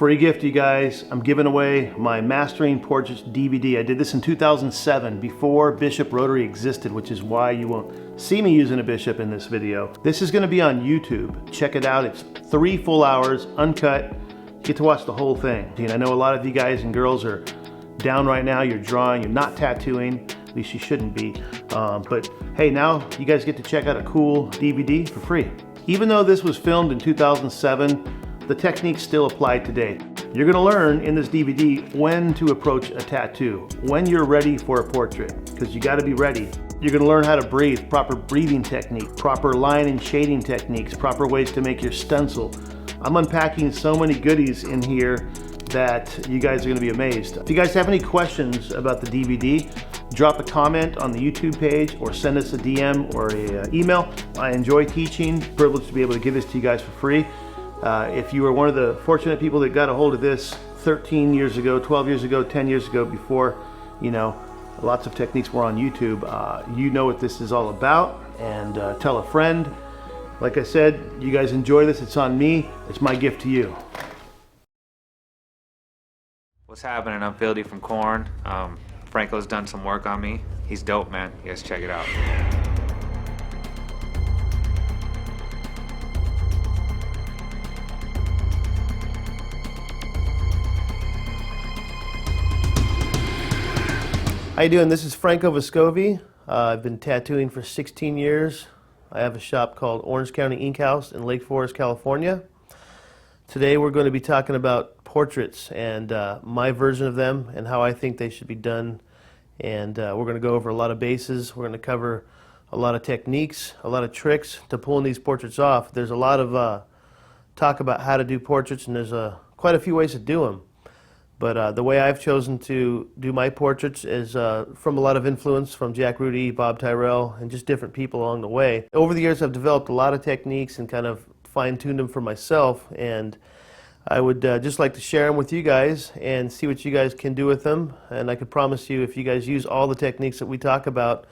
Free gift, you guys. I'm giving away my Mastering Portraits DVD. I did this in 2007, before Bishop Rotary existed, which is why you won't see me using a Bishop in this video. This is gonna be on YouTube. Check it out. It's 3 full hours, uncut. You get to watch the whole thing. And I know a lot of you guys and girls are down right now. You're drawing, you're not tattooing. At least you shouldn't be. But hey, now you guys get to check out a cool DVD for free. Even though this was filmed in 2007, the techniques still apply today. You're gonna learn in this DVD when to approach a tattoo, when you're ready for a portrait, because you gotta be ready. You're gonna learn how to breathe, proper breathing technique, proper line and shading techniques, proper ways to make your stencil. I'm unpacking so many goodies in here that you guys are gonna be amazed. If you guys have any questions about the DVD, drop a comment on the YouTube page or send us a DM or an email. I enjoy teaching, privileged to be able to give this to you guys for free. If you were one of the fortunate people that got a hold of this 13 years ago, 12 years ago, 10 years ago, before, you know, lots of techniques were on YouTube, you know what this is all about, and tell a friend. Like I said, you guys enjoy this. It's on me. It's my gift to you. What's happening? I'm Fieldy from Korn. Franco's done some work on me. He's dope, man. You guys check it out. How you doing? This is Franco Vescovi. I've been tattooing for 16 years. I have a shop called Orange County Ink House in Lake Forest, California. Today we're going to be talking about portraits and my version of them and how I think they should be done. And we're going to go over a lot of bases. We're going to cover a lot of techniques, a lot of tricks to pulling these portraits off. There's a lot of talk about how to do portraits, and there's quite a few ways to do them. But the way I've chosen to do my portraits is from a lot of influence from Jack Rudy, Bob Tyrell, and just different people along the way. Over the years, I've developed a lot of techniques and kind of fine-tuned them for myself, and I would just like to share them with you guys and see what you guys can do with them. And I could promise you, if you guys use all the techniques that we talk about,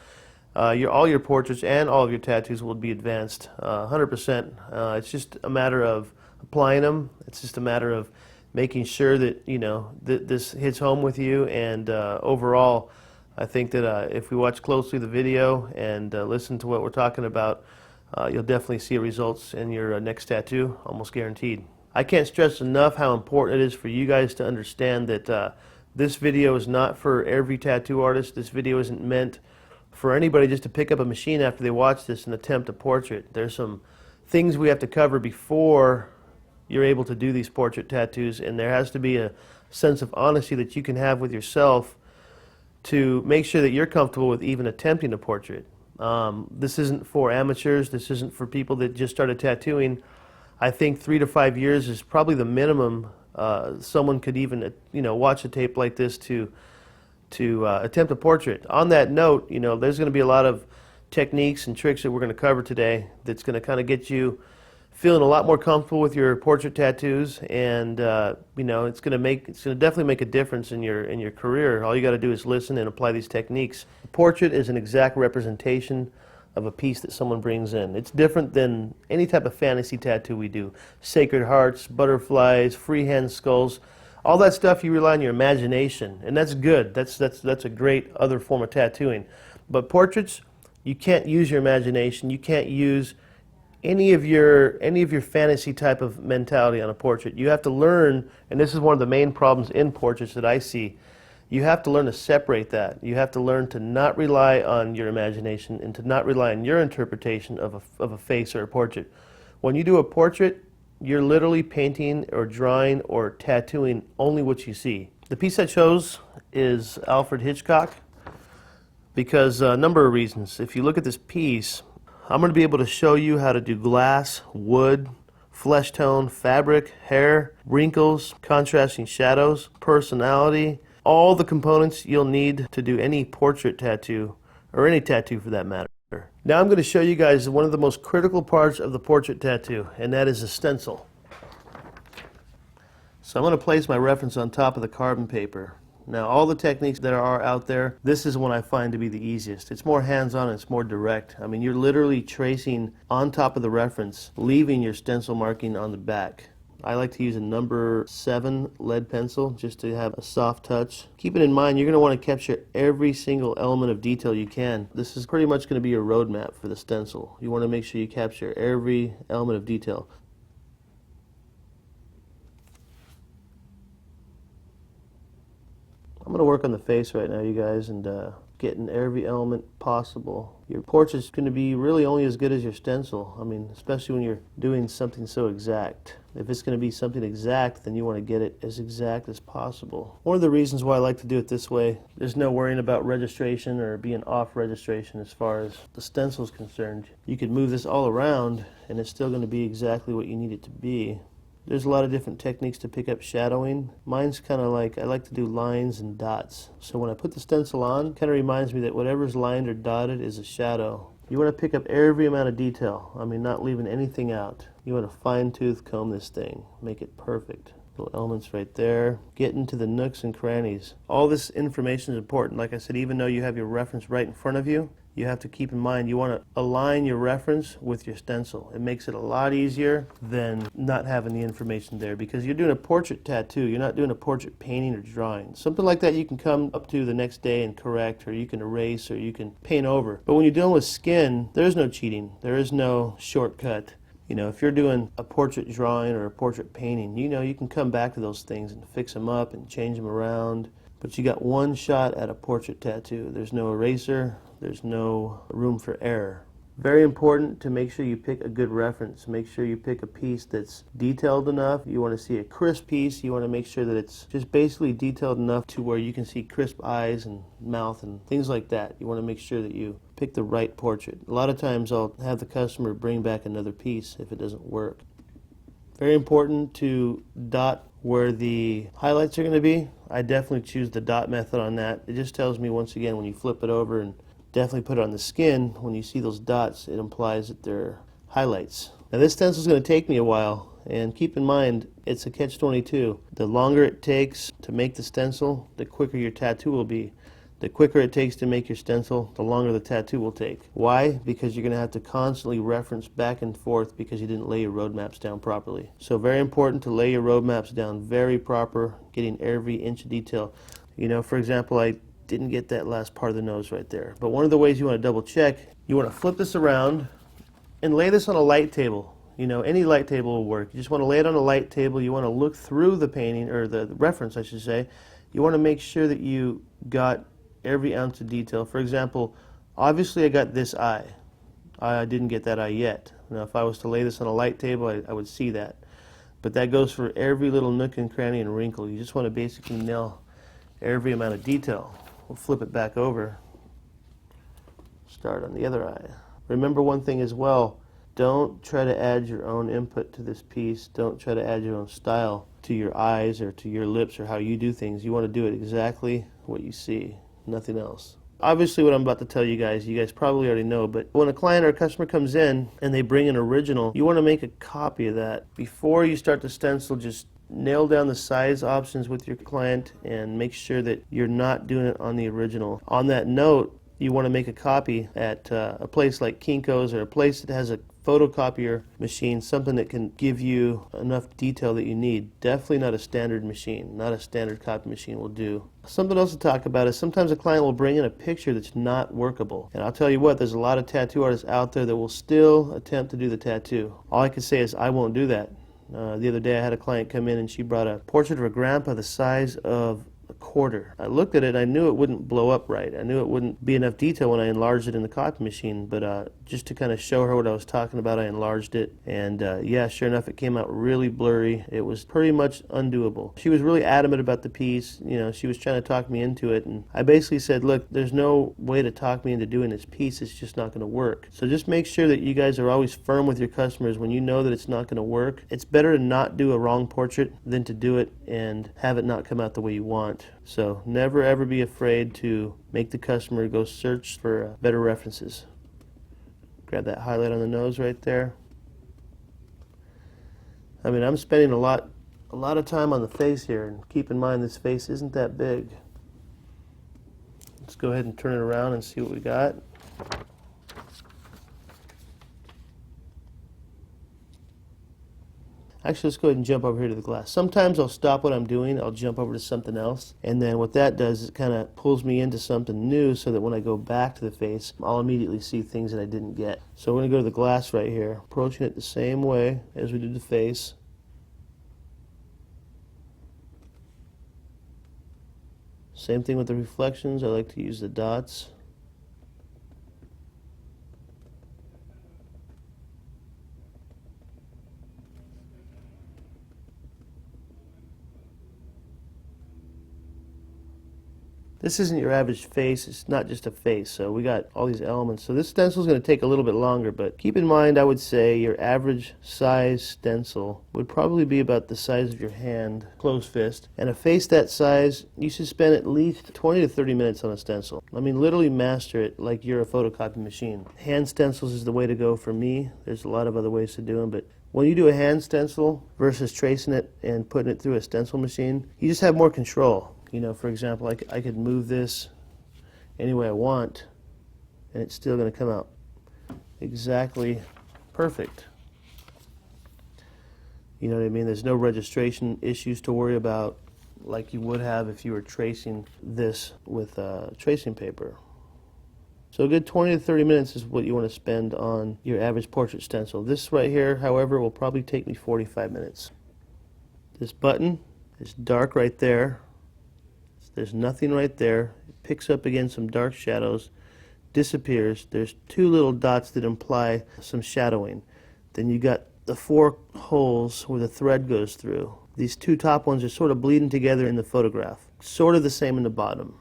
all your portraits and all of your tattoos will be advanced 100%. It's just a matter of applying them. It's just a matter of making sure that, you know, this hits home with you. And overall, I think that if we watch closely the video and listen to what we're talking about, you'll definitely see results in your next tattoo, almost guaranteed. I can't stress enough how important it is for you guys to understand that this video is not for every tattoo artist. This video isn't meant for anybody just to pick up a machine after they watch this and attempt a portrait. There's some things we have to cover before you're able to do these portrait tattoos, and there has to be a sense of honesty that you can have with yourself to make sure that you're comfortable with even attempting a portrait. This isn't for amateurs. This isn't for people that just started tattooing. I think 3 to 5 years is probably the minimum someone could even, you know, watch a tape like this to attempt a portrait. On that note, you know, there's going to be a lot of techniques and tricks that we're going to cover today that's going to kind of get you feeling a lot more comfortable with your portrait tattoos, and you know, it's going to definitely make a difference in your career. All you got to do is listen and apply these techniques. A portrait is an exact representation of a piece that someone brings in. It's different than any type of fantasy tattoo we do. Sacred hearts, butterflies, freehand skulls, all that stuff, you rely on your imagination, and that's good. That's a great other form of tattooing. But portraits, you can't use your imagination. You can't use any of your fantasy type of mentality on a portrait. You have to learn, and this is one of the main problems in portraits that I see, you have to learn to separate that. You have to learn to not rely on your imagination and to not rely on your interpretation of a face or a portrait. When you do a portrait, you're literally painting or drawing or tattooing only what you see. The piece I chose is Alfred Hitchcock because a number of reasons. If you look at this piece, I'm going to be able to show you how to do glass, wood, flesh tone, fabric, hair, wrinkles, contrasting shadows, personality, all the components you'll need to do any portrait tattoo, or any tattoo for that matter. Now I'm going to show you guys one of the most critical parts of the portrait tattoo, and that is the stencil. So I'm going to place my reference on top of the carbon paper. Now, all the techniques that are out there, this is one I find to be the easiest. It's more hands-on and it's more direct. I mean, you're literally tracing on top of the reference, leaving your stencil marking on the back. I like to use a number 7 lead pencil just to have a soft touch. Keeping in mind, you're going to want to capture every single element of detail you can. This is pretty much going to be your roadmap for the stencil. You want to make sure you capture every element of detail. I'm going to work on the face right now, you guys, and getting every element possible. Your portrait's going to be really only as good as your stencil. I mean, especially when you're doing something so exact. If it's going to be something exact, then you want to get it as exact as possible. One of the reasons why I like to do it this way, there's no worrying about registration or being off registration as far as the stencil is concerned. You could move this all around and it's still going to be exactly what you need it to be. There's a lot of different techniques to pick up shadowing. Mine's kind of like, I like to do lines and dots. So when I put the stencil on, it kind of reminds me that whatever's lined or dotted is a shadow. You want to pick up every amount of detail. I mean, not leaving anything out. You want to fine-tooth comb this thing, make it perfect. Little elements right there. Get into the nooks and crannies. All this information is important. Like I said, even though you have your reference right in front of you, you have to keep in mind you want to align your reference with your stencil. It makes it a lot easier than not having the information there, because you're doing a portrait tattoo. You're not doing a portrait painting or drawing. Something like that you can come up to the next day and correct, or you can erase, or you can paint over. But when you're dealing with skin, there's no cheating. There is no shortcut. You know, if you're doing a portrait drawing or a portrait painting, you know, you can come back to those things and fix them up and change them around. But you got one shot at a portrait tattoo. There's no eraser. There's no room for error. Very important to make sure you pick a good reference. Make sure you pick a piece that's detailed enough. You want to see a crisp piece. You want to make sure that it's just basically detailed enough to where you can see crisp eyes and mouth and things like that. You want to make sure that you pick the right portrait. A lot of times I'll have the customer bring back another piece if it doesn't work. Very important to dot where the highlights are going to be. I definitely choose the dot method on that. It just tells me, once again, when you flip it over and definitely put it on the skin, when you see those dots, it implies that they're highlights. Now this stencil is going to take me a while, and keep in mind, it's a catch-22. The longer it takes to make the stencil, the quicker your tattoo will be. The quicker it takes to make your stencil, the longer the tattoo will take. Why? Because you're going to have to constantly reference back and forth because you didn't lay your roadmaps down properly. So very important to lay your roadmaps down very proper, getting every inch of detail. You know, for example, I didn't get that last part of the nose right there. But one of the ways you want to double check, you want to flip this around and lay this on a light table. You know, any light table will work. You just want to lay it on a light table. You want to look through the painting, or the reference I should say. You want to make sure that you got every ounce of detail. For example, obviously I got this eye. I didn't get that eye yet. Now if I was to lay this on a light table, I would see that. But that goes for every little nook and cranny and wrinkle. You just want to basically nail every amount of detail. We'll flip it back over. Start on the other eye. Remember one thing as well, don't try to add your own input to this piece. Don't try to add your own style to your eyes or to your lips or how you do things. You want to do it exactly what you see, nothing else. Obviously what I'm about to tell you guys probably already know, but when a client or a customer comes in and they bring an original, you want to make a copy of that. Before you start the stencil, just nail down the size options with your client and make sure that you're not doing it on the original. On that note, you want to make a copy at a place like Kinko's, or a place that has a photocopier machine, something that can give you enough detail that you need. Definitely not a standard machine. Not a standard copy machine will do. Something else to talk about is sometimes a client will bring in a picture that's not workable. And I'll tell you what, there's a lot of tattoo artists out there that will still attempt to do the tattoo. All I can say is I won't do that. The other day I had a client come in and she brought a portrait of her grandpa the size of a quarter. I looked at it and I knew it wouldn't blow up right. I knew it wouldn't be enough detail when I enlarged it in the copy machine, but just to kind of show her what I was talking about, I enlarged it, and yeah, sure enough, it came out really blurry. It was pretty much undoable. She was really adamant about the piece. You know, she was trying to talk me into it, and I basically said, look, there's no way to talk me into doing this piece. It's just not going to work. So just make sure that you guys are always firm with your customers when you know that it's not going to work. It's better to not do a wrong portrait than to do it and have it not come out the way you want. So never ever be afraid to make the customer go search for better references. Grab that highlight on the nose right there. I mean, I'm spending a lot of time on the face here, and keep in mind this face isn't that big. Let's go ahead and turn it around and see what we got. Actually, let's go ahead and jump over here to the glass. Sometimes I'll stop what I'm doing, I'll jump over to something else, and then what that does is it kind of pulls me into something new so that when I go back to the face, I'll immediately see things that I didn't get. So we're going to go to the glass right here, approaching it the same way as we did the face. Same thing with the reflections, I like to use the dots. This isn't your average face, it's not just a face, so we got all these elements. So this stencil is going to take a little bit longer, but keep in mind, I would say your average size stencil would probably be about the size of your hand, closed fist. And a face that size, you should spend at least 20 to 30 minutes on a stencil. I mean, literally master it like you're a photocopy machine. Hand stencils is the way to go for me. There's a lot of other ways to do them, but when you do a hand stencil versus tracing it and putting it through a stencil machine, you just have more control. You know, for example, I could move this any way I want, and it's still going to come out exactly perfect. You know what I mean? There's no registration issues to worry about like you would have if you were tracing this with tracing paper. So a good 20 to 30 minutes is what you want to spend on your average portrait stencil. This right here, however, will probably take me 45 minutes. This button is dark right there. There's nothing right there. It picks up again some dark shadows, disappears. There's two little dots that imply some shadowing. Then you got the 4 holes where the thread goes through. These 2 top ones are sort of bleeding together in the photograph. Sort of the same in the bottom.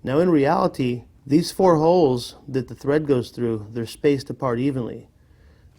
Now in reality, these 4 holes that the thread goes through, they're spaced apart evenly.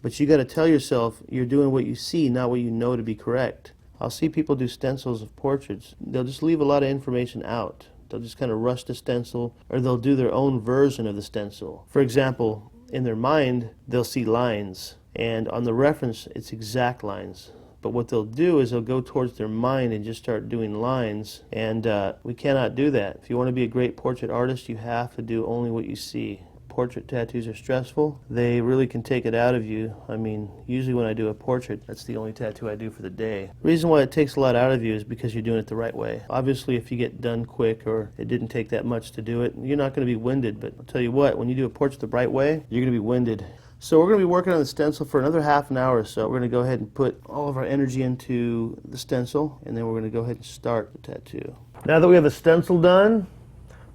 But you got to tell yourself you're doing what you see, not what you know to be correct. I'll see people do stencils of portraits. They'll just leave a lot of information out. They'll just kind of rush the stencil, or they'll do their own version of the stencil. For example, in their mind, they'll see lines, and on the reference, it's exact lines. But what they'll do is they'll go towards their mind and just start doing lines, and we cannot do that. If you want to be a great portrait artist, you have to do only what you see. Portrait tattoos are stressful. They really can take it out of you. I mean, usually when I do a portrait, that's the only tattoo I do for the day. The reason why it takes a lot out of you is because you're doing it the right way. Obviously, if you get done quick or it didn't take that much to do it, you're not going to be winded. But I'll tell you what, when you do a portrait the right way, you're going to be winded. So we're going to be working on the stencil for another half an hour or so. We're going to go ahead and put all of our energy into the stencil, and then we're going to go ahead and start the tattoo. Now that we have the stencil done,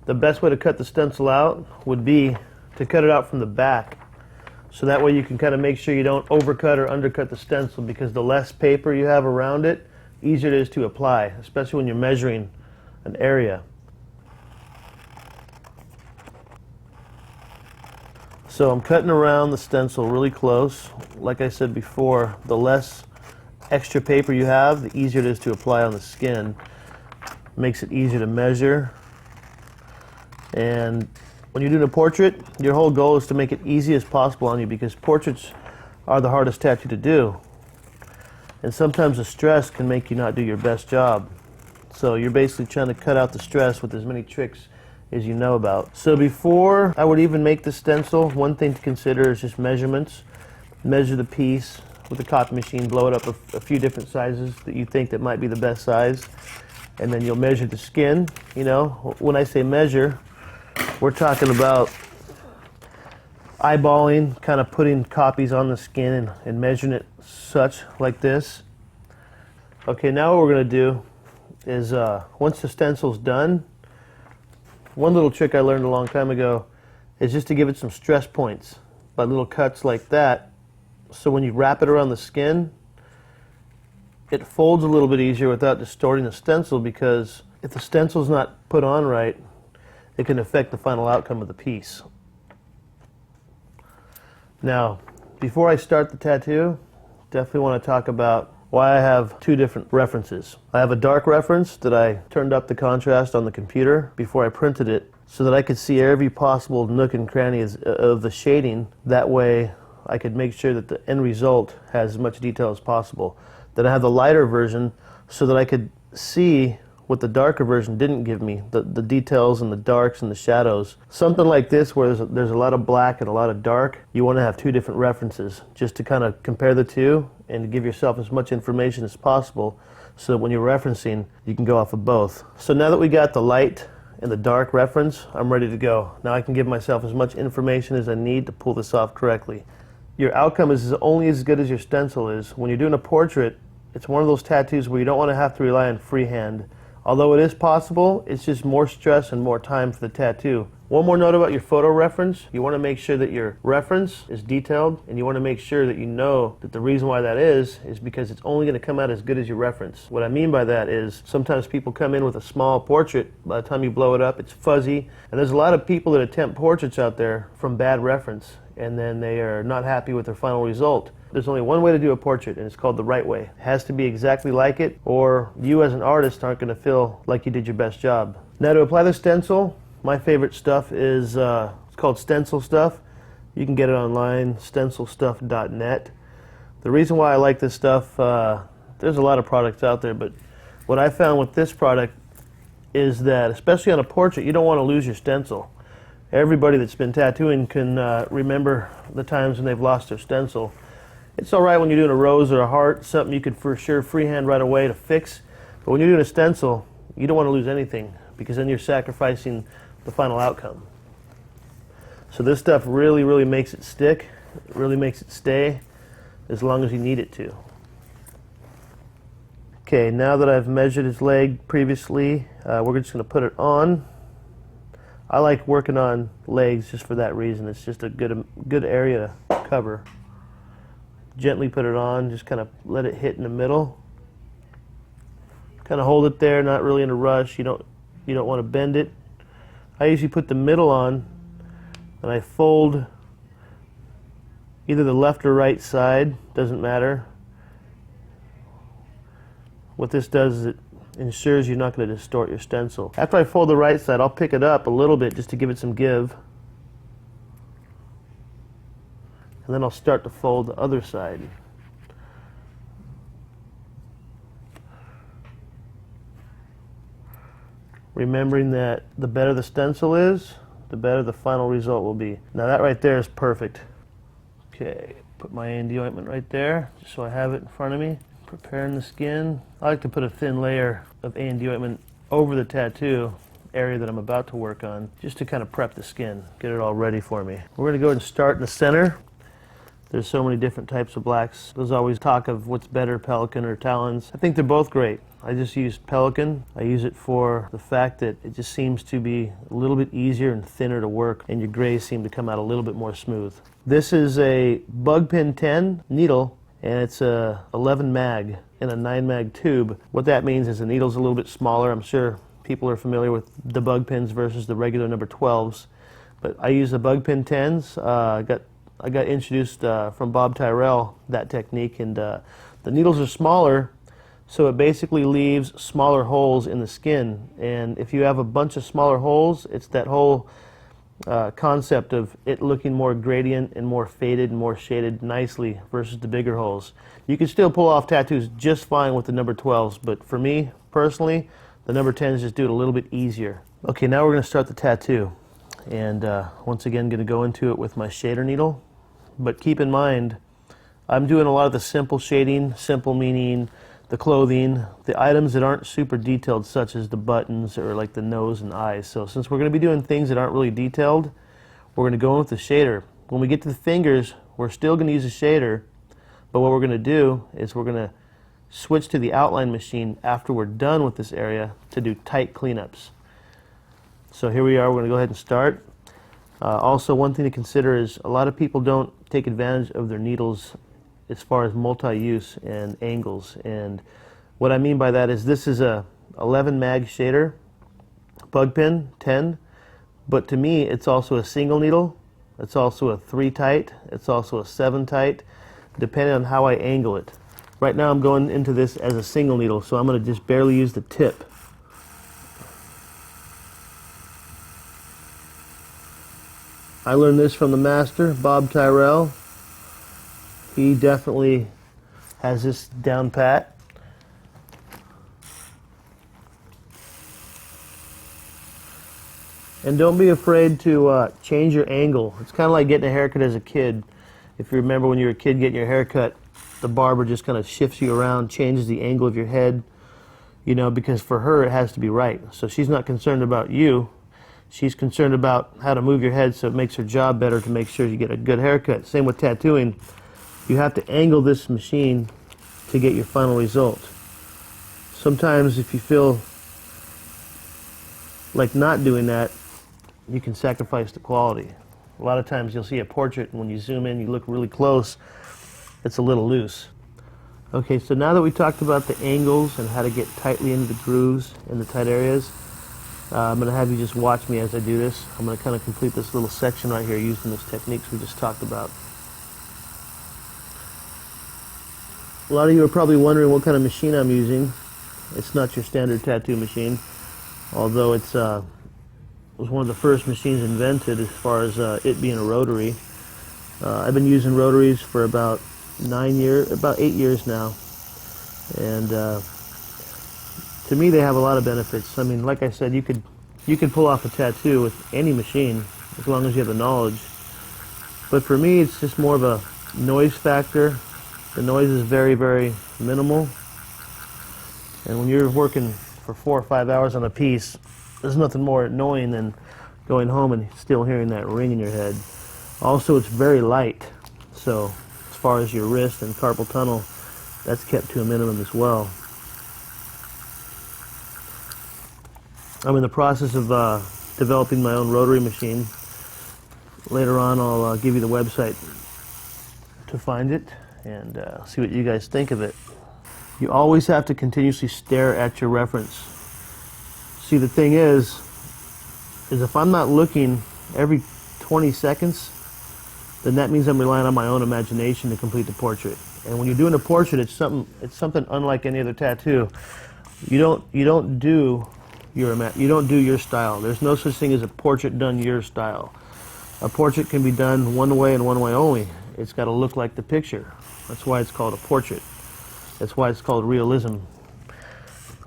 the best way to cut the stencil out would be to cut it out from the back, so that way you can kind of make sure you don't overcut or undercut the stencil, because the less paper you have around it, easier it is to apply, especially when you're measuring an area. So I'm cutting around the stencil really close. Like I said before, the less extra paper you have, the easier it is to apply on the skin. Makes it easier to measure. And when you're doing a portrait, your whole goal is to make it easy as possible on you, because portraits are the hardest tattoo to do. And sometimes the stress can make you not do your best job. So you're basically trying to cut out the stress with as many tricks as you know about. So before I would even make the stencil, one thing to consider is just measurements. Measure the piece with a copy machine, blow it up a few different sizes that you think that might be the best size. And then you'll measure the skin. You know, when I say measure, we're talking about eyeballing, kind of putting copies on the skin and measuring it such like this. Okay, now what we're going to do is once the stencil's done, one little trick I learned a long time ago is just to give it some stress points by little cuts like that. So when you wrap it around the skin, it folds a little bit easier without distorting the stencil, because if the stencil's not put on right, it can affect the final outcome of the piece. Now, before I start the tattoo, definitely want to talk about why I have 2 different references. I have a dark reference that I turned up the contrast on the computer before I printed it, so that I could see every possible nook and cranny of the shading. That way I could make sure that the end result has as much detail as possible. Then I have the lighter version so that I could see what the darker version didn't give me, the details and the darks and the shadows. Something like this where there's a lot of black and a lot of dark, you want to have two different references just to kind of compare the two and to give yourself as much information as possible so that when you're referencing, you can go off of both. So now that we got the light and the dark reference, I'm ready to go. Now I can give myself as much information as I need to pull this off correctly. Your outcome is only as good as your stencil is. When you're doing a portrait, it's one of those tattoos where you don't want to have to rely on freehand. Although it is possible, it's just more stress and more time for the tattoo. One more note about your photo reference. You want to make sure that your reference is detailed, and you want to make sure that you know that the reason why that is because it's only going to come out as good as your reference. What I mean by that is sometimes people come in with a small portrait. By the time you blow it up, it's fuzzy. And there's a lot of people that attempt portraits out there from bad reference, and then they are not happy with their final result. There's only one way to do a portrait, and it's called the right way. It has to be exactly like it, or you as an artist aren't going to feel like you did your best job. Now to apply the stencil, my favorite stuff is it's called Stencil Stuff. You can get it online, stencilstuff.net. The reason why I like this stuff, there's a lot of products out there, but what I found with this product is that, especially on a portrait, you don't want to lose your stencil. Everybody that's been tattooing can remember the times when they've lost their stencil. It's all right when you're doing a rose or a heart, something you could for sure freehand right away to fix. But when you're doing a stencil, you don't want to lose anything because then you're sacrificing the final outcome. So this stuff really, really makes it stick. It really makes it stay as long as you need it to. Okay, now that I've measured his leg previously, we're just going to put it on. I like working on legs just for that reason. It's just a good area to cover. Gently put it on, just kind of let it hit in the middle. Kind of hold it there, not really in a rush. You don't want to bend it. I usually put the middle on and I fold either the left or right side, doesn't matter. What this does is it ensures you're not going to distort your stencil. After I fold the right side, I'll pick it up a little bit just to give it some give. And then I'll start to fold the other side. Remembering that the better the stencil is, the better the final result will be. Now that right there is perfect. Okay, put my A&D ointment right there, just so I have it in front of me. Preparing the skin. I like to put a thin layer of A&D ointment over the tattoo area that I'm about to work on, just to kind of prep the skin, get it all ready for me. We're going to go ahead and start in the center. There's so many different types of blacks. There's always talk of what's better, Pelican or Talons. I think they're both great. I just use Pelican. I use it for the fact that it just seems to be a little bit easier and thinner to work, and your grays seem to come out a little bit more smooth. This is a Bug Pin 10 needle, and it's a 11 mag in a 9 mag tube. What that means is the needle's a little bit smaller. I'm sure people are familiar with the Bug Pins versus the regular number 12s, but I use the Bug Pin 10s. I got introduced from Bob Tyrell, that technique, and the needles are smaller, so it basically leaves smaller holes in the skin. And if you have a bunch of smaller holes, it's that whole concept of it looking more gradient and more faded and more shaded nicely versus the bigger holes. You can still pull off tattoos just fine with the number 12s, but for me, personally, the number 10s just do it a little bit easier. Okay, now we're going to start the tattoo. And once again, going to go into it with my shader needle. But keep in mind, I'm doing a lot of the simple shading, simple meaning the clothing, the items that aren't super detailed, such as the buttons or like the nose and eyes. So since we're going to be doing things that aren't really detailed, we're going to go in with the shader. When we get to the fingers, we're still going to use a shader, but what we're going to do is we're going to switch to the outline machine after we're done with this area to do tight cleanups. So here we are, we're going to go ahead and start. Also, one thing to consider is a lot of people don't take advantage of their needles as far as multi-use and angles. And what I mean by that is this is a 11 mag shader, Bug Pin 10, but to me it's also a single needle, it's also a 3 tight, it's also a 7 tight, depending on how I angle it. Right now I'm going into this as a single needle, so I'm going to just barely use the tip. I learned this from the master, Bob Tyrell. He definitely has this down pat. And don't be afraid to change your angle. It's kind of like getting a haircut as a kid. If you remember when you were a kid getting your haircut, the barber just kind of shifts you around, changes the angle of your head, you know, because for her it has to be right. So she's not concerned about you. She's concerned about how to move your head so it makes her job better to make sure you get a good haircut. Same with tattooing. You have to angle this machine to get your final result. Sometimes if you feel like not doing that, you can sacrifice the quality. A lot of times you'll see a portrait and when you zoom in, you look really close, it's a little loose. Okay, so now that we talked about the angles and how to get tightly into the grooves in the tight areas, I'm going to have you just watch me as I do this. I'm going to kind of complete this little section right here using those techniques we just talked about. A lot of you are probably wondering what kind of machine I'm using. It's not your standard tattoo machine, although it was one of the first machines invented as far as it being a rotary. I've been using rotaries for about 8 years now, and to me they have a lot of benefits. I mean, like I said, you could pull off a tattoo with any machine as long as you have the knowledge. But for me, it's just more of a noise factor. The noise is very, very minimal, and when you're working for 4 or 5 hours on a piece, there's nothing more annoying than going home and still hearing that ring in your head. Also, it's very light, so as far as your wrist and carpal tunnel, that's kept to a minimum as well. I'm in the process of developing my own rotary machine. Later on, I'll give you the website to find it and see what you guys think of it. You always have to continuously stare at your reference. See, the thing is if I'm not looking every 20 seconds, then that means I'm relying on my own imagination to complete the portrait. And when you're doing a portrait, it's something unlike any other tattoo. You don't do your style. There's no such thing as a portrait done your style. A portrait can be done one way and one way only. It's got to look like the picture. That's why it's called a portrait. That's why it's called realism.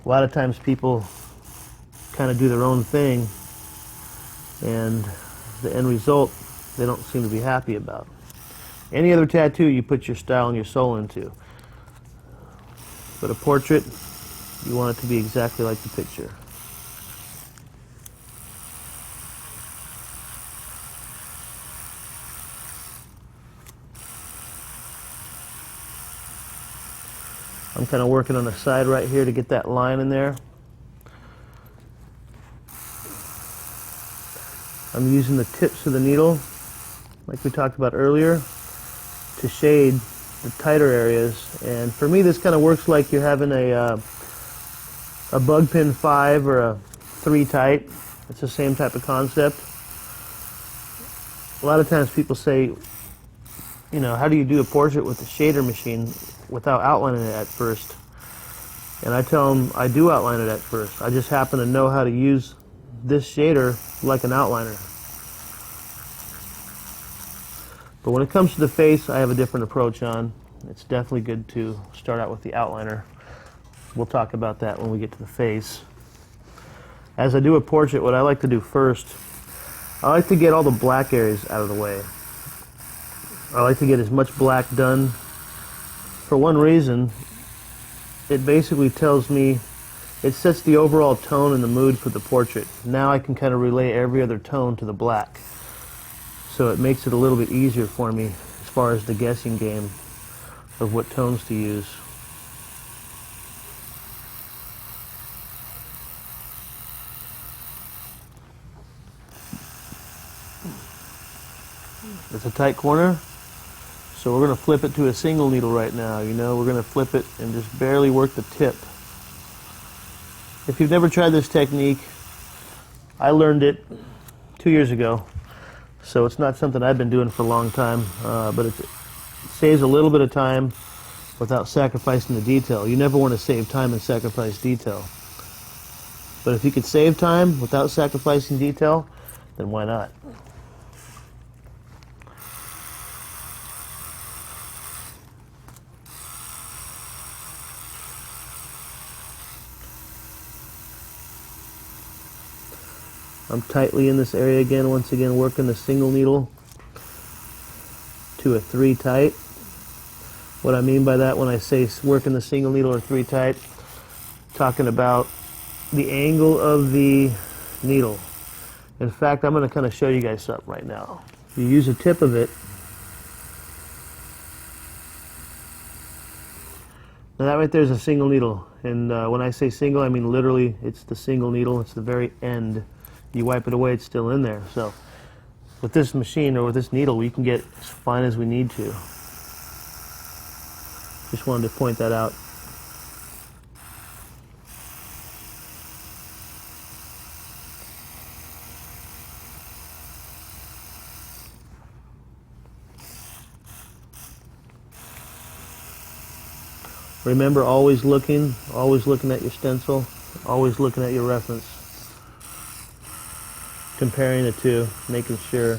A lot of times people kind of do their own thing, and the end result they don't seem to be happy about. Any other tattoo, you put your style and your soul into. But a portrait, you want it to be exactly like the picture. I'm kind of working on the side right here to get that line in there. I'm using the tips of the needle, like we talked about earlier, to shade the tighter areas. And for me, this kind of works like you're having a bug pin 5 or a 3 tight. It's the same type of concept. A lot of times people say, you know, how do you do a portrait with a shader machine without outlining it at first? And I tell them I do outline it at first. I just happen to know how to use this shader like an outliner. But when it comes to the face, I have a different approach on. It's definitely good to start out with the outliner. We'll talk about that when we get to the face. As I do a portrait, what I like to do first, I like to get all the black areas out of the way. I like to get as much black done. For one reason, it basically tells me, it sets the overall tone and the mood for the portrait. Now I can kind of relay every other tone to the black. So it makes it a little bit easier for me as far as the guessing game of what tones to use. It's a tight corner, so we're going to flip it to a single needle right now. You know, we're going to flip it and just barely work the tip. If you've never tried this technique, I learned it 2 years ago, so it's not something I've been doing for a long time, but it saves a little bit of time without sacrificing the detail. You never want to save time and sacrifice detail. But if you could save time without sacrificing detail, then why not? I'm tightly in this area again, once again working the single needle to a 3 tight. What I mean by that when I say working the single needle or 3 tight, talking about the angle of the needle. In fact, I'm going to kind of show you guys something right now. You use the tip of it. Now that right there is a single needle, and when I say single, I mean literally it's the single needle. It's the very end. You wipe it away, it's still in there. So with this machine or with this needle, we can get as fine as we need to. Just wanted to point that out. Remember, always looking at your stencil, always looking at your reference. Comparing the two, making sure.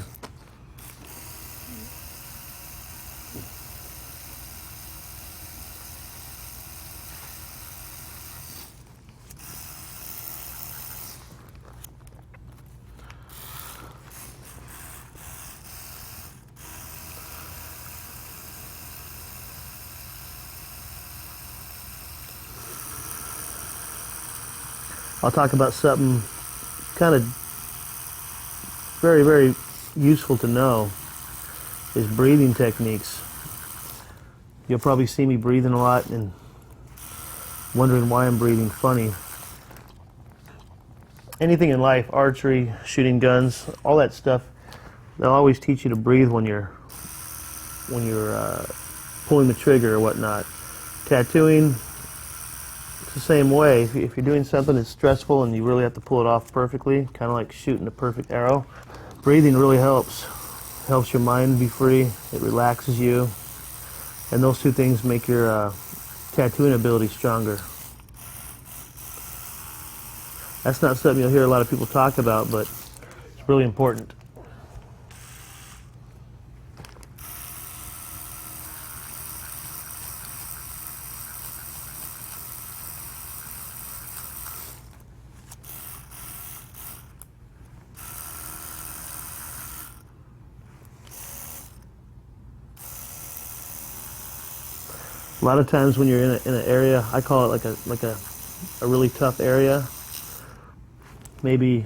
I'll talk about something kind of very, very useful to know is breathing techniques. You'll probably see me breathing a lot and wondering why I'm breathing funny. Anything in life, archery, shooting guns, all that stuff, they'll always teach you to breathe when you're pulling the trigger or whatnot. Tattooing, it's the same way. If you're doing something that's stressful and you really have to pull it off perfectly, kind of like shooting a perfect arrow, breathing really helps. Helps your mind be free. It relaxes you. And those two things make your tattooing ability stronger. That's not something you'll hear a lot of people talk about, but it's really important. A lot of times when you're in an area, I call it like a really tough area. Maybe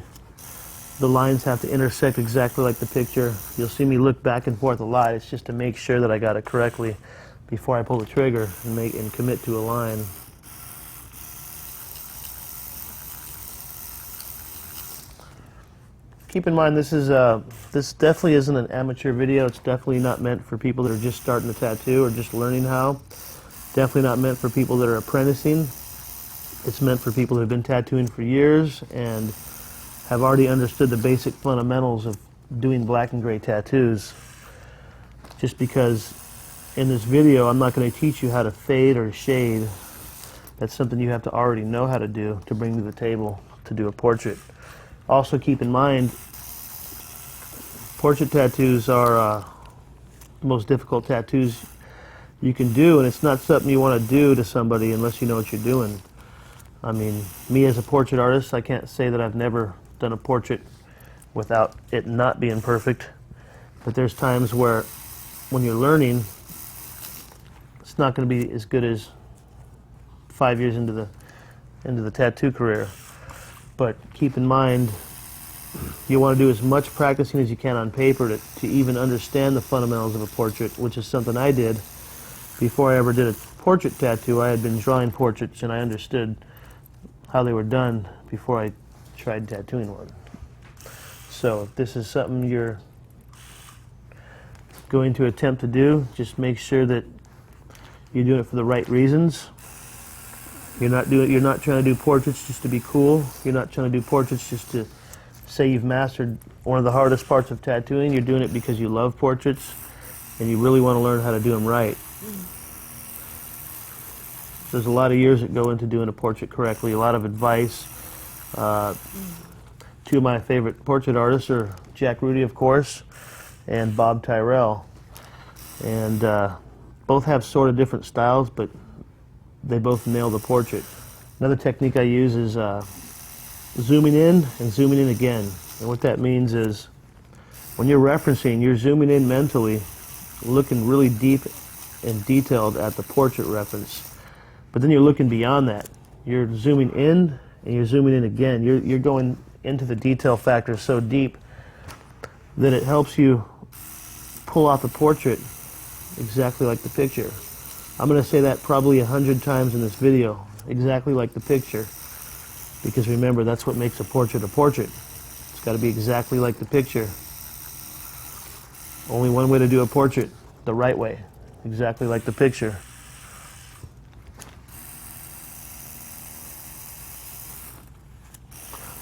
the lines have to intersect exactly like the picture. You'll see me look back and forth a lot. It's just to make sure that I got it correctly before I pull the trigger and commit to a line. Keep in mind, this definitely isn't an amateur video. It's definitely not meant for people that are just starting to tattoo or just learning how. Definitely not meant for people that are apprenticing. It's meant for people that have been tattooing for years and have already understood the basic fundamentals of doing black and gray tattoos. Just because in this video I'm not going to teach you how to fade or shade. That's something you have to already know how to do to bring to the table to do a portrait. Also keep in mind, portrait tattoos are the most difficult tattoos you can do, and it's not something you want to do to somebody unless you know what you're doing. I mean, me as a portrait artist, I can't say that I've never done a portrait without it not being perfect, but there's times where when you're learning, it's not going to be as good as 5 years into the tattoo career. But keep in mind, you want to do as much practicing as you can on paper to even understand the fundamentals of a portrait, which is something I did. Before I ever did a portrait tattoo, I had been drawing portraits and I understood how they were done before I tried tattooing one. So if this is something you're going to attempt to do, just make sure that you're doing it for the right reasons. You're not trying to do portraits just to be cool. You're not trying to do portraits just to say you've mastered one of the hardest parts of tattooing. You're doing it because you love portraits and you really want to learn how to do them right. There's a lot of years that go into doing a portrait correctly, a lot of advice. Two of my favorite portrait artists are Jack Rudy, of course, and Bob Tyrrell. And both have sort of different styles, but they both nail the portrait. Another technique I use is zooming in and zooming in again. And what that means is when you're referencing, you're zooming in mentally, looking really deep and detailed at the portrait reference. But then you're looking beyond that. You're zooming in and you're zooming in again. You're going into the detail factor so deep that it helps you pull out the portrait exactly like the picture. I'm going to say that probably 100 times in this video, exactly like the picture, because remember, that's what makes a portrait a portrait. It's got to be exactly like the picture. Only one way to do a portrait, the right way, exactly like the picture.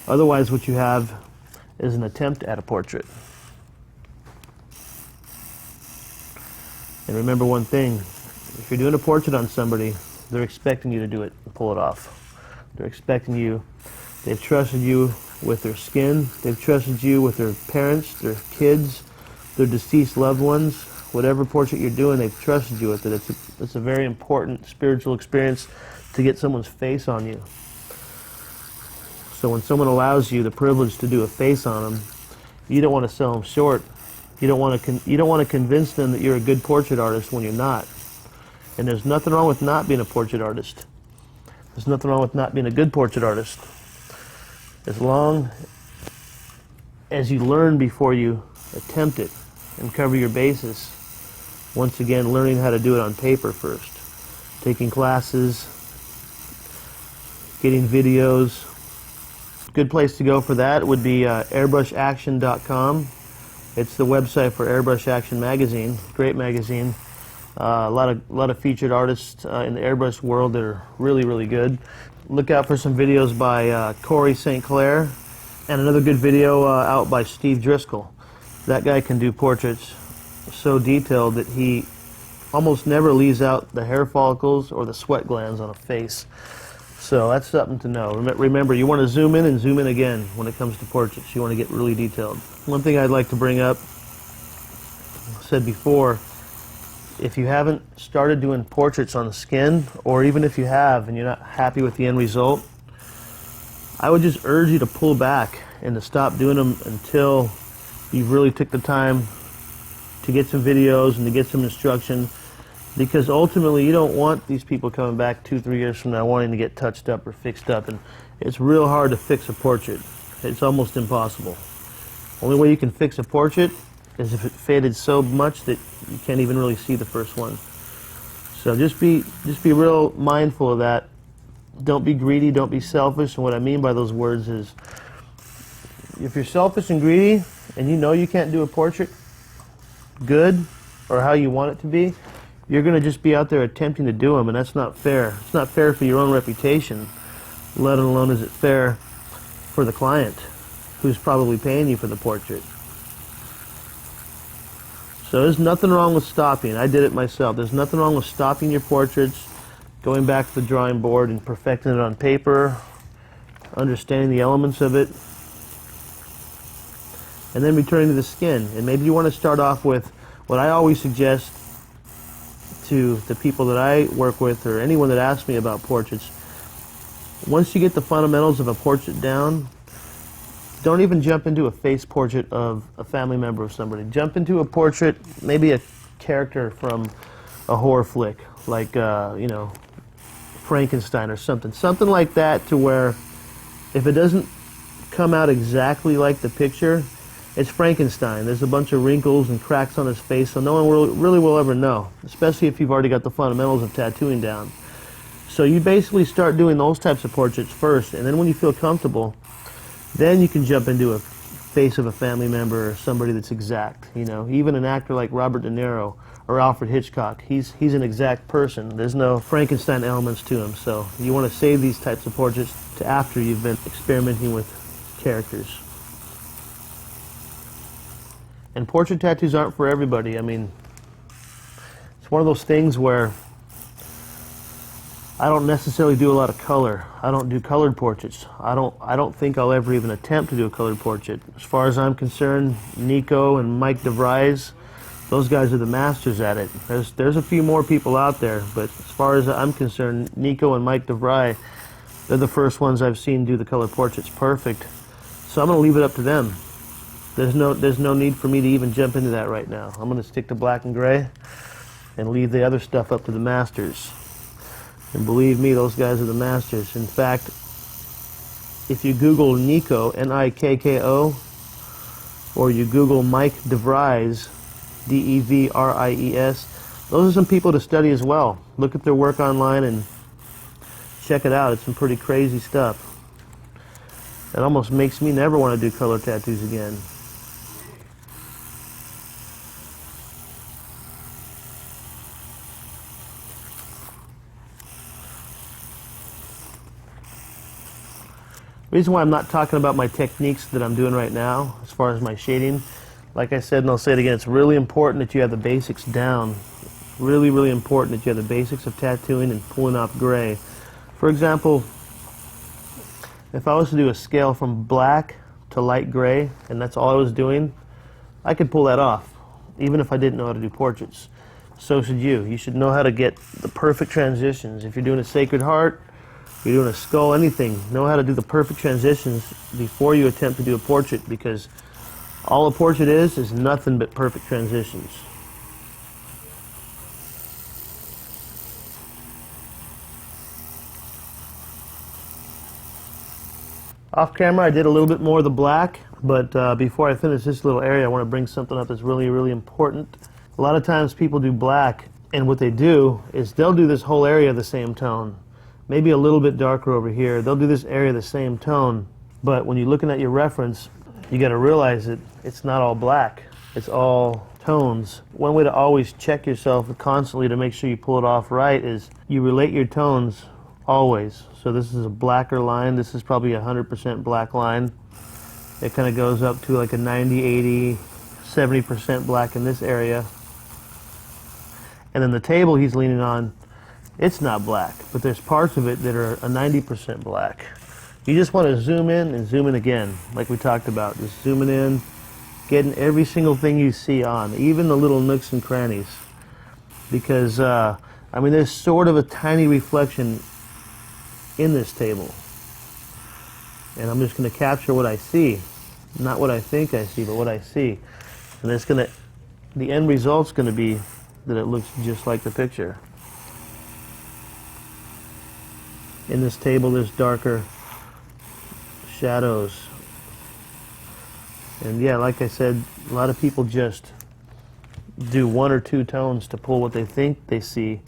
Otherwise, what you have is an attempt at a portrait. And remember one thing, if you're doing a portrait on somebody, they're expecting you to do it and pull it off. They're expecting you, they've trusted you with their skin, they've trusted you with their parents, their kids, their deceased loved ones. Whatever portrait you're doing, they've trusted you with it. It's a very important spiritual experience to get someone's face on you. So when someone allows you the privilege to do a face on them, you don't want to sell them short. You don't want to convince them that you're a good portrait artist when you're not. And there's nothing wrong with not being a portrait artist. There's nothing wrong with not being a good portrait artist. As long as you learn before you attempt it and cover your bases. Once again, learning how to do it on paper first. Taking classes, getting videos. Good place to go for that would be airbrushaction.com. It's the website for Airbrush Action magazine. Great magazine. A lot of featured artists in the airbrush world that are really, really good. Look out for some videos by Corey St. Clair and another good video out by Steve Driscoll. That guy can do portraits so detailed that he almost never leaves out the hair follicles or the sweat glands on a face. So that's something to know. Remember, you want to zoom in and zoom in again when it comes to portraits. You want to get really detailed. One thing I'd like to bring up, I said before, if you haven't started doing portraits on the skin, or even if you have and you're not happy with the end result, I would just urge you to pull back and to stop doing them until you've really took the time to get some videos and to get some instruction. Because ultimately, you don't want these people coming back 2-3 years from now wanting to get touched up or fixed up. And it's real hard to fix a portrait. It's almost impossible. Only way you can fix a portrait is if it faded so much that you can't even really see the first one. So just be real mindful of that. Don't be greedy, don't be selfish. And what I mean by those words is, if you're selfish and greedy and you know you can't do a portrait good or how you want it to be, you're going to just be out there attempting to do them, and that's not fair. It's not fair for your own reputation, let alone is it fair for the client who's probably paying you for the portrait. So there's nothing wrong with stopping. I did it myself. There's nothing wrong with stopping your portraits, going back to the drawing board and perfecting it on paper, understanding the elements of it, and then returning to the skin. And maybe you want to start off with what I always suggest to the people that I work with, or anyone that asks me about portraits. Once you get the fundamentals of a portrait down, don't even jump into a face portrait of a family member of somebody. Jump into a portrait, maybe a character from a horror flick, like Frankenstein or something. Something like that, to where if it doesn't come out exactly like the picture, it's Frankenstein. There's a bunch of wrinkles and cracks on his face, so no one really will ever know, especially if you've already got the fundamentals of tattooing down. So you basically start doing those types of portraits first, and then when you feel comfortable, then you can jump into a face of a family member or somebody that's exact. You know, even an actor like Robert De Niro or Alfred Hitchcock, he's an exact person. There's no Frankenstein elements to him. So you want to save these types of portraits to after you've been experimenting with characters. And portrait tattoos aren't for everybody. I mean, it's one of those things where I don't necessarily do a lot of color. I don't do colored portraits. I don't think I'll ever even attempt to do a colored portrait. As far as I'm concerned, Nico and Mike DeVries, those guys are the masters at it. There's a few more people out there, but as far as I'm concerned, Nico and Mike DeVries, They're the first ones I've seen do the color portraits perfect. So I'm going to leave it up to them. There's no need for me to even jump into that right now. I'm going to stick to black and gray and leave the other stuff up to the masters. And believe me, those guys are the masters. In fact, if you Google Nikko, Nikko, or you Google Mike DeVries, Devries, those are some people to study as well. Look at their work online and check it out. It's some pretty crazy stuff. It almost makes me never want to do color tattoos again. The reason why I'm not talking about my techniques that I'm doing right now, as far as my shading, like I said, and I'll say it again, it's really important that you have the basics down. Really, really important that you have the basics of tattooing and pulling off gray. For example, if I was to do a scale from black to light gray, and that's all I was doing, I could pull that off, even if I didn't know how to do portraits. So should you. You should know how to get the perfect transitions. If you're doing a Sacred Heart, you're doing a skull, anything, know how to do the perfect transitions before you attempt to do a portrait, because all a portrait is nothing but perfect transitions. Off camera I did a little bit more of the black, but before I finish this little area I want to bring something up that's really, really important. A lot of times people do black, and what they do is they'll do this whole area the same tone. Maybe a little bit darker over here. They'll do this area the same tone, but when you're looking at your reference, you got to realize that it's not all black. It's all tones. One way to always check yourself constantly to make sure you pull it off right is you relate your tones always. So this is a blacker line. This is probably a 100% black line. It kind of goes up to like a 90, 80, 70% black in this area. And then the table he's leaning on, it's not black, but there's parts of it that are a 90% black. You just want to zoom in and zoom in again, like we talked about. Just zooming in, getting every single thing you see on, even the little nooks and crannies. Because, I mean, there's sort of a tiny reflection in this table. And I'm just going to capture what I see. Not what I think I see, but what I see. And it's going to, the end result's going to be that it looks just like the picture. In this table there's darker shadows. And yeah, like I said, a lot of people just do one or two tones to pull what they think they see,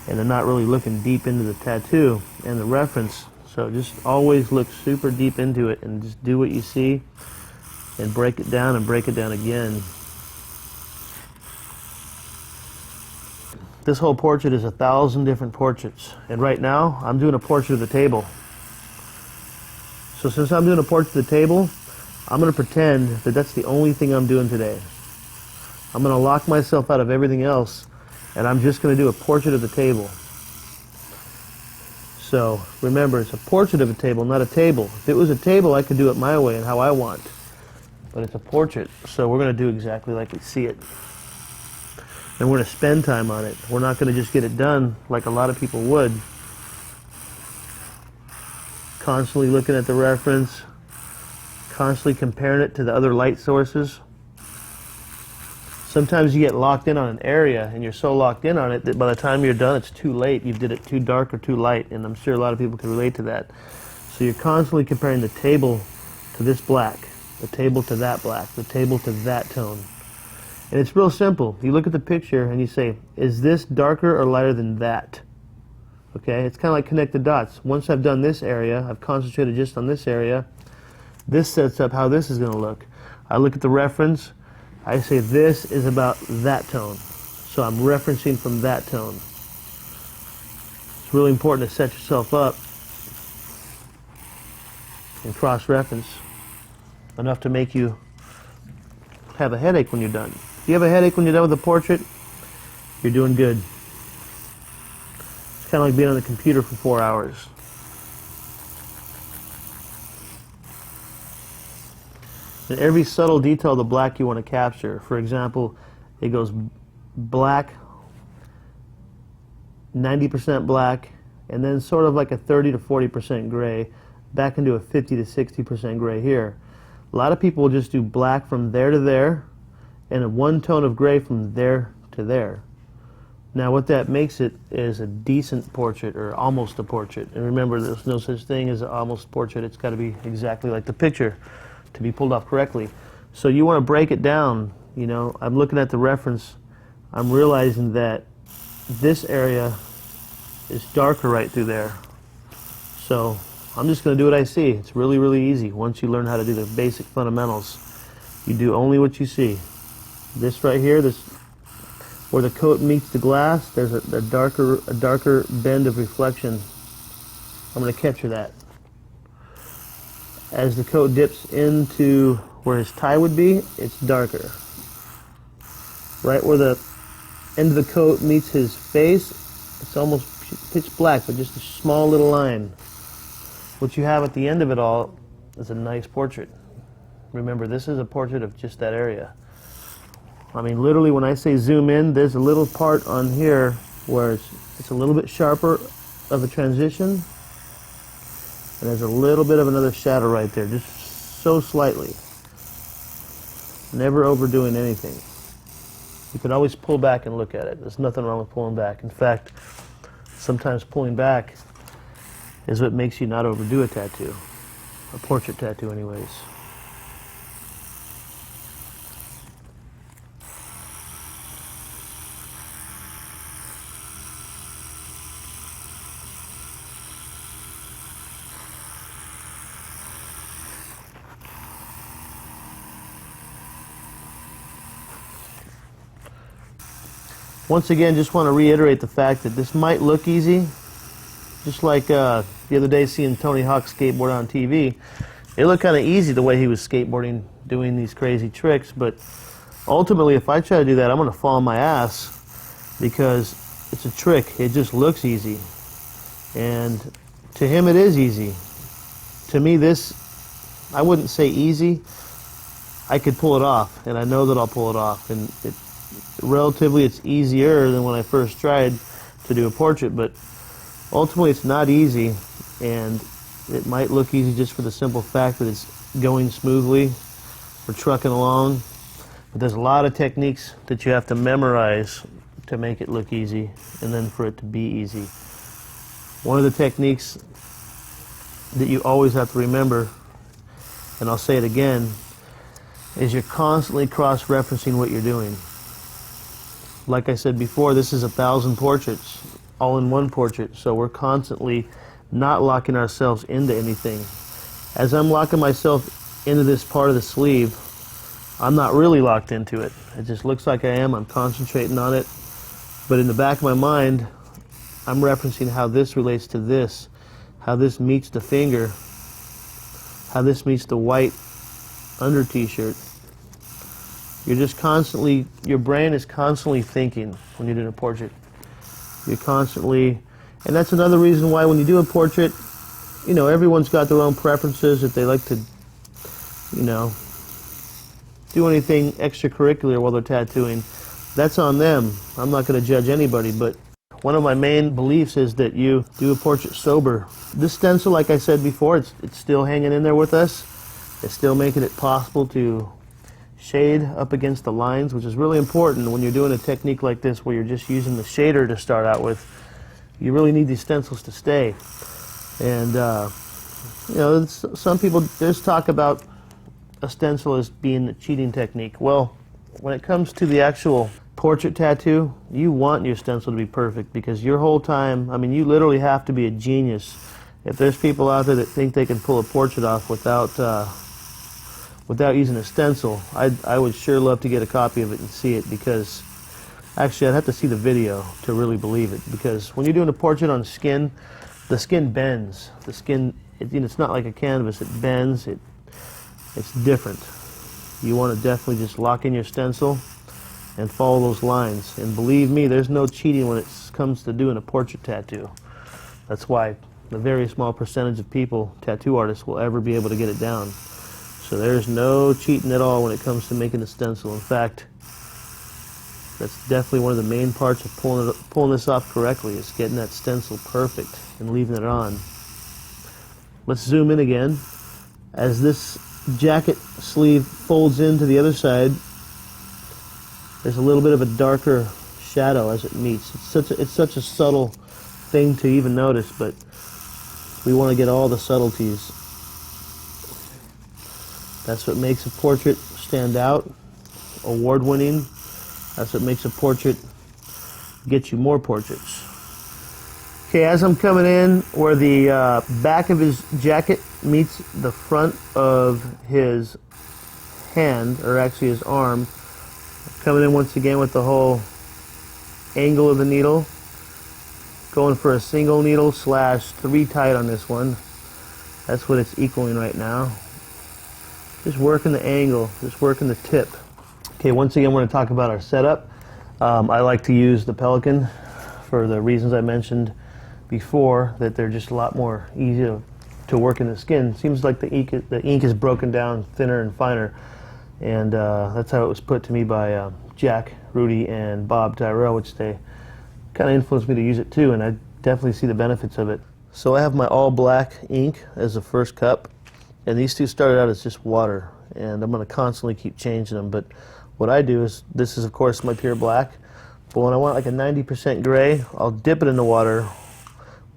and they're not really looking deep into the tattoo and the reference. So just always look super deep into it and just do what you see and break it down and break it down again. This whole portrait is 1,000 different portraits, and right now I'm doing a portrait of the table. So since I'm doing a portrait of the table, I'm going to pretend that that's the only thing I'm doing today. I'm going to lock myself out of everything else, and I'm just going to do a portrait of the table. So remember, it's a portrait of a table, not a table. If it was a table, I could do it my way and how I want, but it's a portrait, so we're going to do exactly like we see it. And we're going to spend time on it. We're not going to just get it done like a lot of people would. Constantly looking at the reference, constantly comparing it to the other light sources. Sometimes you get locked in on an area and you're so locked in on it that by the time you're done it's too late. You did it too dark or too light, and I'm sure a lot of people can relate to that. So you're constantly comparing the table to this black, the table to that black, the table to that tone. And it's real simple. You look at the picture and you say, is this darker or lighter than that? Okay, it's kind of like connect the dots. Once I've done this area, I've concentrated just on this area, this sets up how this is going to look. I look at the reference, I say this is about that tone. So I'm referencing from that tone. It's really important to set yourself up and cross-reference enough to make you have a headache when you're done. If you have a headache when you're done with a portrait, you're doing good. It's kind of like being on the computer for 4 hours. And every subtle detail of the black you want to capture. For example, it goes black, 90% black, and then sort of like a 30 to 40% gray, back into a 50 to 60% gray here. A lot of people will just do black from there to there, and a one tone of gray from there to there. Now what that makes it is a decent portrait, or almost a portrait. And remember, there's no such thing as an almost portrait. It's got to be exactly like the picture to be pulled off correctly. So you want to break it down. You know, I'm looking at the reference. I'm realizing that this area is darker right through there. So I'm just going to do what I see. It's really, really easy. Once you learn how to do the basic fundamentals, you do only what you see. This right here, this where the coat meets the glass, there's a darker bend of reflection. I'm going to capture that. As the coat dips into where his tie would be, it's darker. Right where the end of the coat meets his face, it's almost pitch black, but just a small little line. What you have at the end of it all is a nice portrait. Remember, this is a portrait of just that area. I mean, literally, when I say zoom in, there's a little part on here where it's a little bit sharper of a transition, and there's a little bit of another shadow right there, just so slightly. Never overdoing anything. You can always pull back and look at it. There's nothing wrong with pulling back. In fact, sometimes pulling back is what makes you not overdo a tattoo. A portrait tattoo anyways. Once again, just want to reiterate the fact that this might look easy. Just like the other day seeing Tony Hawk skateboard on TV. It looked kind of easy the way he was skateboarding, doing these crazy tricks, but ultimately if I try to do that, I'm going to fall on my ass because it's a trick. It just looks easy. And to him it is easy. To me this, I wouldn't say easy. I could pull it off, and I know that I'll pull it off. And relatively it's easier than when I first tried to do a portrait, but ultimately it's not easy, and it might look easy just for the simple fact that it's going smoothly or trucking along, but there's a lot of techniques that you have to memorize to make it look easy and then for it to be easy. One of the techniques that you always have to remember, and I'll say it again, is you're constantly cross-referencing what you're doing. Like I said before, this is 1,000 portraits, all in one portrait, so we're constantly not locking ourselves into anything. As I'm locking myself into this part of the sleeve, I'm not really locked into it. It just looks like I am. I'm concentrating on it. But in the back of my mind, I'm referencing how this relates to this, how this meets the finger, how this meets the white under t-shirt. You're just constantly, your brain is constantly thinking when you're doing a portrait. You're constantly, and that's another reason why when you do a portrait, you know, everyone's got their own preferences. If they like to, you know, do anything extracurricular while they're tattooing, that's on them. I'm not going to judge anybody, but one of my main beliefs is that you do a portrait sober. This stencil, like I said before, it's still hanging in there with us. It's still making it possible to shade up against the lines, which is really important when you're doing a technique like this where you're just using the shader to start out with. You really need these stencils to stay. And you know, some people, there's talk about a stencil as being a cheating technique. Well, when it comes to the actual portrait tattoo, you want your stencil to be perfect, because your whole time, I mean, you literally have to be a genius. If there's people out there that think they can pull a portrait off without using a stencil, I would sure love to get a copy of it and see it, because actually I'd have to see the video to really believe it, because when you're doing a portrait on skin, the skin bends. The skin, it's not like a canvas, it bends, it's different. You want to definitely just lock in your stencil and follow those lines. And believe me, there's no cheating when it comes to doing a portrait tattoo. That's why a very small percentage of people, tattoo artists, will ever be able to get it down. So there's no cheating at all when it comes to making a stencil. In fact, That's definitely one of the main parts of pulling this off correctly, is getting that stencil perfect and leaving it on. Let's zoom in again. As this jacket sleeve folds into the other side, there's a little bit of a darker shadow as it meets. It's such a subtle thing to even notice, but we want to get all the subtleties. That's what makes a portrait stand out, award-winning. That's what makes a portrait get you more portraits. Okay, as I'm coming in where the back of his jacket meets the front of his hand, or actually his arm, coming in once again with the whole angle of the needle, going for a single needle / 3 tight on this one. That's what it's equaling right now. Just working the angle, just working the tip. Okay, once again, we're going to talk about our setup. I like to use the Pelican for the reasons I mentioned before, that they're just a lot more easy to work in the skin. Seems like the ink is broken down thinner and finer, and that's how it was put to me by Jack, Rudy, and Bob Tyrell, which they kind of influenced me to use it too, and I definitely see the benefits of it. So I have my all black ink as the first cup, and these two started out as just water, and I'm going to constantly keep changing them. But what I do is, this is of course my pure black, but when I want like a 90% gray, I'll dip it in the water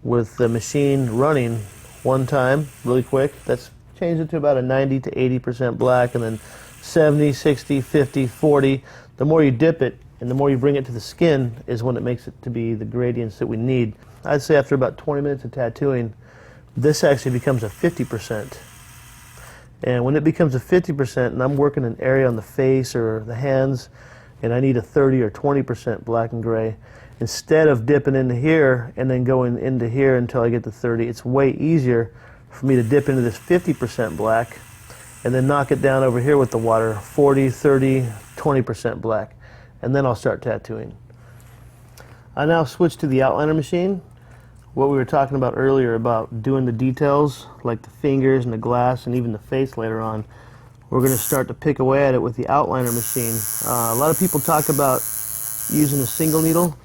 with the machine running one time really quick. That's changed it to about a 90 to 80% black, and then 70, 60, 50, 40. The more you dip it and the more you bring it to the skin is when it makes it to be the gradients that we need. I'd say after about 20 minutes of tattooing, this actually becomes a 50%. And when it becomes a 50% and I'm working an area on the face or the hands and I need a 30 or 20% black and gray, instead of dipping into here and then going into here until I get to 30, it's way easier for me to dip into this 50% black and then knock it down over here with the water, 40, 30, 20% black, and then I'll start tattooing. I now switch to the outliner machine. What we were talking about earlier about doing the details, like the fingers and the glass and even the face later on, we're going to start to pick away at it with the outliner machine. A lot of people talk about using a single needle,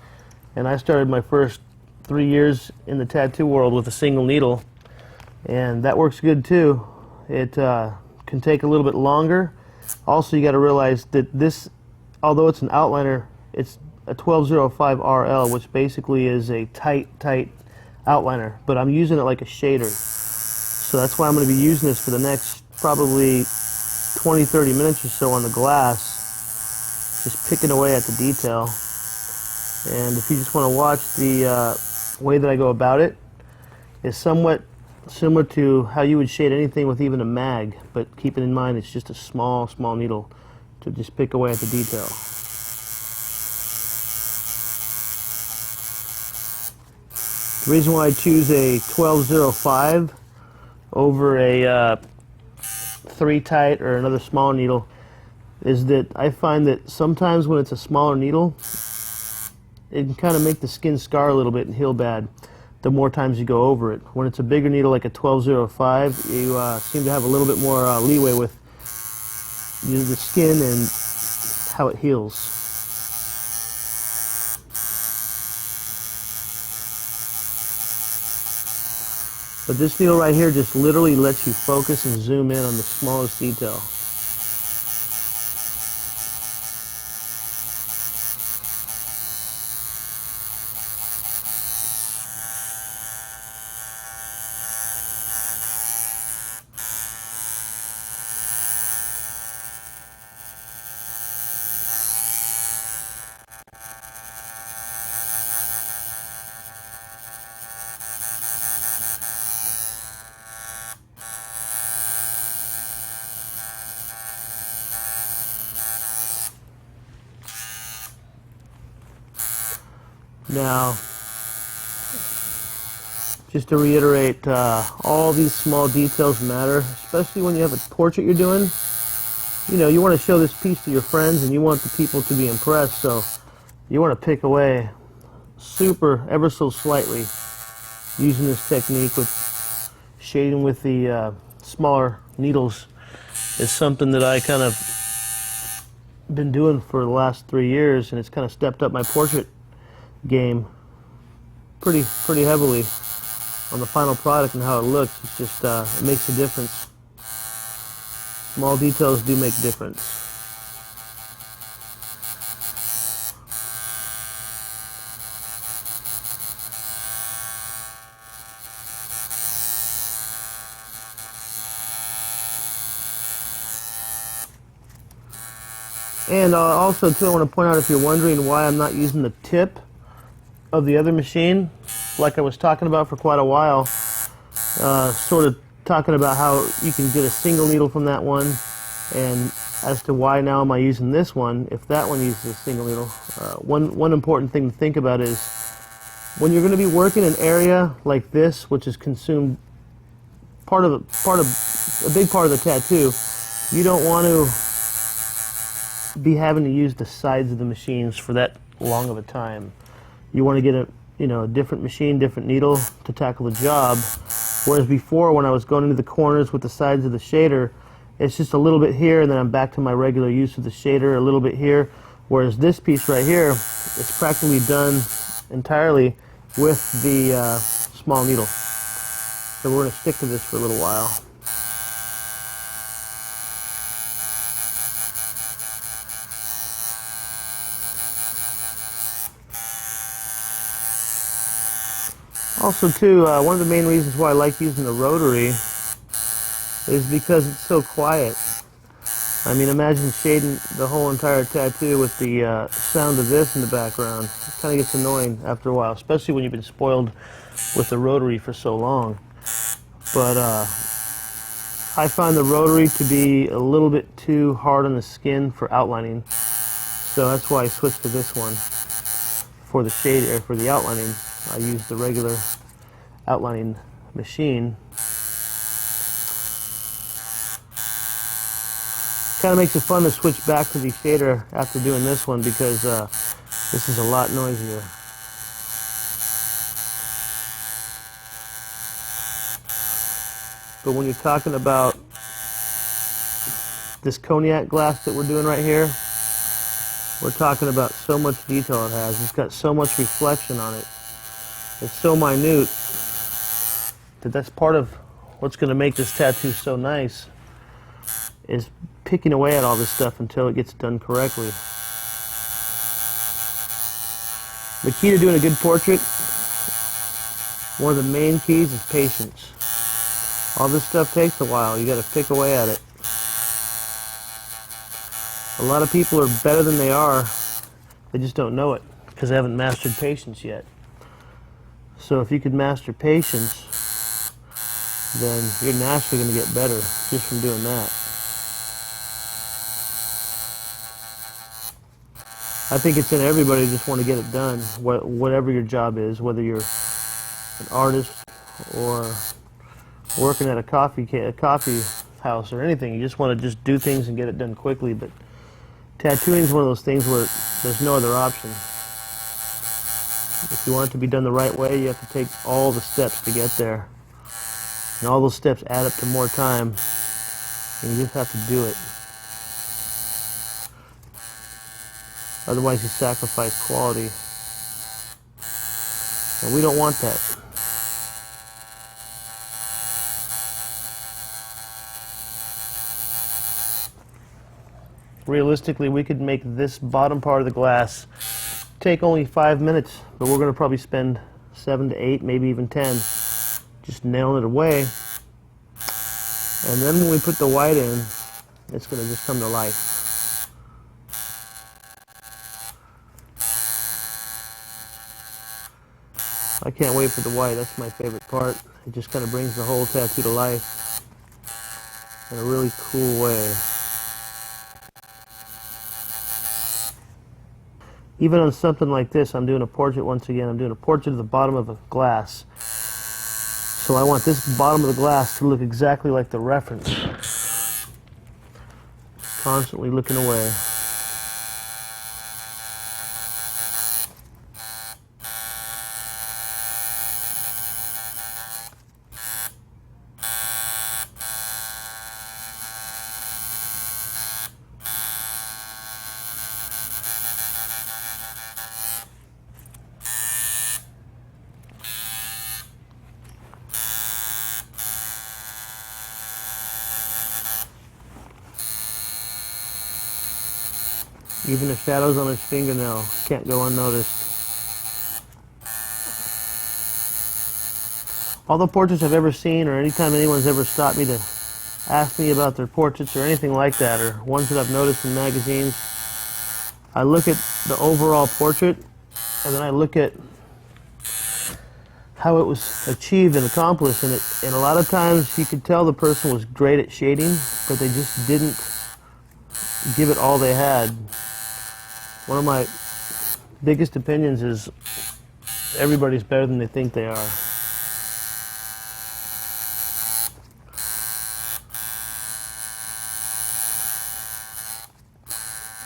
and I started my first 3 years in the tattoo world with a single needle, and that works good too. It can take a little bit longer. Also, you got to realize that this, although it's an outliner, it's a 1205 RL, which basically is a tight outliner, but I'm using it like a shader. So that's why I'm going to be using this for the next probably 20-30 minutes or so on the glass, just picking away at the detail. And if you just want to watch the way that I go about it, is somewhat similar to how you would shade anything with even a mag, but keeping in mind it's just a small needle to just pick away at the detail. The reason why I choose a 1205 over a 3 tight or another small needle is that I find that sometimes when it's a smaller needle, it can kind of make the skin scar a little bit and heal bad the more times you go over it. When it's a bigger needle like a 1205, you seem to have a little bit more leeway with the skin and how it heals. But this needle right here just literally lets you focus and zoom in on the smallest detail. Now, just to reiterate, all these small details matter, especially when you have a portrait you're doing. You know, you want to show this piece to your friends and you want the people to be impressed, so you want to pick away ever so slightly using this technique with shading with the smaller needles is something that I kind of been doing for the last 3 years, and it's kind of stepped up my portrait game pretty heavily on the final product and how it looks. It's just it makes a difference. Small details do make a difference. And also, too, I want to point out, if you're wondering why I'm not using the tip of the other machine, like I was talking about for quite a while, sort of talking about how you can get a single needle from that one, and as to why now am I using this one if that one uses a single needle. One important thing to think about is when you're going to be working an area like this, which is consumed a big part of the tattoo, you don't want to be having to use the sides of the machines for that long of a time. You want to get a different machine, different needle to tackle the job. Whereas before, when I was going into the corners with the sides of the shader, it's just a little bit here, and then I'm back to my regular use of the shader, a little bit here. Whereas this piece right here, it's practically done entirely with the small needle. So we're going to stick to this for a little while. Also, too, one of the main reasons why I like using the rotary is because it's so quiet. I mean, imagine shading the whole entire tattoo with the sound of this in the background. It kind of gets annoying after a while, especially when you've been spoiled with the rotary for so long. But I find the rotary to be a little bit too hard on the skin for outlining, so that's why I switched to this one for the shade, or for the outlining. I use the regular outlining machine. Kind of makes it fun to switch back to the shader after doing this one, because this is a lot noisier. But when you're talking about this cognac glass that we're doing right here, we're talking about so much detail it has. It's got so much reflection on it. It's so minute that that's part of what's going to make this tattoo so nice, is picking away at all this stuff until it gets done correctly. The key to doing a good portrait, one of the main keys, is patience. All this stuff takes a while. You got to pick away at it. A lot of people are better than they are. They just don't know it because they haven't mastered patience yet. So if you could master patience, then you're naturally going to get better just from doing that. I think it's in everybody to just want to get it done, whatever your job is, whether you're an artist or working at a coffee house or anything. You just want to just do things and get it done quickly. But tattooing is one of those things where there's no other option. If you want it to be done the right way, you have to take all the steps to get there. And all those steps add up to more time, and you just have to do it. Otherwise, you sacrifice quality. And we don't want that. Realistically, we could make this bottom part of the glass take only 5 minutes, but we're going to probably spend 7 to 8, maybe even 10, just nailing it away. And then when we put the white in, it's going to just come to life. I can't wait for the white. That's my favorite part. It just kind of brings the whole tattoo to life in a really cool way. Even on something like this, I'm doing a portrait once again. I'm doing a portrait of the bottom of a glass. So I want this bottom of the glass to look exactly like the reference. Constantly looking away. Even the shadows on his fingernail can't go unnoticed. All the portraits I've ever seen, or anytime anyone's ever stopped me to ask me about their portraits or anything like that, or ones that I've noticed in magazines, I look at the overall portrait, and then I look at how it was achieved and accomplished. And a lot of times you could tell the person was great at shading, but they just didn't give it all they had. One of my biggest opinions is everybody's better than they think they are.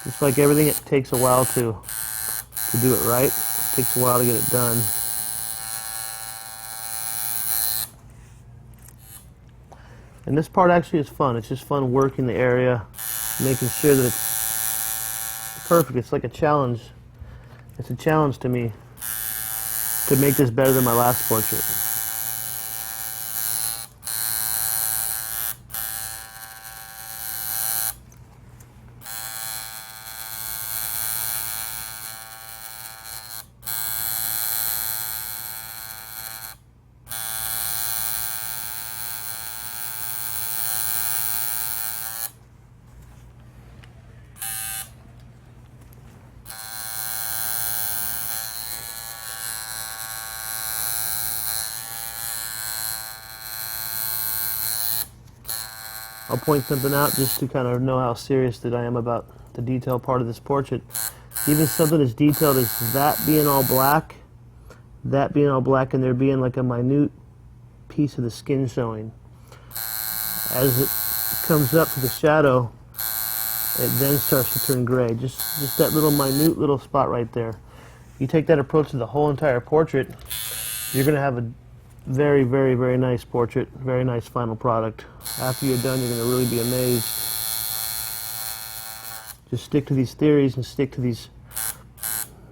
Just like everything, it takes a while to do it right. It takes a while to get it done. And this part actually is fun. It's just fun working the area, making sure that it's perfect. It's like a challenge. It's a challenge to me to make this better than my last portrait. I'll point something out just to kind of know how serious that I am about the detail part of this portrait. Even something as detailed as that being all black, and there being like a minute piece of the skin showing. As it comes up to the shadow, it then starts to turn gray. Just that little minute little spot right there. You take that approach to the whole entire portrait, you're going to have a very, very, very nice portrait, very nice final product. After you're done, you're going to really be amazed. Just stick to these theories and stick to these,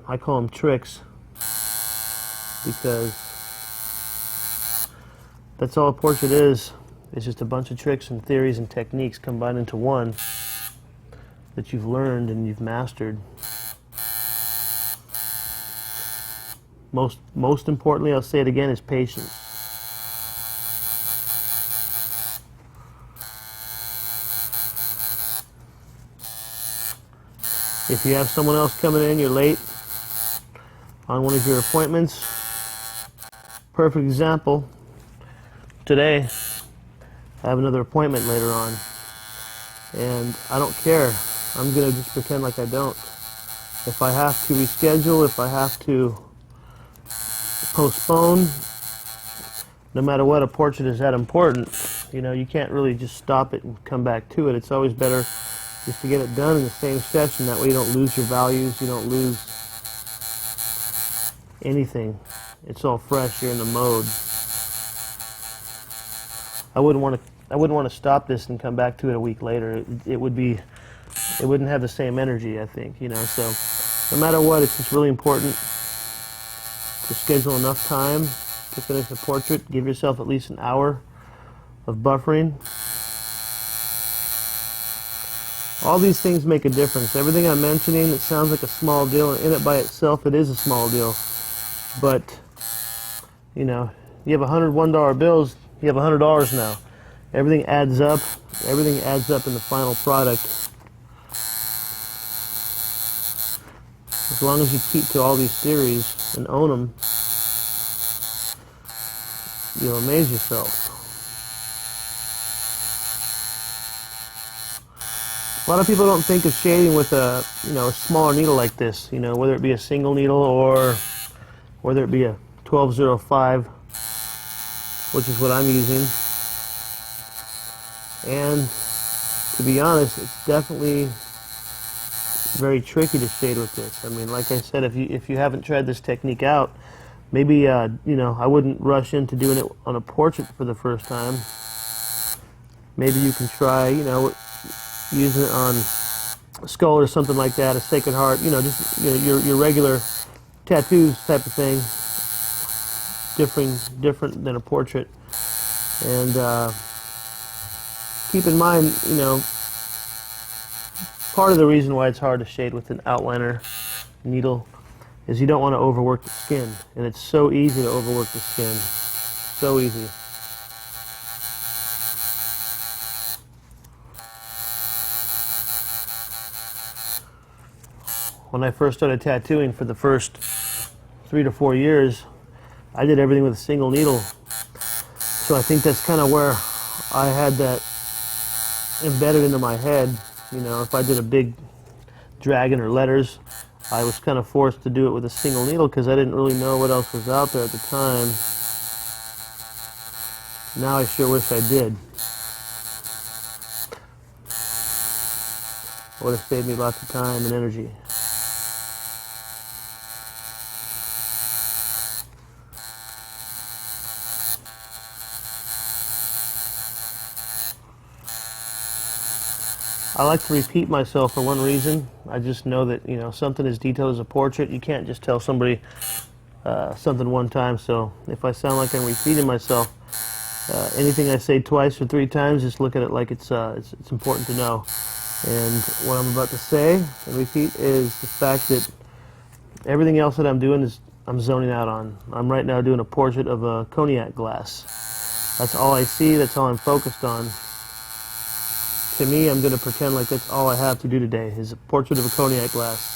I call them tricks, because that's all a portrait is. It's just a bunch of tricks and theories and techniques combined into one that you've learned and you've mastered. Most importantly, I'll say it again, is patience. If you have someone else coming in, you're late on one of your appointments. Perfect example. Today, I have another appointment later on, and I don't care. I'm going to just pretend like I don't. If I have to reschedule, if I have to postpone, no matter what, a portrait is that important. You know, you can't really just stop it and come back to it. It's always better just to get it done in the same session. That way you don't lose your values, you don't lose anything. It's all fresh, you're in the mode. I wouldn't want to stop this and come back to it a week later. It wouldn't have the same energy, I think, you know. So no matter what, it's just really important to schedule enough time to finish the portrait. Give yourself at least an hour of buffering. All these things make a difference. Everything I'm mentioning, it sounds like a small deal, and in it by itself, it is a small deal. But, you know, you have $101 bills, you have $100 now. Everything adds up. Everything adds up in the final product. As long as you keep to all these theories and own them, you'll amaze yourself. A lot of people don't think of shading with a smaller needle like this, whether it be a single needle or whether it be a 1205, which is what I'm using. And to be honest, it's definitely very tricky to shade with this. I mean, like I said, if you haven't tried this technique out, maybe I wouldn't rush into doing it on a portrait for the first time. Maybe you can try, using it on a skull or something like that, a Sacred Heart, just your regular tattoos type of thing, different than a portrait. And keep in mind, part of the reason why it's hard to shade with an outliner needle is you don't want to overwork the skin, and it's so easy to overwork the skin. So easy. When I first started tattooing for the first 3 to 4 years, I did everything with a single needle. So I think that's kind of where I had that embedded into my head. You know, if I did a big dragon or letters, I was kind of forced to do it with a single needle because I didn't really know what else was out there at the time. Now I sure wish I did. It would have saved me lots of time and energy. I like to repeat myself for one reason. I just know that, you know, something as detailed as a portrait, you can't just tell somebody something one time. So if I sound like I'm repeating myself, anything I say twice or 3 times, just look at it like it's important to know. And what I'm about to say and repeat is the fact that everything else that I'm doing is I'm zoning out on. I'm right now doing a portrait of a cognac glass. That's all I see, that's all I'm focused on. To me, I'm going to pretend like that's all I have to do today, is a portrait of a cognac glass.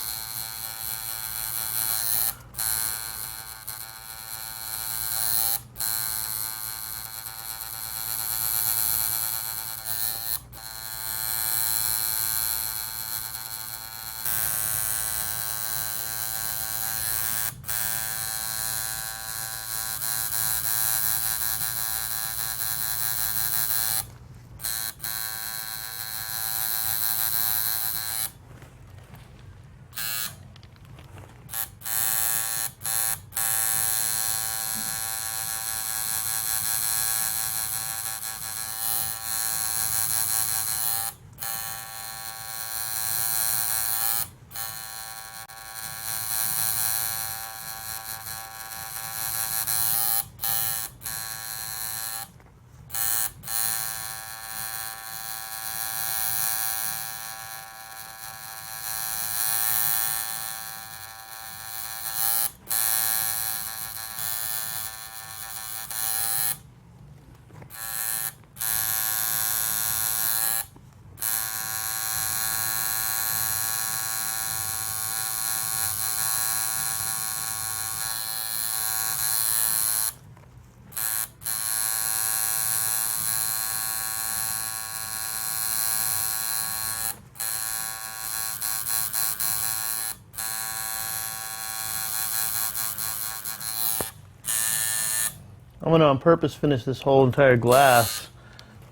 I'm going to on purpose finish this whole entire glass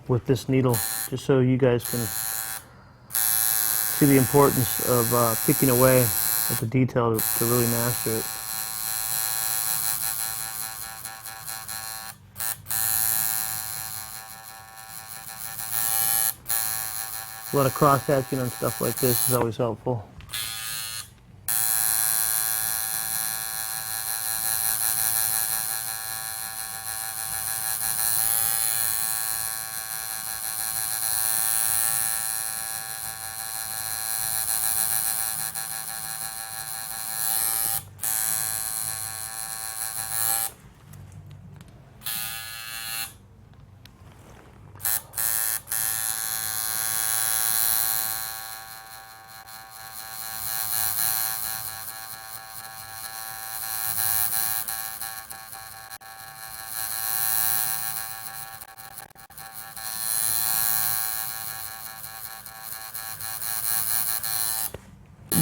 with this needle, just so you guys can see the importance of picking away at the detail to really master it. A lot of cross-hatching on stuff like this is always helpful.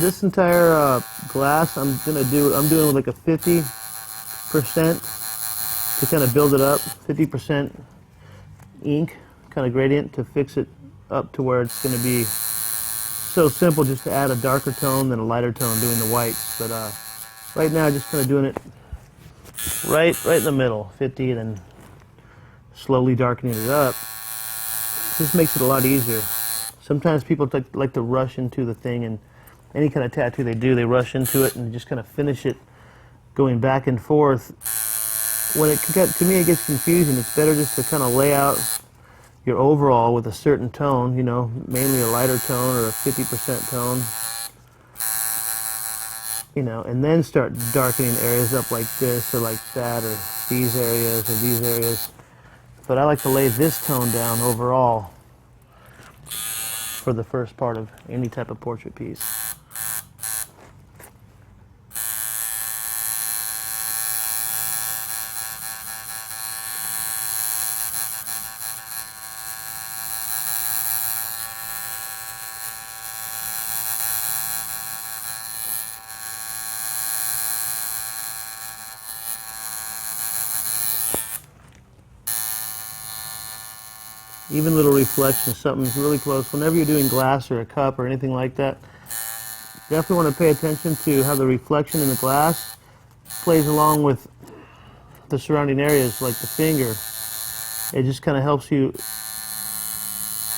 This entire glass, I'm doing like a 50% to kind of build it up, 50% ink, kind of gradient to fix it up to where it's going to be so simple just to add a darker tone than a lighter tone doing the whites. But right now, just kind of doing it right in the middle, 50, and then slowly darkening it up. This makes it a lot easier. Sometimes people like to rush into the thing, and any kind of tattoo they do, they rush into it and just kind of finish it going back and forth. When to me, it gets confusing. It's better just to kind of lay out your overall with a certain tone, you know, mainly a lighter tone or a 50% tone, you know, and then start darkening areas up like this or like that, or these areas or these areas. But I like to lay this tone down overall for the first part of any type of portrait piece. Even little reflections, something really close. Whenever you're doing glass or a cup or anything like that, definitely want to pay attention to how the reflection in the glass plays along with the surrounding areas, like the finger. It just kind of helps you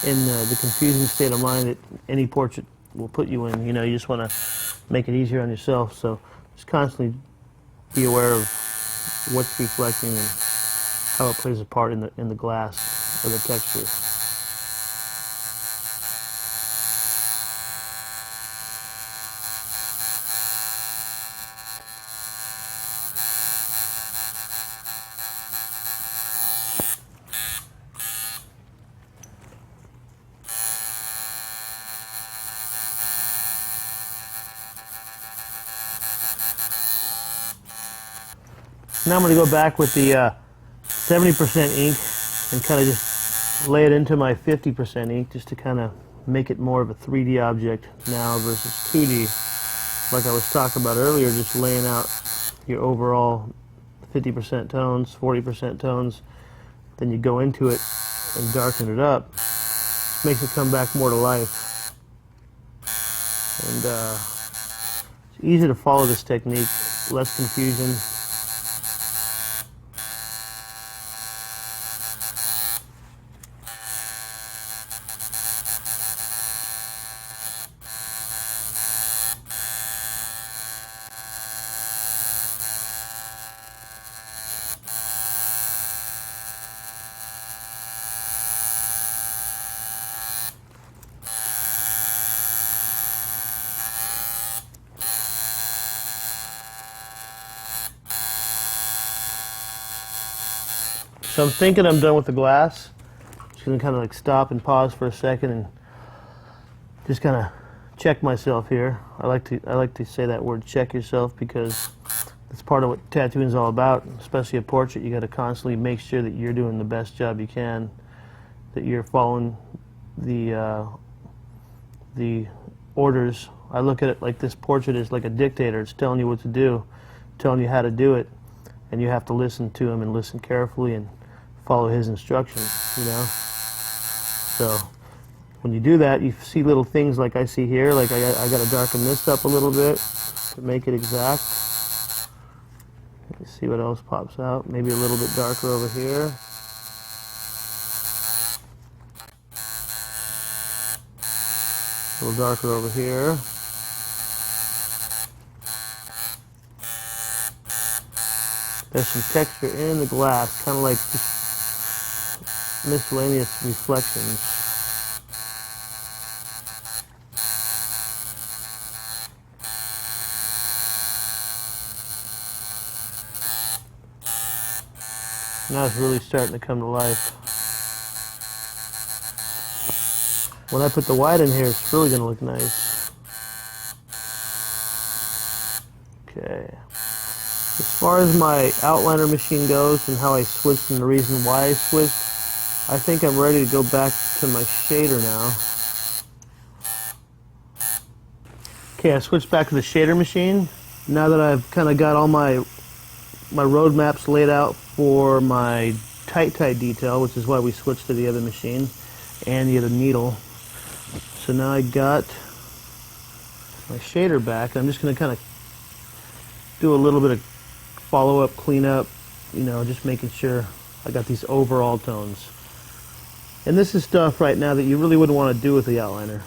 in the confusing state of mind that any portrait will put you in. You know, you just want to make it easier on yourself. So just constantly be aware of what's reflecting and how it plays a part in the glass or the texture. Now I'm going to go back with the 70% ink and kind of just lay it into my 50% ink just to kind of make it more of a 3D object now versus 2D. Like I was talking about earlier, just laying out your overall 50% tones, 40% tones, then you go into it and darken it up. Just makes it come back more to life. And it's easy to follow this technique, less confusion. So I'm thinking I'm done with the glass. Just gonna kind of like stop and pause for a second and just kind of check myself here. I like to say that word, check yourself, because it's part of what tattooing is all about. Especially a portrait, you got to constantly make sure that you're doing the best job you can, that you're following the orders. I look at it like this portrait is like a dictator. It's telling you what to do, telling you how to do it, and you have to listen to him and listen carefully and follow his instructions, you know? So when you do that, you see little things like I see here, like I got to darken this up a little bit to make it exact. Let's see what else pops out. Maybe a little bit darker over here. A little darker over here. There's some texture in the glass, kind of like just miscellaneous reflections. Now it's really starting to come to life. When I put the white in here, it's really going to look nice. Okay. As far as my outliner machine goes and how I switched and the reason why I switched, I think I'm ready to go back to my shader now. Okay, I switched back to the shader machine. Now that I've kind of got all my road maps laid out for my tight detail, which is why we switched to the other machine, and the other needle. So now I got my shader back. I'm just going to kind of do a little bit of follow-up, clean-up, you know, just making sure I got these overall tones. And this is stuff right now that you really wouldn't want to do with the outliner.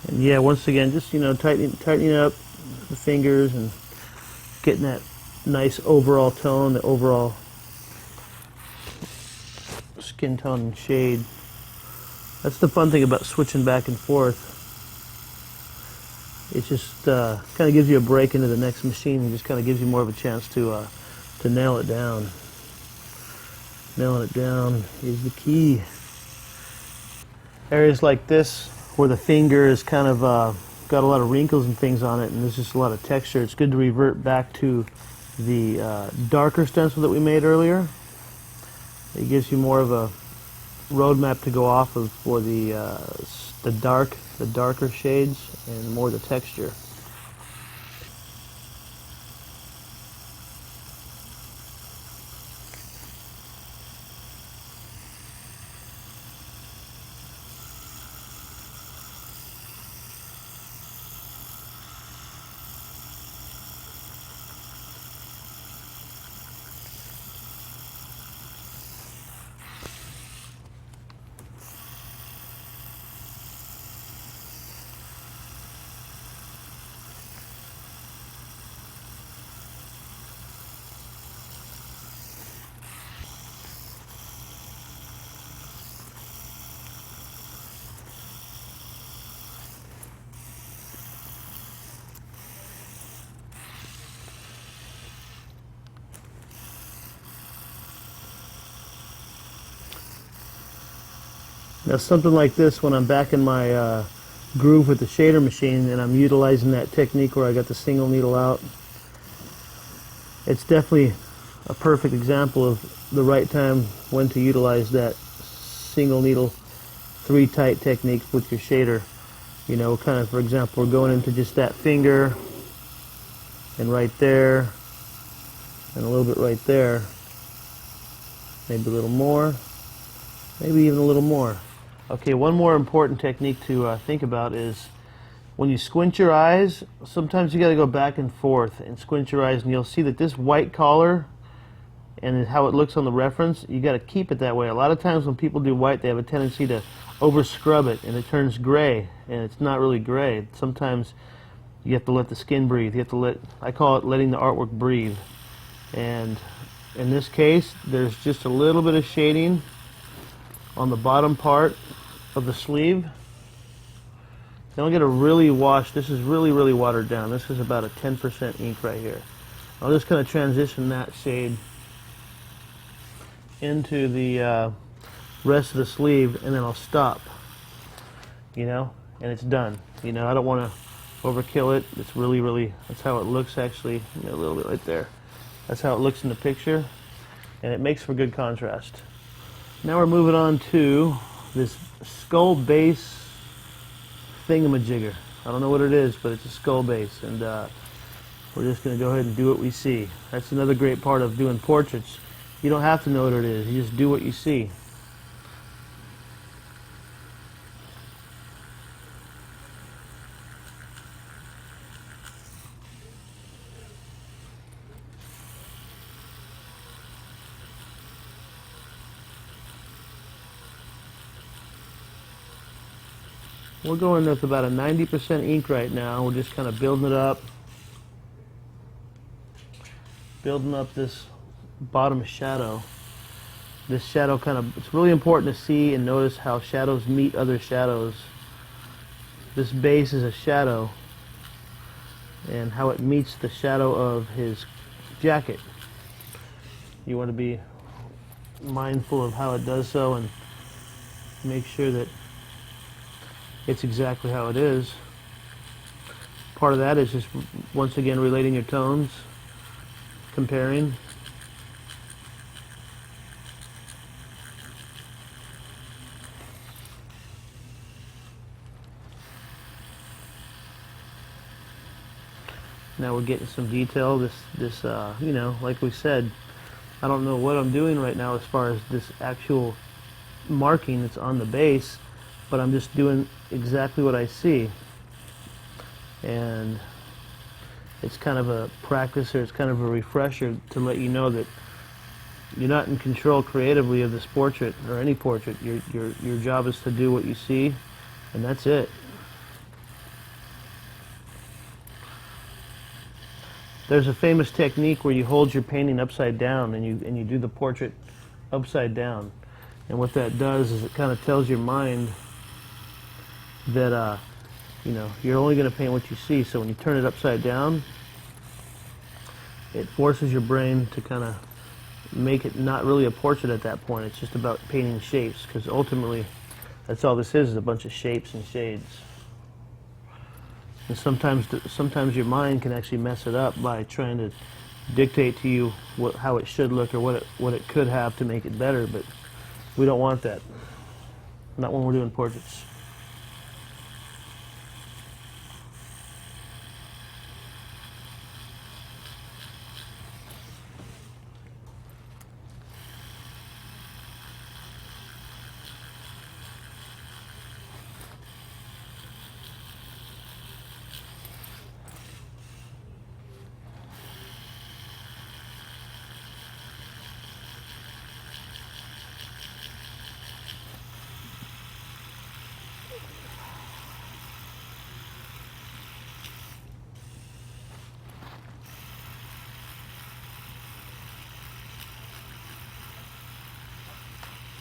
And yeah, once again, just tightening up the fingers and getting that nice overall tone, the overall skin tone and shade. That's the fun thing about switching back and forth. It just kind of gives you a break into the next machine and just kind of gives you more of a chance to nail it down. Nailing it down is the key. Areas like this where the finger is kind of got a lot of wrinkles and things on it and there's just a lot of texture, it's good to revert back to the darker stencil that we made earlier. It gives you more of a roadmap to go off of for the darker shades and more the texture. Now something like this, when I'm back in my groove with the shader machine and I'm utilizing that technique where I got the single needle out, it's definitely a perfect example of the right time when to utilize that single needle 3 tight technique with your shader. You know, kind of, for example, we're going into just that finger and right there and a little bit right there, maybe a little more, maybe even a little more. Okay, one more important technique to think about is when you squint your eyes, sometimes you got to go back and forth and squint your eyes, and you'll see that this white collar and how it looks on the reference, you got to keep it that way. A lot of times when people do white, they have a tendency to over scrub it and it turns gray, and it's not really gray. Sometimes you have to let the skin breathe. You have to I call it letting the artwork breathe. And in this case, there's just a little bit of shading on the bottom part of the sleeve. Then I'm going to really wash. This is really watered down. This is about a 10% ink right here. I'll just kind of transition that shade into the rest of the sleeve, and then I'll stop, you know, and it's done. You know, I don't want to overkill it. It's really, that's how it looks actually, a little bit right there. That's how it looks in the picture, and it makes for good contrast. Now we're moving on to this skull base thingamajigger. I don't know what it is, but it's a skull base, and we're just going to go ahead and do what we see. That's another great part of doing portraits. You don't have to know what it is. You just do what you see. We're going with about a 90% ink right now. We're just kind of building it up. Building up this bottom shadow. This shadow kind of, it's really important to see and notice how shadows meet other shadows. This base is a shadow, and how it meets the shadow of his jacket. You want to be mindful of how it does so and make sure that it's exactly how it is. Part of that is just, once again, relating your tones, comparing. Now we're getting some detail. This you know, like we said, I don't know what I'm doing right now as far as this actual marking that's on the base, but I'm just doing exactly what I see. And it's kind of a practice, or it's kind of a refresher to let you know that you're not in control creatively of this portrait, or any portrait. Your job is to do what you see, and that's it. There's a famous technique where you hold your painting upside down and you do the portrait upside down. And what that does is it kind of tells your mind that you're only going to paint what you see. So when you turn it upside down, it forces your brain to kind of make it not really a portrait at that point. It's just about painting shapes, because ultimately that's all this is a bunch of shapes and shades. And sometimes your mind can actually mess it up by trying to dictate to you how it should look or what it could have to make it better, but we don't want that. Not when we're doing portraits.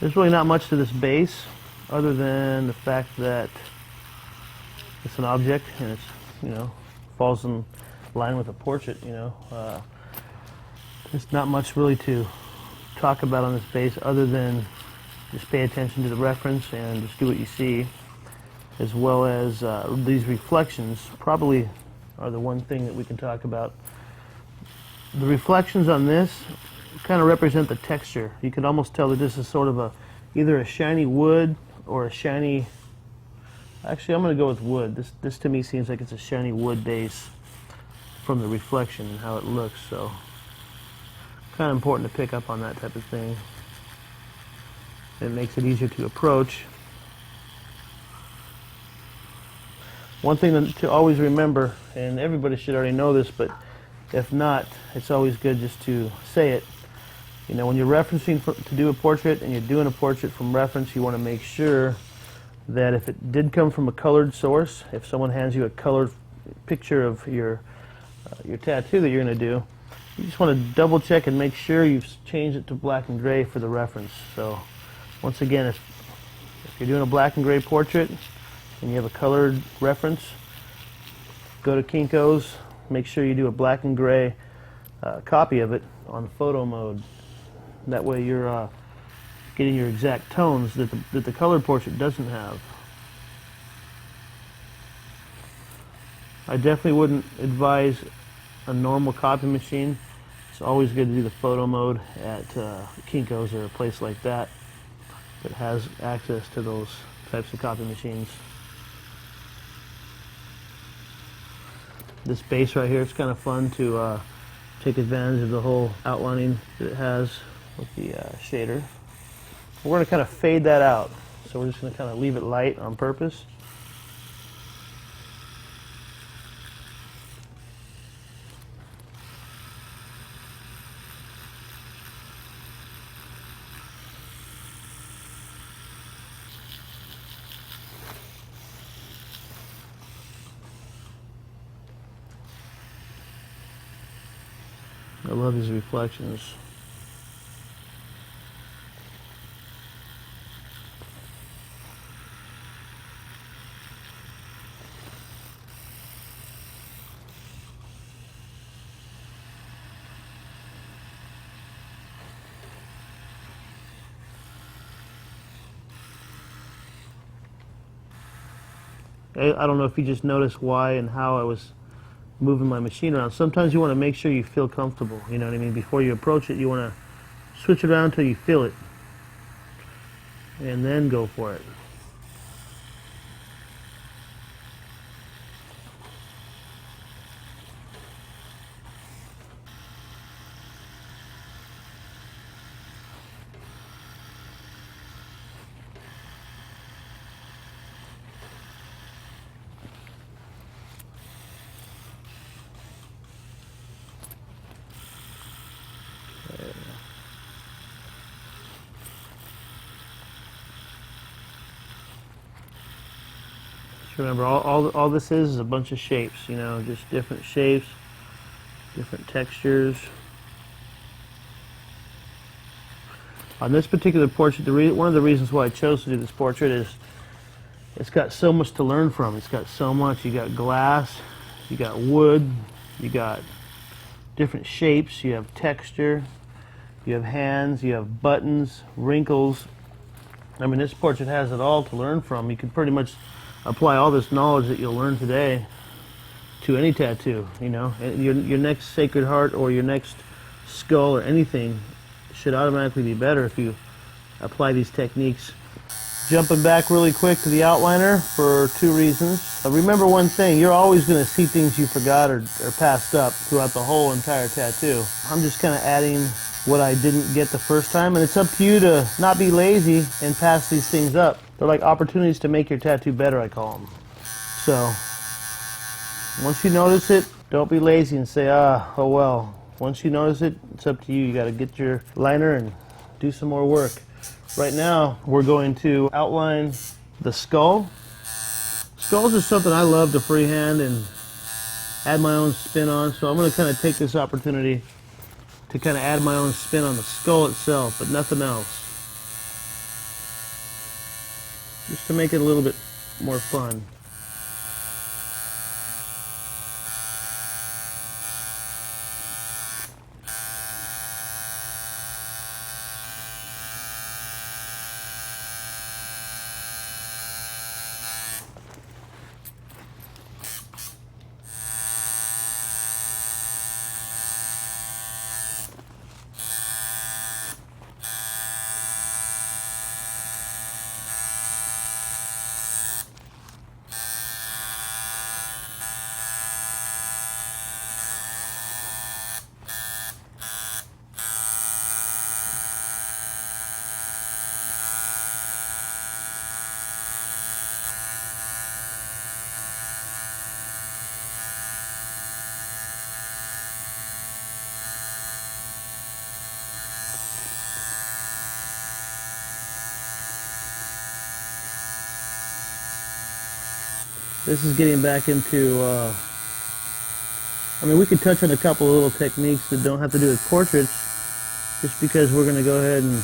There's really not much to this base other than the fact that it's an object and it's, falls in line with a portrait, There's not much really to talk about on this base other than just pay attention to the reference and just do what you see, as well as these reflections probably are the one thing that we can talk about. The reflections on this kind of represent the texture. You can almost tell that this is sort of either a shiny wood or a shiny, actually I'm going to go with wood. This to me seems like it's a shiny wood base from the reflection and how it looks, so kind of important to pick up on that type of thing. It makes it easier to approach. One thing to always remember, and everybody should already know this, but if not, it's always good just to say it. When you're referencing to do a portrait and you're doing a portrait from reference, you want to make sure that if it did come from a colored source, if someone hands you a colored picture of your tattoo that you're going to do, you just want to double check and make sure you've changed it to black and gray for the reference. So once again, if you're doing a black and gray portrait and you have a colored reference, go to Kinko's, make sure you do a black and gray copy of it on photo mode. That way you're getting your exact tones that the colored portrait doesn't have. I definitely wouldn't advise a normal copy machine. It's always good to do the photo mode at Kinko's or a place like that has access to those types of copy machines. This base right here, it's kind of fun to take advantage of the whole outlining that it has with the shader. We're going to kind of fade that out, so we're just going to kind of leave it light on purpose. I love these reflections. I don't know if you just noticed why and how I was moving my machine around. Sometimes you want to make sure you feel comfortable, you know what I mean? Before you approach it, you want to switch it around until you feel it, and then go for it. Just remember, all this is a bunch of shapes, just different shapes. Different textures. On this particular portrait, one of the reasons why I chose to do this portrait is it's got so much to learn from. It's got so much. You got glass, you got wood, you got different shapes, you have texture, you have hands, you have buttons, wrinkles. I mean, this portrait has it all to learn from. You can pretty much apply all this knowledge that you'll learn today to any tattoo, you know. Your next Sacred Heart or your next skull or anything should automatically be better if you apply these techniques. Jumping back really quick to the outliner for two reasons. Remember one thing, you're always going to see things you forgot or passed up throughout the whole entire tattoo. I'm just kind of adding what I didn't get the first time, and it's up to you to not be lazy and pass these things up. They're like opportunities to make your tattoo better, I call them. So, once you notice it, don't be lazy and say, oh well. Once you notice it, it's up to you. You got to get your liner and do some more work. Right now, we're going to outline the skull. Skulls are something I love to freehand and add my own spin on, so I'm going to kind of take this opportunity to kind of add my own spin on the skull itself, but nothing else. Just to make it a little bit more fun. This is getting back into, I mean, we could touch on a couple of little techniques that don't have to do with portraits, just because we're going to go ahead and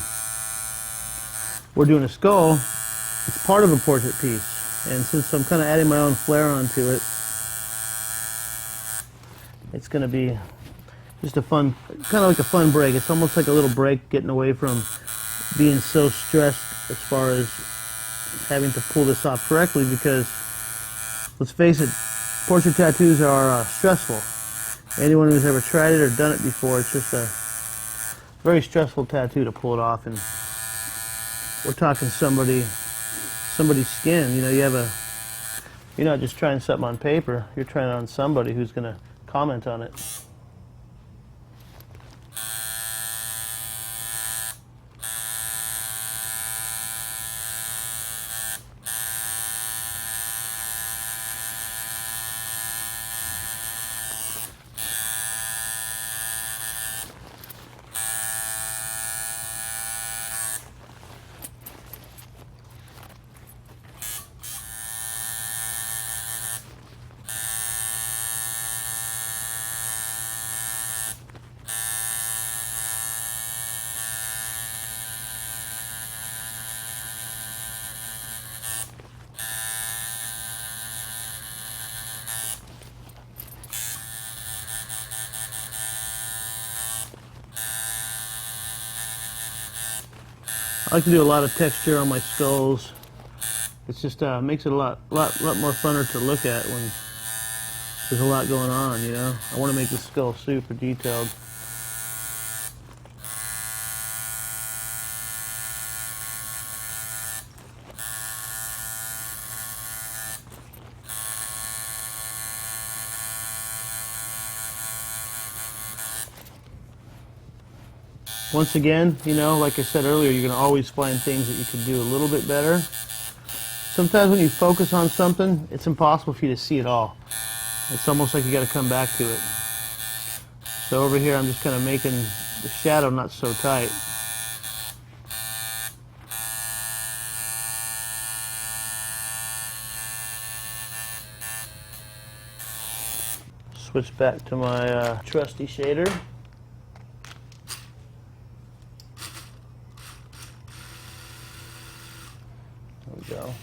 we're doing a skull. It's part of a portrait piece, and since I'm kind of adding my own flair onto it, it's going to be just a fun, kind of like a fun break. It's almost like a little break, getting away from being so stressed as far as having to pull this off correctly, because let's face it, portrait tattoos are stressful. Anyone who's ever tried it or done it before, it's just a very stressful tattoo to pull it off. And we're talking somebody's skin. You know, you're not just trying something on paper. You're trying it on somebody who's going to comment on it. I like to do a lot of texture on my skulls. It's just makes it a lot more funner to look at when there's a lot going on, you know. I want to make the skull super detailed. Once again, you know, like I said earlier, you're going to always find things that you could do a little bit better. Sometimes when you focus on something, it's impossible for you to see it all. It's almost like you got to come back to it. So over here, I'm just kind of making the shadow not so tight. Switch back to my trusty shader. There we go.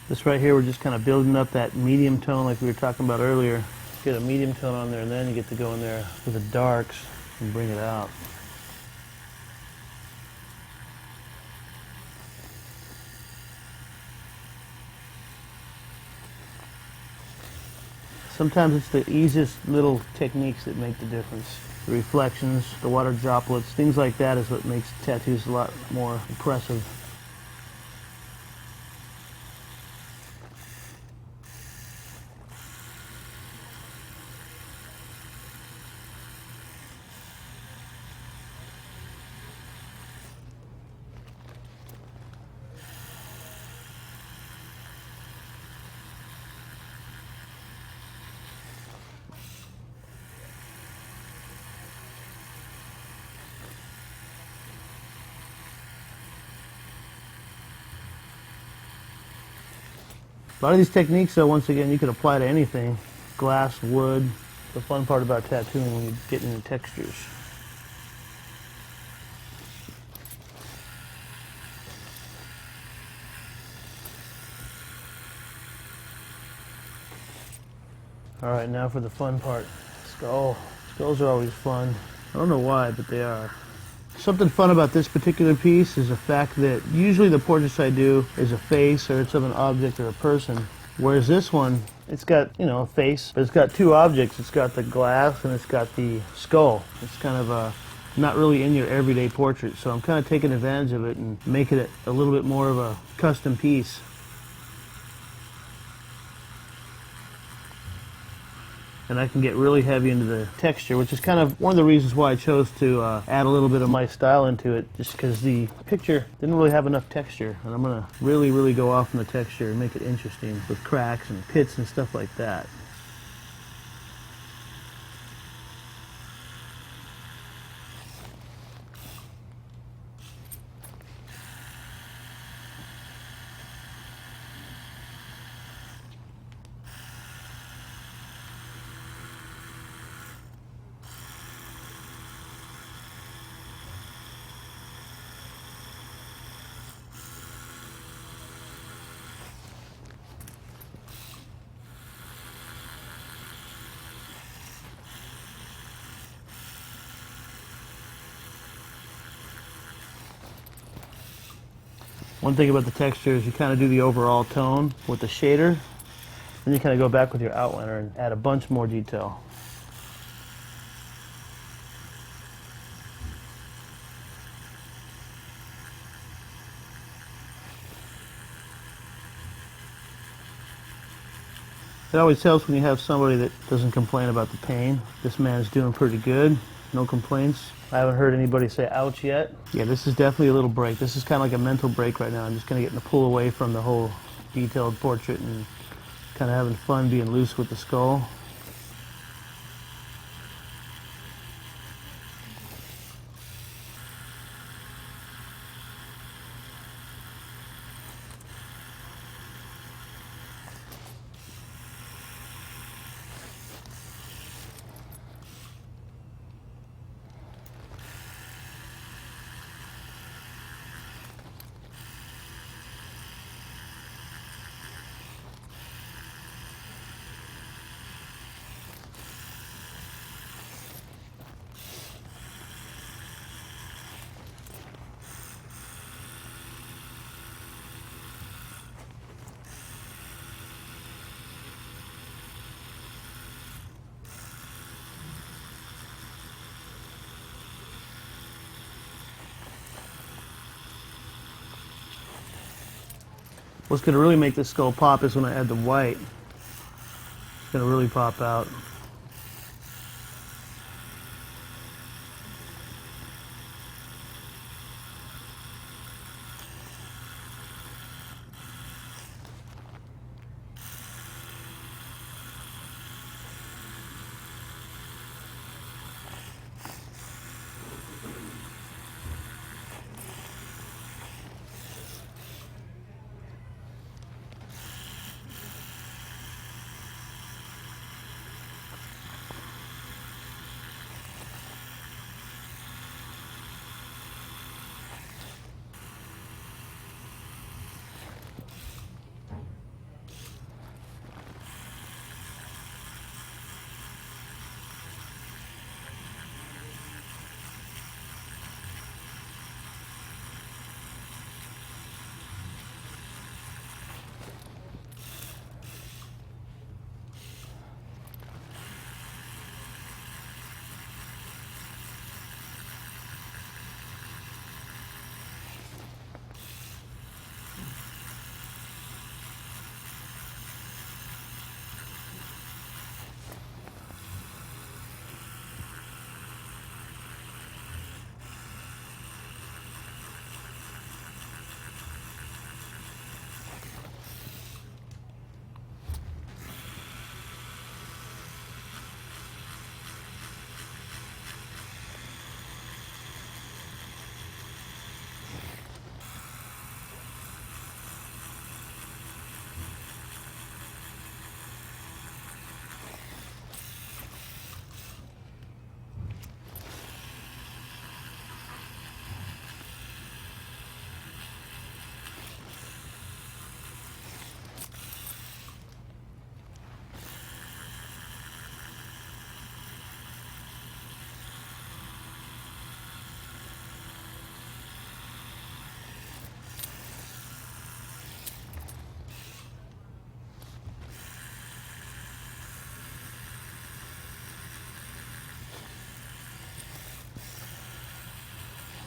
This right here, we're just kind of building up that medium tone like we were talking about earlier. Get a medium tone on there, and then you get to go in there with the darks and bring it out. Sometimes it's the easiest little techniques that make the difference. The reflections, the water droplets, things like that is what makes tattoos a lot more impressive. A lot of these techniques, though, once again, you can apply to anything. Glass, wood. The fun part about tattooing when you get into textures. All right, now for the fun part. Skull. Skulls are always fun. I don't know why, but they are. Something fun about this particular piece is the fact that usually the portraits I do is a face or it's of an object or a person. Whereas this one, it's got, you know, a face, but it's got two objects. It's got the glass and it's got the skull. It's kind of not really in your everyday portrait, so I'm kind of taking advantage of it and making it a little bit more of a custom piece. And I can get really heavy into the texture, which is kind of one of the reasons why I chose to add a little bit of my style into it, just because the picture didn't really have enough texture, and I'm going to really go off on the texture and make it interesting with cracks and pits and stuff like that. One thing about the texture is you kind of do the overall tone with the shader, then you kind of go back with your outliner and add a bunch more detail. It always helps when you have somebody that doesn't complain about the pain. This man's doing pretty good, no complaints. I haven't heard anybody say ouch yet. Yeah, this is definitely a little break. This is kind of like a mental break right now. I'm just kind of getting to pull away from the whole detailed portrait and kind of having fun being loose with the skull. What's going to really make this skull pop is when I add the white. It's going to really pop out.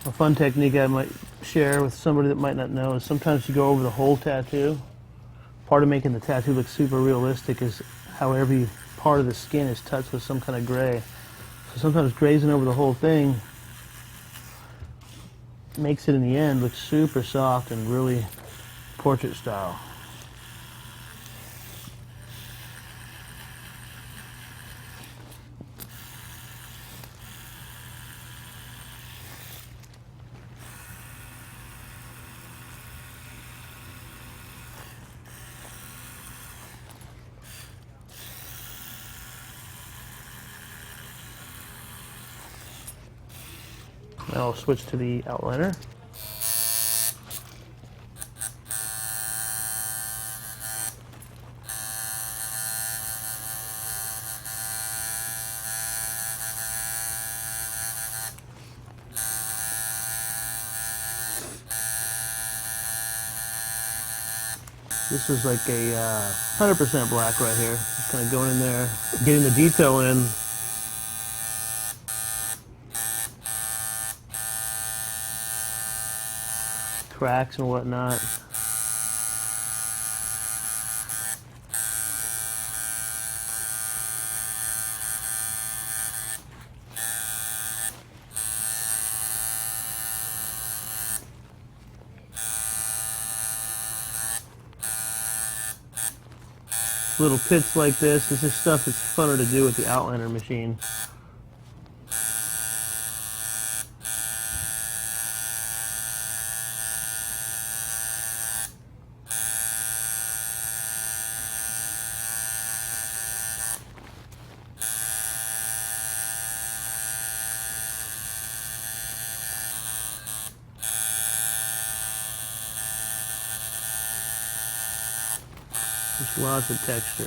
A fun technique I might share with somebody that might not know is sometimes you go over the whole tattoo. Part of making the tattoo look super realistic is how every part of the skin is touched with some kind of gray. So sometimes grazing over the whole thing makes it in the end look super soft and really portrait style. Now I'll switch to the outliner. This is like a 100% black right here. Just kind of going in there, getting the detail in. Cracks and whatnot. Little pits like this is just stuff that's funner to do with the outliner machine. Just lots of texture.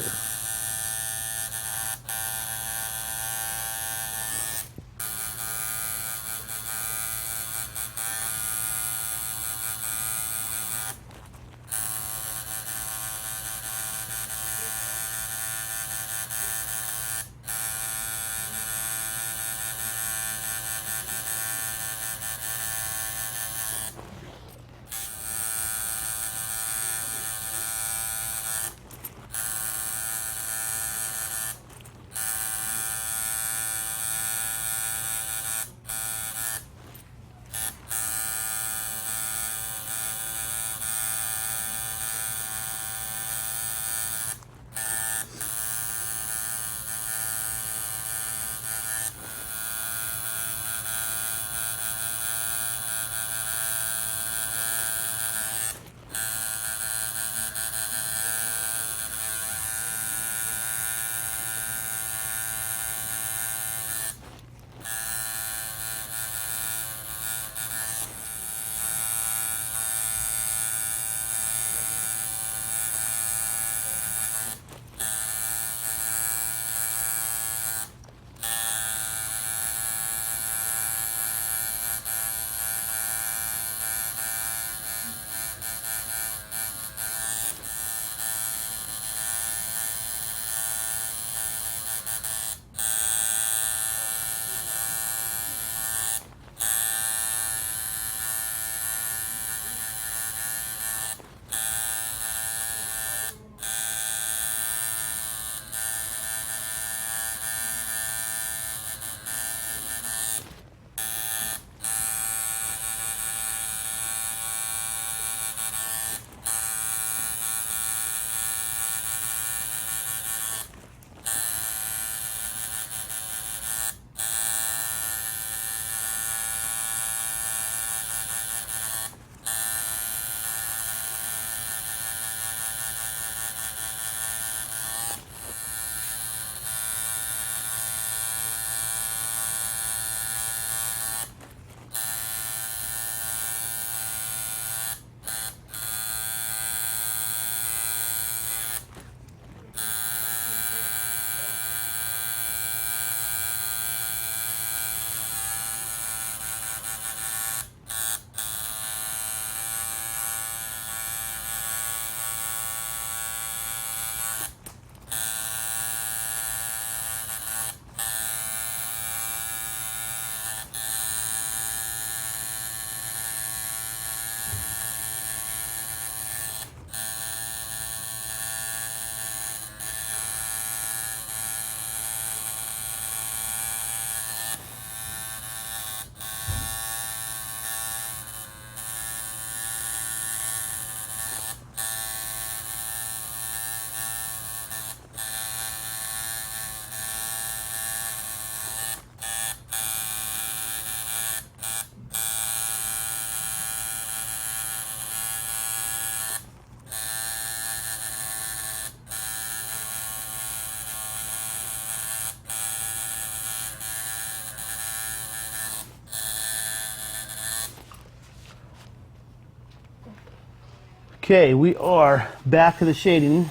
Okay, we are back to the shading.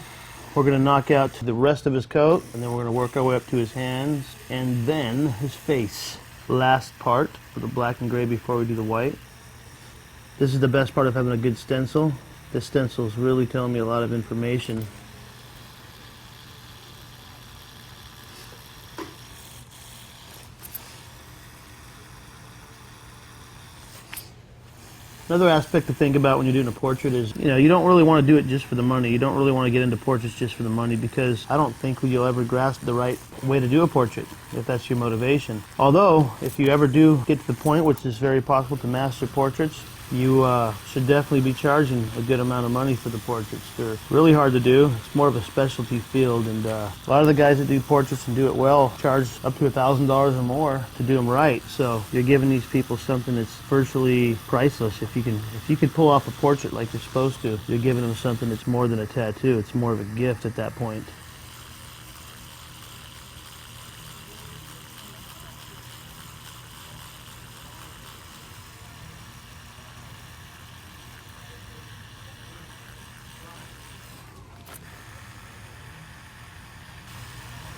We're going to knock out to the rest of his coat, and then we're going to work our way up to his hands, and then his face. Last part for the black and gray before we do the white. This is the best part of having a good stencil. This stencil is really telling me a lot of information. Another aspect to think about when you're doing a portrait is, you don't really want to do it just for the money. You don't really want to get into portraits just for the money, because I don't think you'll ever grasp the right way to do a portrait if that's your motivation. Although, if you ever do get to the point, which is very possible, to master portraits, you should definitely be charging a good amount of money for the portraits. They're really hard to do. It's more of a specialty field, and a lot of the guys that do portraits and do it well charge up to $1,000 or more to do them right. So you're giving these people something that's virtually priceless. If you can pull off a portrait like you're supposed to, you're giving them something that's more than a tattoo. It's more of a gift at that point.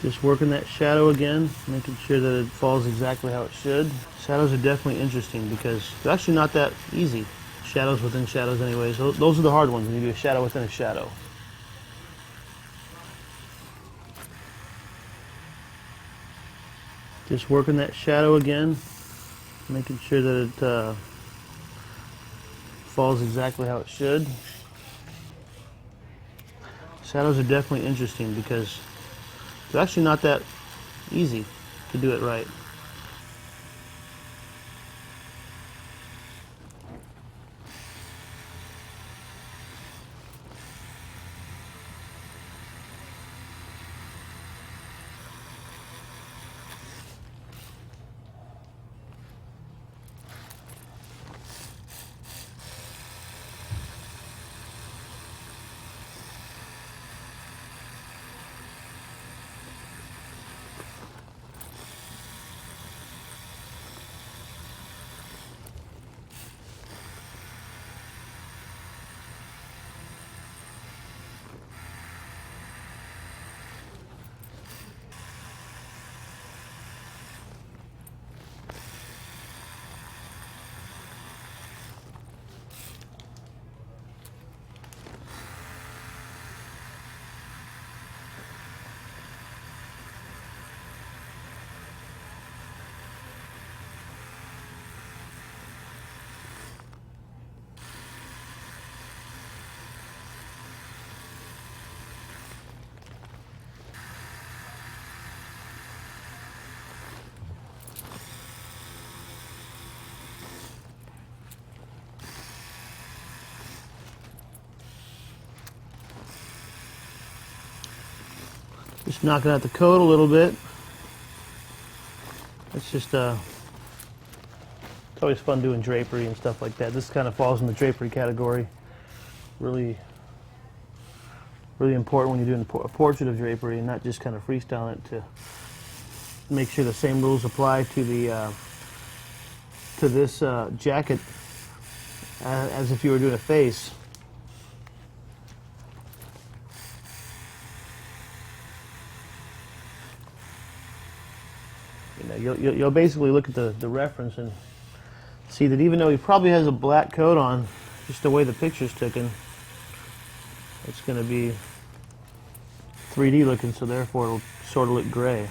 Just working that shadow again, making sure that it falls exactly how it should. Shadows are definitely interesting because they're actually not that easy. Shadows within shadows anyways. Those are the hard ones when you do a shadow within a shadow. Just working that shadow again, making sure that it falls exactly how it should. Shadows are definitely interesting because they're actually not that easy to do it right. Just knocking out the coat a little bit. It's just, it's always fun doing drapery and stuff like that. This kind of falls in the drapery category. Really, really important when you're doing a portrait of drapery and not just kind of freestyling it, to make sure the same rules apply to the to this jacket as if you were doing a face. You'll basically look at the reference and see that even though he probably has a black coat on, just the way the picture's taken, it's going to be 3D looking, so therefore it'll sort of look gray.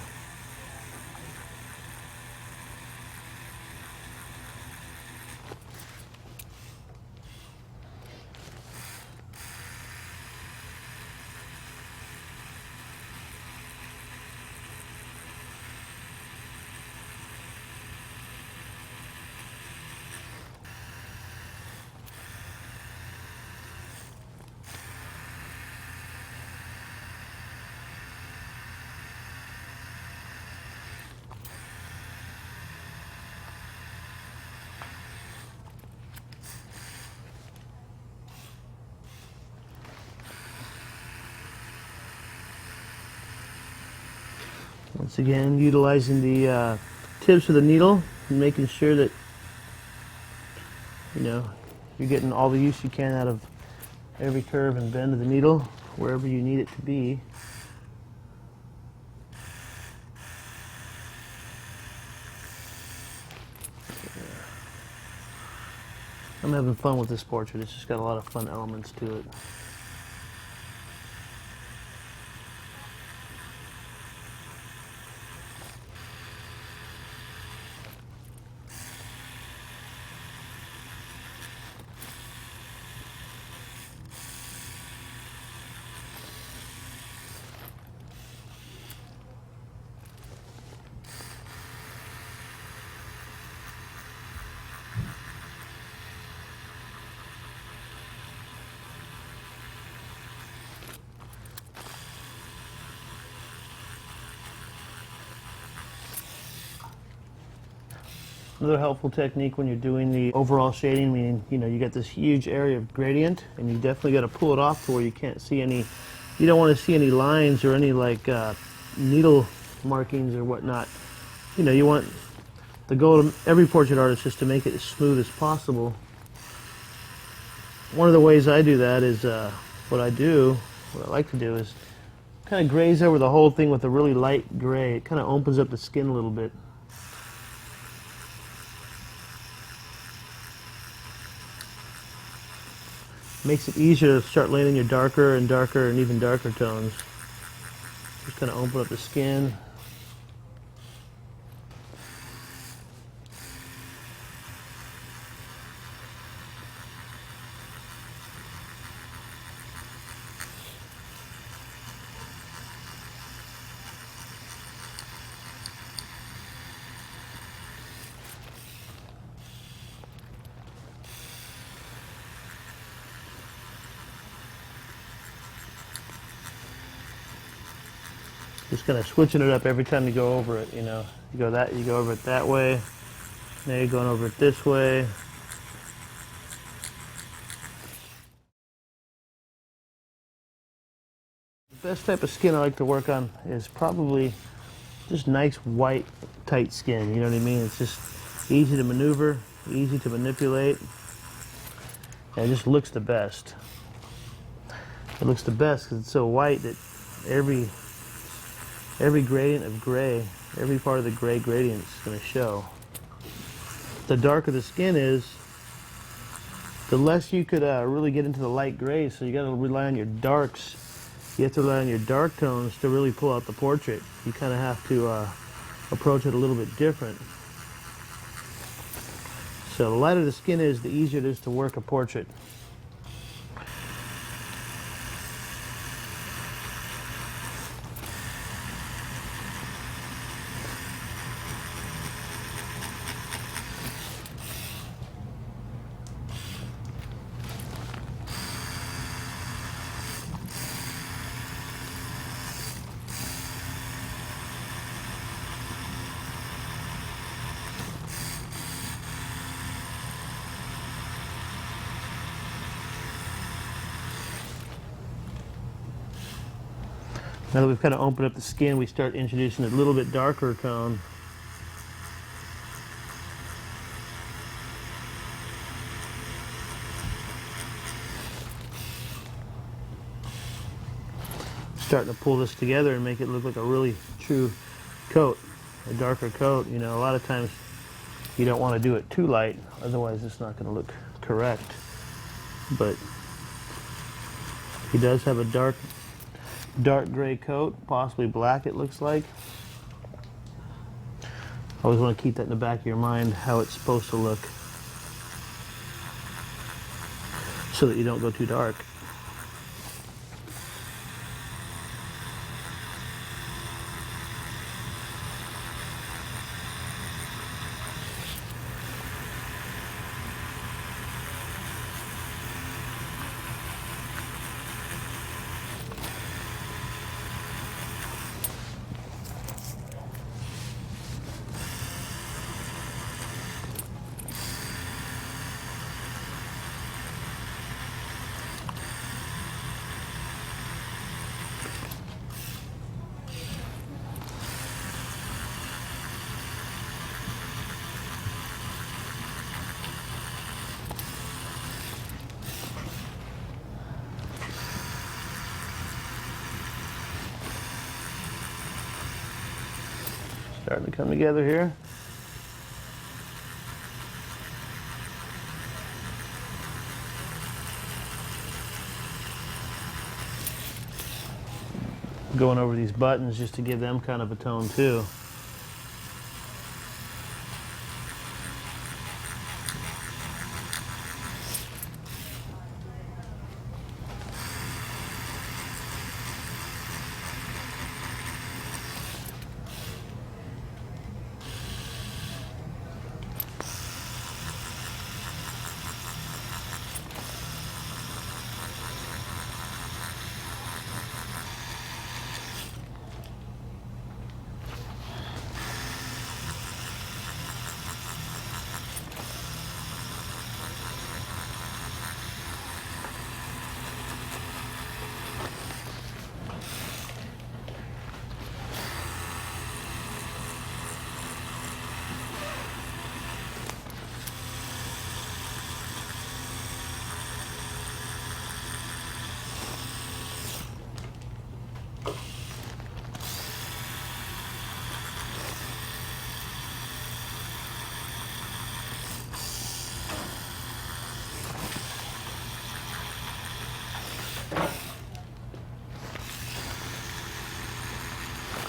Once again, utilizing the tips of the needle and making sure that you're getting all the use you can out of every curve and bend of the needle wherever you need it to be. I'm having fun with this portrait. It's just got a lot of fun elements to it. Another helpful technique when you're doing the overall shading, meaning, you got this huge area of gradient, and you definitely got to pull it off to where you can't see any, you don't want to see any lines or any needle markings or whatnot. You want the goal of every portrait artist is to make it as smooth as possible. One of the ways I do that is, what I like to do is kind of graze over the whole thing with a really light gray. It kind of opens up the skin a little bit. Makes it easier to start laying in your darker and darker and even darker tones. Just kind of open up the skin. Just kind of switching it up every time you go over it, you go over it that way. Now you're going over it this way. The best type of skin I like to work on is probably just nice white, tight skin. You know what I mean? It's just easy to maneuver, easy to manipulate, and it just looks the best. It looks the best because it's so white that every gradient of gray, every part of the gray gradient is going to show. The darker the skin is, the less you could really get into the light grays, so you got to rely on your darks. You have to rely on your dark tones to really pull out the portrait. You kind of have to approach it a little bit different. So the lighter the skin is, the easier it is to work a portrait. Now that we've kind of opened up the skin, we start introducing a little bit darker tone. Starting to pull this together and make it look like a really true coat, a darker coat. A lot of times you don't want to do it too light, otherwise it's not going to look correct. But he does have a dark gray coat, possibly black it looks like. Always want to keep that in the back of your mind, how it's supposed to look, so that you don't go too dark. Starting to come together here. Going over these buttons just to give them kind of a tone too.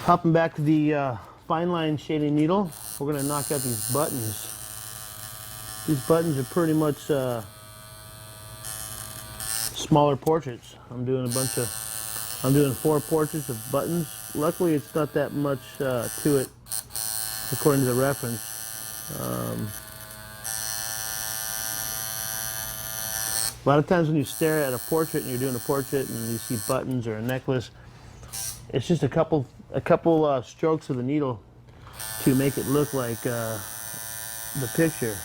Hopping back to the fine line shading needle, we're going to knock out these buttons. These buttons are pretty much smaller portraits. I'm doing 4 portraits of buttons. Luckily, it's not that much to it, according to the reference. A lot of times when you stare at a portrait and you're doing a portrait and you see buttons or a necklace, it's just a couple strokes of the needle to make it look like the picture.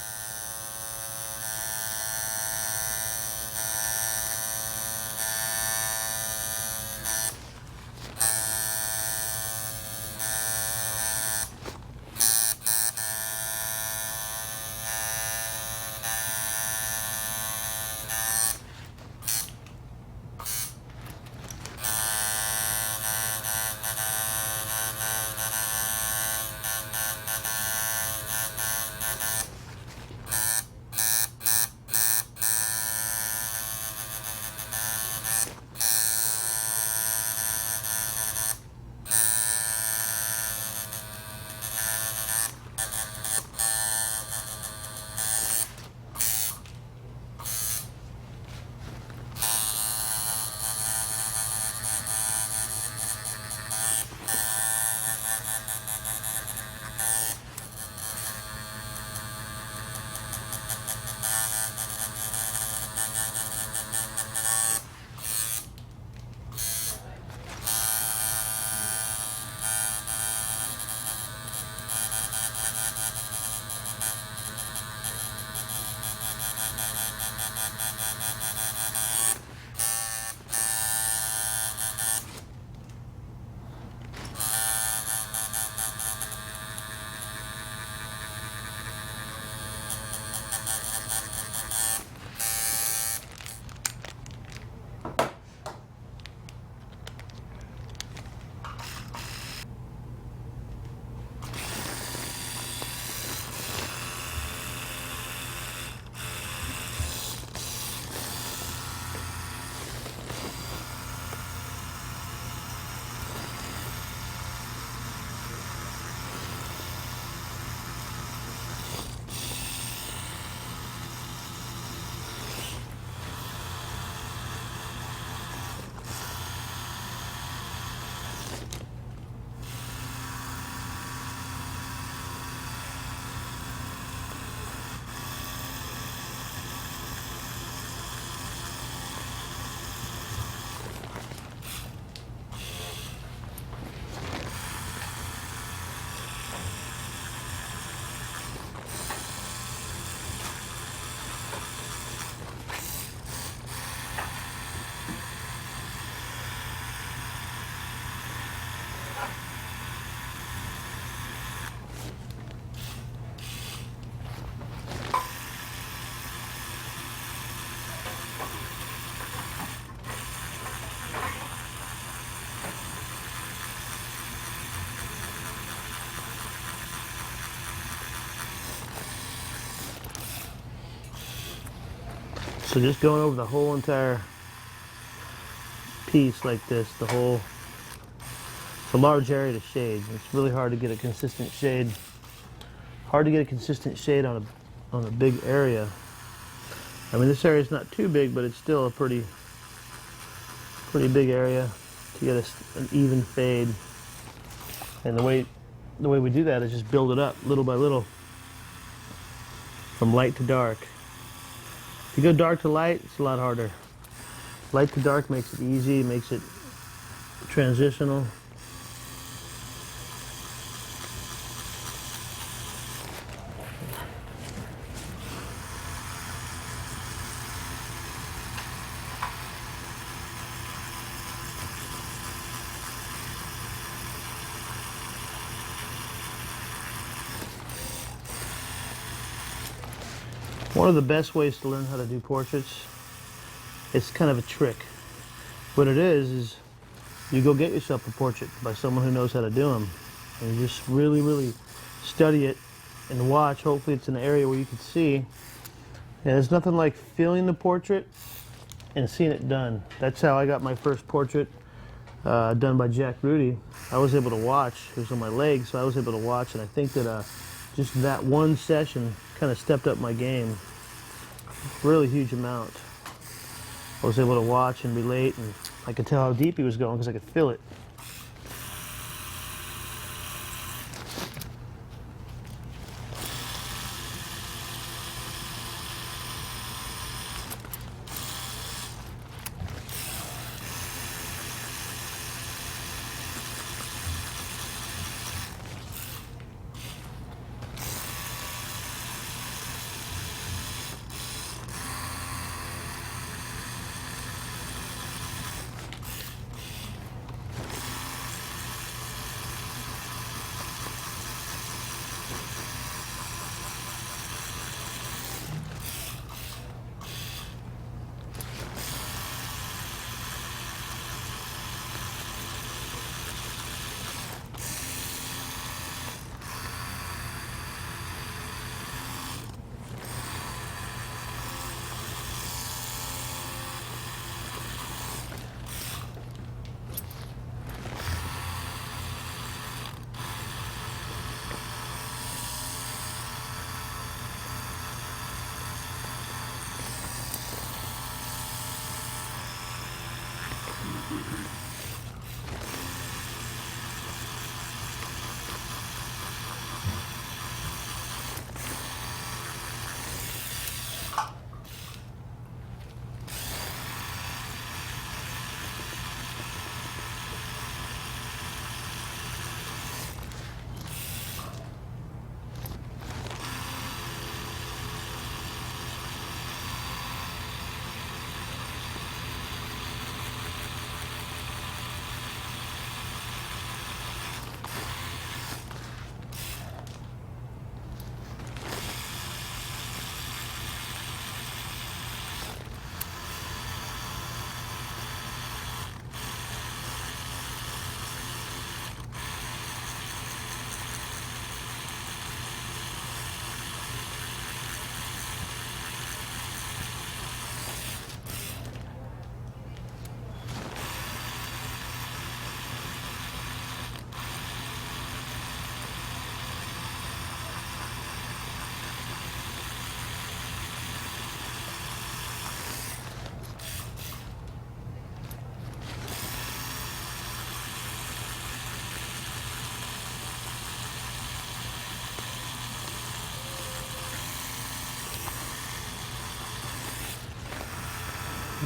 So just going over the whole entire piece like this, it's a large area to shade. It's really hard to get a consistent shade. Hard to get a consistent shade on a big area. I mean, this area is not too big, but it's still a pretty big area to get an even fade. And the way we do that is just build it up little by little, from light to dark. If you go dark to light, it's a lot harder. Light to dark makes it easy, makes it transitional. One of the best ways to learn how to do portraits, it's kind of a trick. What it is you go get yourself a portrait by someone who knows how to do them, and you just really study it and watch. Hopefully it's in an area where you can see. And there's nothing like feeling the portrait and seeing it done. That's how I got my first portrait done by Jack Rudy. I was able to watch. It was on my leg, so I was able to watch, and I think that just that one session kind of stepped up my game. Really huge amount. I was able to watch and relate, and I could tell how deep he was going because I could feel it.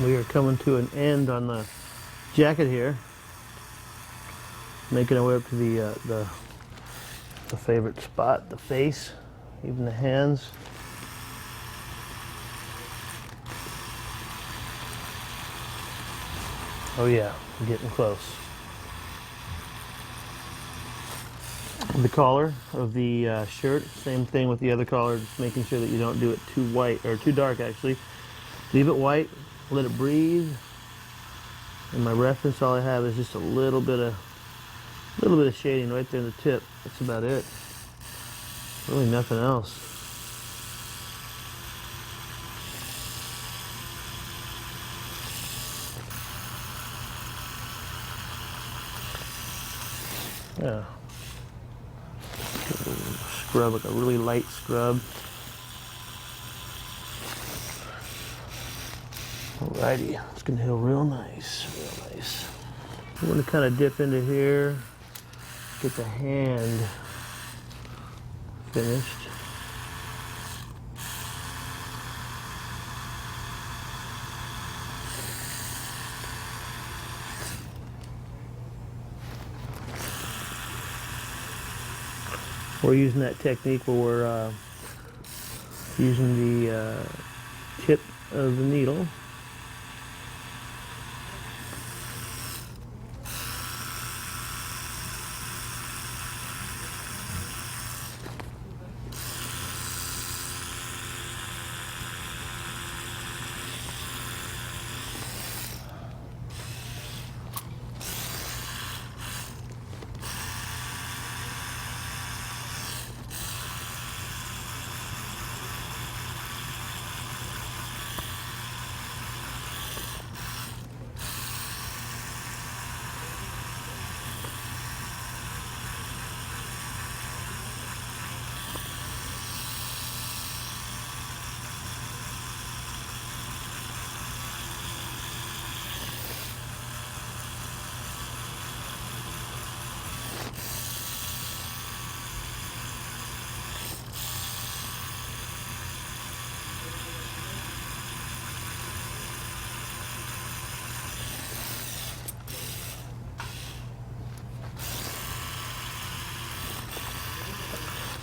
We are coming to an end on the jacket here, making our way up to the favorite spot, the face, even the hands. Oh yeah, we're getting close. The collar of the shirt, same thing with the other collar, just making sure that you don't do it too white, or too dark actually. Leave it white, let it breathe. And my reference, all I have is just a little bit of shading right there in the tip. That's about it. Really nothing else. Yeah. Scrub, like a really light scrub. Alrighty, it's gonna heal real nice, real nice. I'm gonna kind of dip into here, get the hand finished. We're using that technique where we're using the tip of the needle.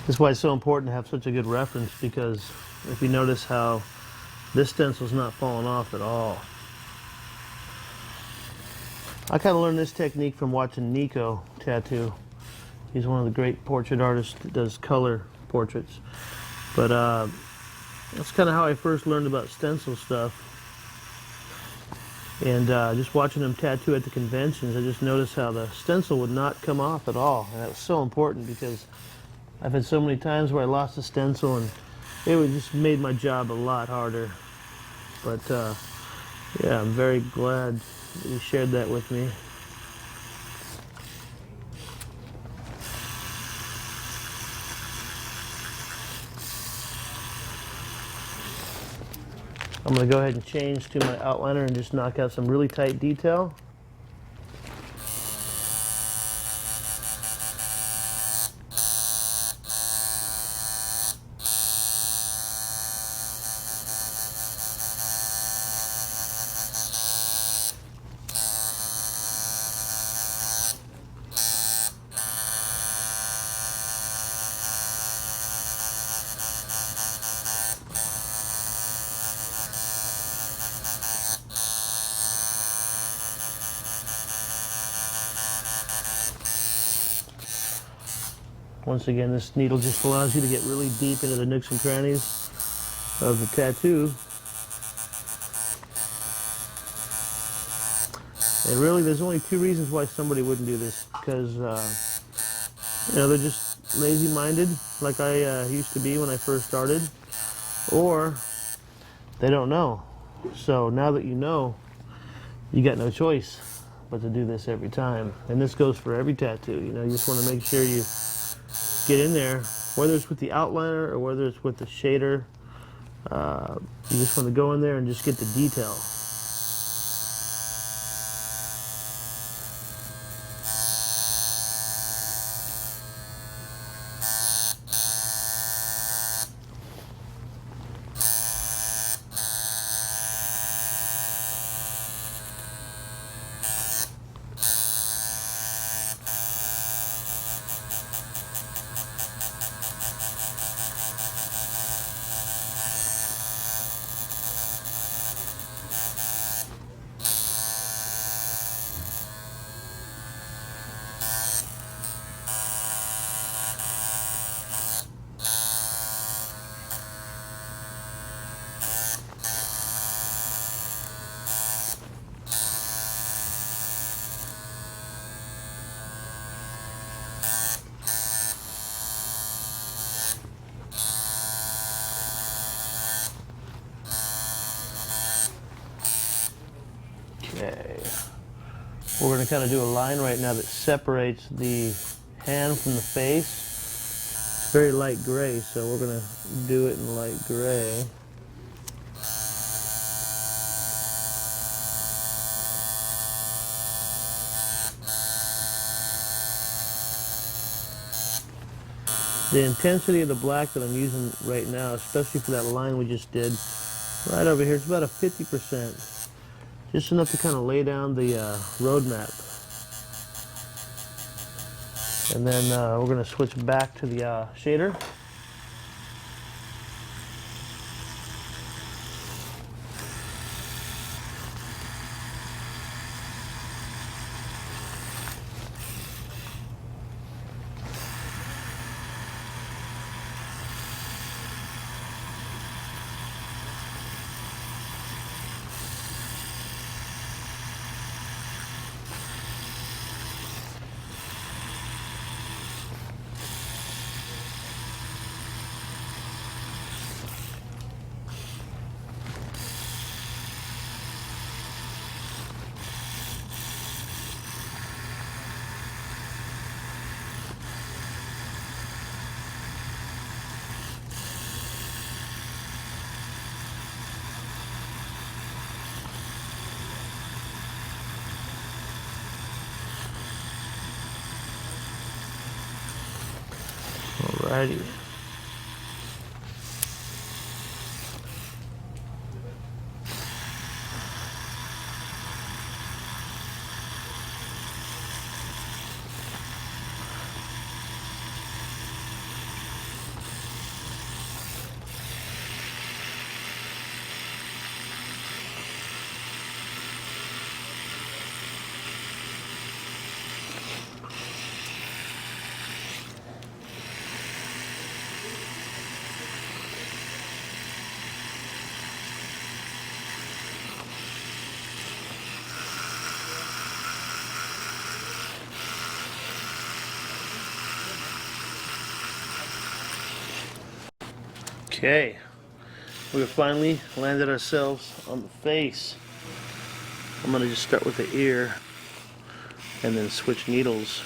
That's why it's so important to have such a good reference, because if you notice how this stencil's not falling off at all. I kind of learned this technique from watching Nico tattoo. He's one of the great portrait artists that does color portraits. But that's kind of how I first learned about stencil stuff. And just watching him tattoo at the conventions, I just noticed how the stencil would not come off at all. And that was so important, because I've had so many times where I lost a stencil and it would just made my job a lot harder. But yeah, I'm very glad that he shared that with me. I'm going to go ahead and change to my outliner and just knock out some really tight detail. Once again, this needle just allows you to get really deep into the nooks and crannies of the tattoo. And really, there's only two reasons why somebody wouldn't do this. Because, you know, they're just lazy-minded, like I used to be when I first started. Or they don't know. So now that you know, you got no choice but to do this every time. And this goes for every tattoo. You know, you just want to make sure you get in there, whether it's with the outliner or whether it's with the shader. You just want to go in there and just get the detail. Okay. We're going to kind of do a line right now that separates the tan from the face. It's very light gray, so we're gonna do it in light gray. The intensity of the black that I'm using right now, especially for that line we just did, right over here, it's about a 50%. Just enough to kind of lay down the roadmap. And then we're going to switch back to the shader. Alrighty. Okay, we finally landed ourselves on the face. I'm going to just start with the ear and then switch needles.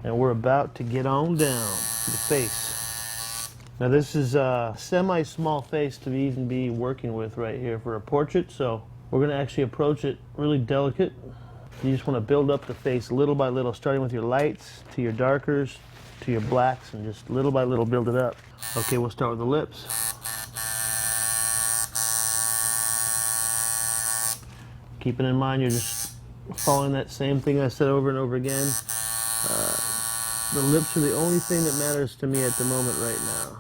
And we're about to get on down to the face. Now this is a semi-small face to even be working with right here for a portrait, so we're going to actually approach it really delicate. You just want to build up the face little by little, starting with your lights, to your darkers, to your blacks, and just little by little build it up. Okay, we'll start with the lips. Keeping in mind you're just following that same thing I said over and over again. The lips are the only thing that matters to me at the moment right now.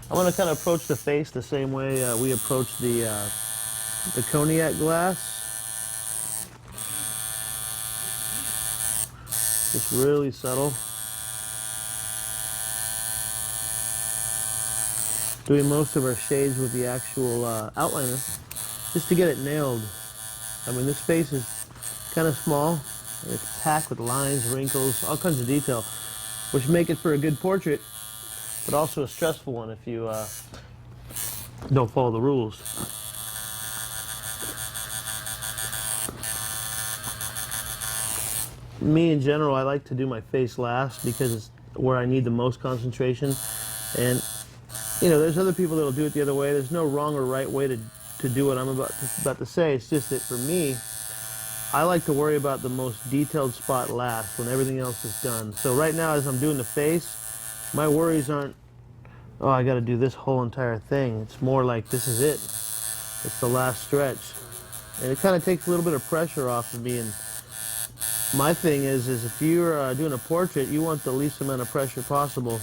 I'm going to kind of approach the face the same way we approach the cognac glass. Just really subtle. Doing most of our shades with the actual outliner just to get it nailed. I mean, this face is kind of small. It's packed with lines, wrinkles, all kinds of detail, which make it for a good portrait, but also a stressful one if you don't follow the rules. Me in general, I like to do my face last because it's where I need the most concentration. And you know, there's other people that'll do it the other way. There's no wrong or right way to do what I'm about to say. It's just that for me, I like to worry about the most detailed spot last when everything else is done. So right now, as I'm doing the face, my worries aren't, oh, I got to do this whole entire thing. It's more like, this is it. It's the last stretch. And it kind of takes a little bit of pressure off of me. And my thing is if you're doing a portrait, you want the least amount of pressure possible.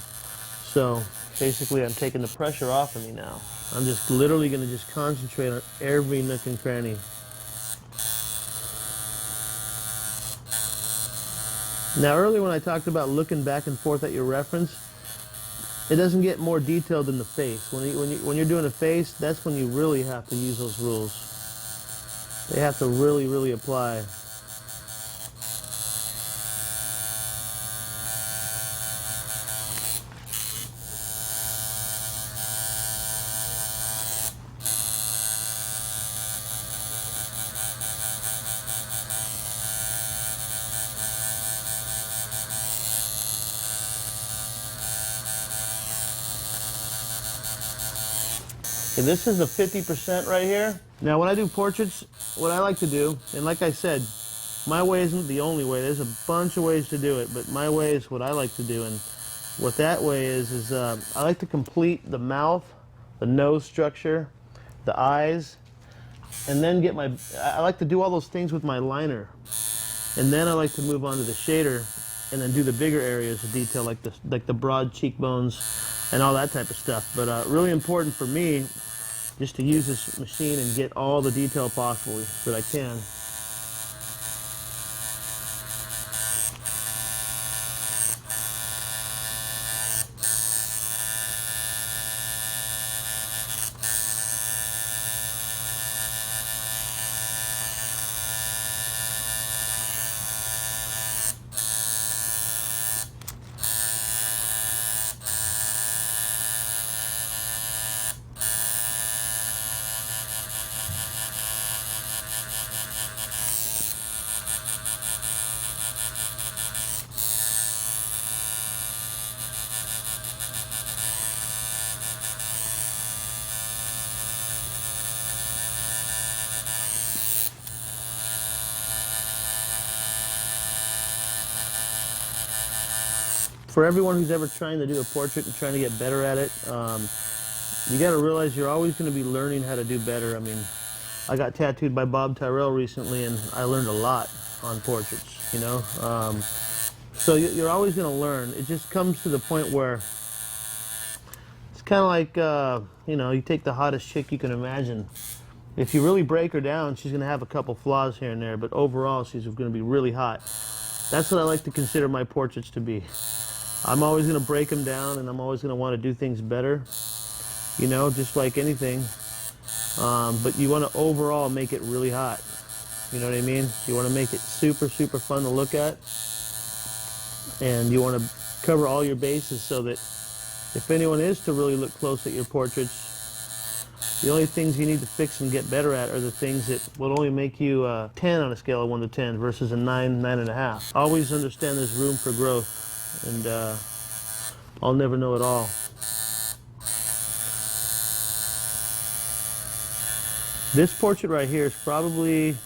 So basically, I'm taking the pressure off of me now. I'm just literally going to just concentrate on every nook and cranny. Now, earlier when I talked about looking back and forth at your reference, It doesn't get more detailed than the face. When you're doing a face, that's when you really have to use those rules. They have to really, really apply. Okay, this is the 50% right here. Now when I do portraits, what I like to do, and like I said, my way isn't the only way. There's a bunch of ways to do it, but my way is what I like to do. And what that way is I like to complete the mouth, the nose structure, the eyes, and then I like to do all those things with my liner. And then I like to move on to the shader and then do the bigger areas of detail like the broad cheekbones and all that type of stuff. But really important for me just to use this machine and get all the detail possible that I can. For everyone who's ever trying to do a portrait and trying to get better at it, you got to realize you're always going to be learning how to do better. I mean, I got tattooed by Bob Tyrrell recently, and I learned a lot on portraits, you know. So you're always going to learn. It just comes to the point where it's kind of like, you know, you take the hottest chick you can imagine. If you really break her down, she's going to have a couple flaws here and there, but overall, she's going to be really hot. That's what I like to consider my portraits to be. I'm always going to break them down, and I'm always going to want to do things better, you know, just like anything. But you want to overall make it really hot. You know what I mean? You want to make it super, super fun to look at. And you want to cover all your bases so that if anyone is to really look close at your portraits, the only things you need to fix and get better at are the things that will only make you 10 on a scale of 1 to 10 versus a 9, 9.5. Always understand there's room for growth. And I'll never know it all. This portrait right here is probably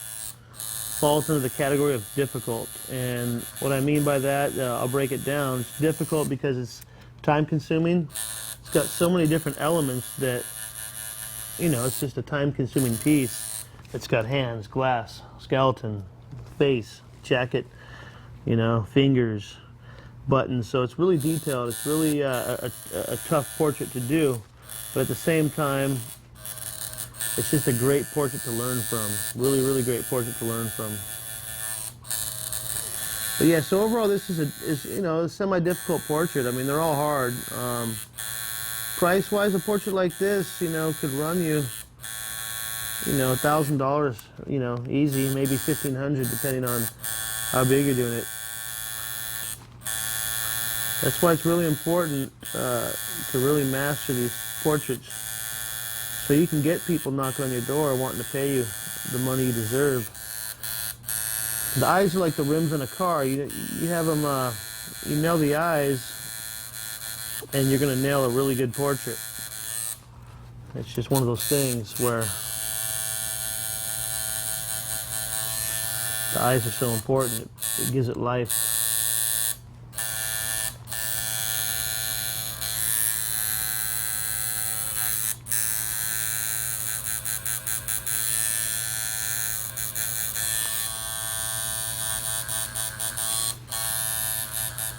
falls into the category of difficult. And what I mean by that, I'll break it down. It's difficult because it's time consuming. It's got so many different elements that, you know, it's just a time consuming piece. It's got hands, glass, skeleton, face, jacket, you know, fingers, buttons, so it's really detailed. It's really a tough portrait to do, but at the same time, it's just a great portrait to learn from. Really, really great portrait to learn from. But yeah, so overall, this is you know, a semi-difficult portrait. I mean, they're all hard. Price-wise, a portrait like this, you know, could run you, you know, $1,000, you know, easy, maybe $1,500, depending on how big you're doing it. That's why it's really important to really master these portraits so you can get people knocking on your door wanting to pay you the money you deserve. The eyes are like the rims in a car. You have them, you nail the eyes and you're going to nail a really good portrait. It's just one of those things where the eyes are so important. It gives it life.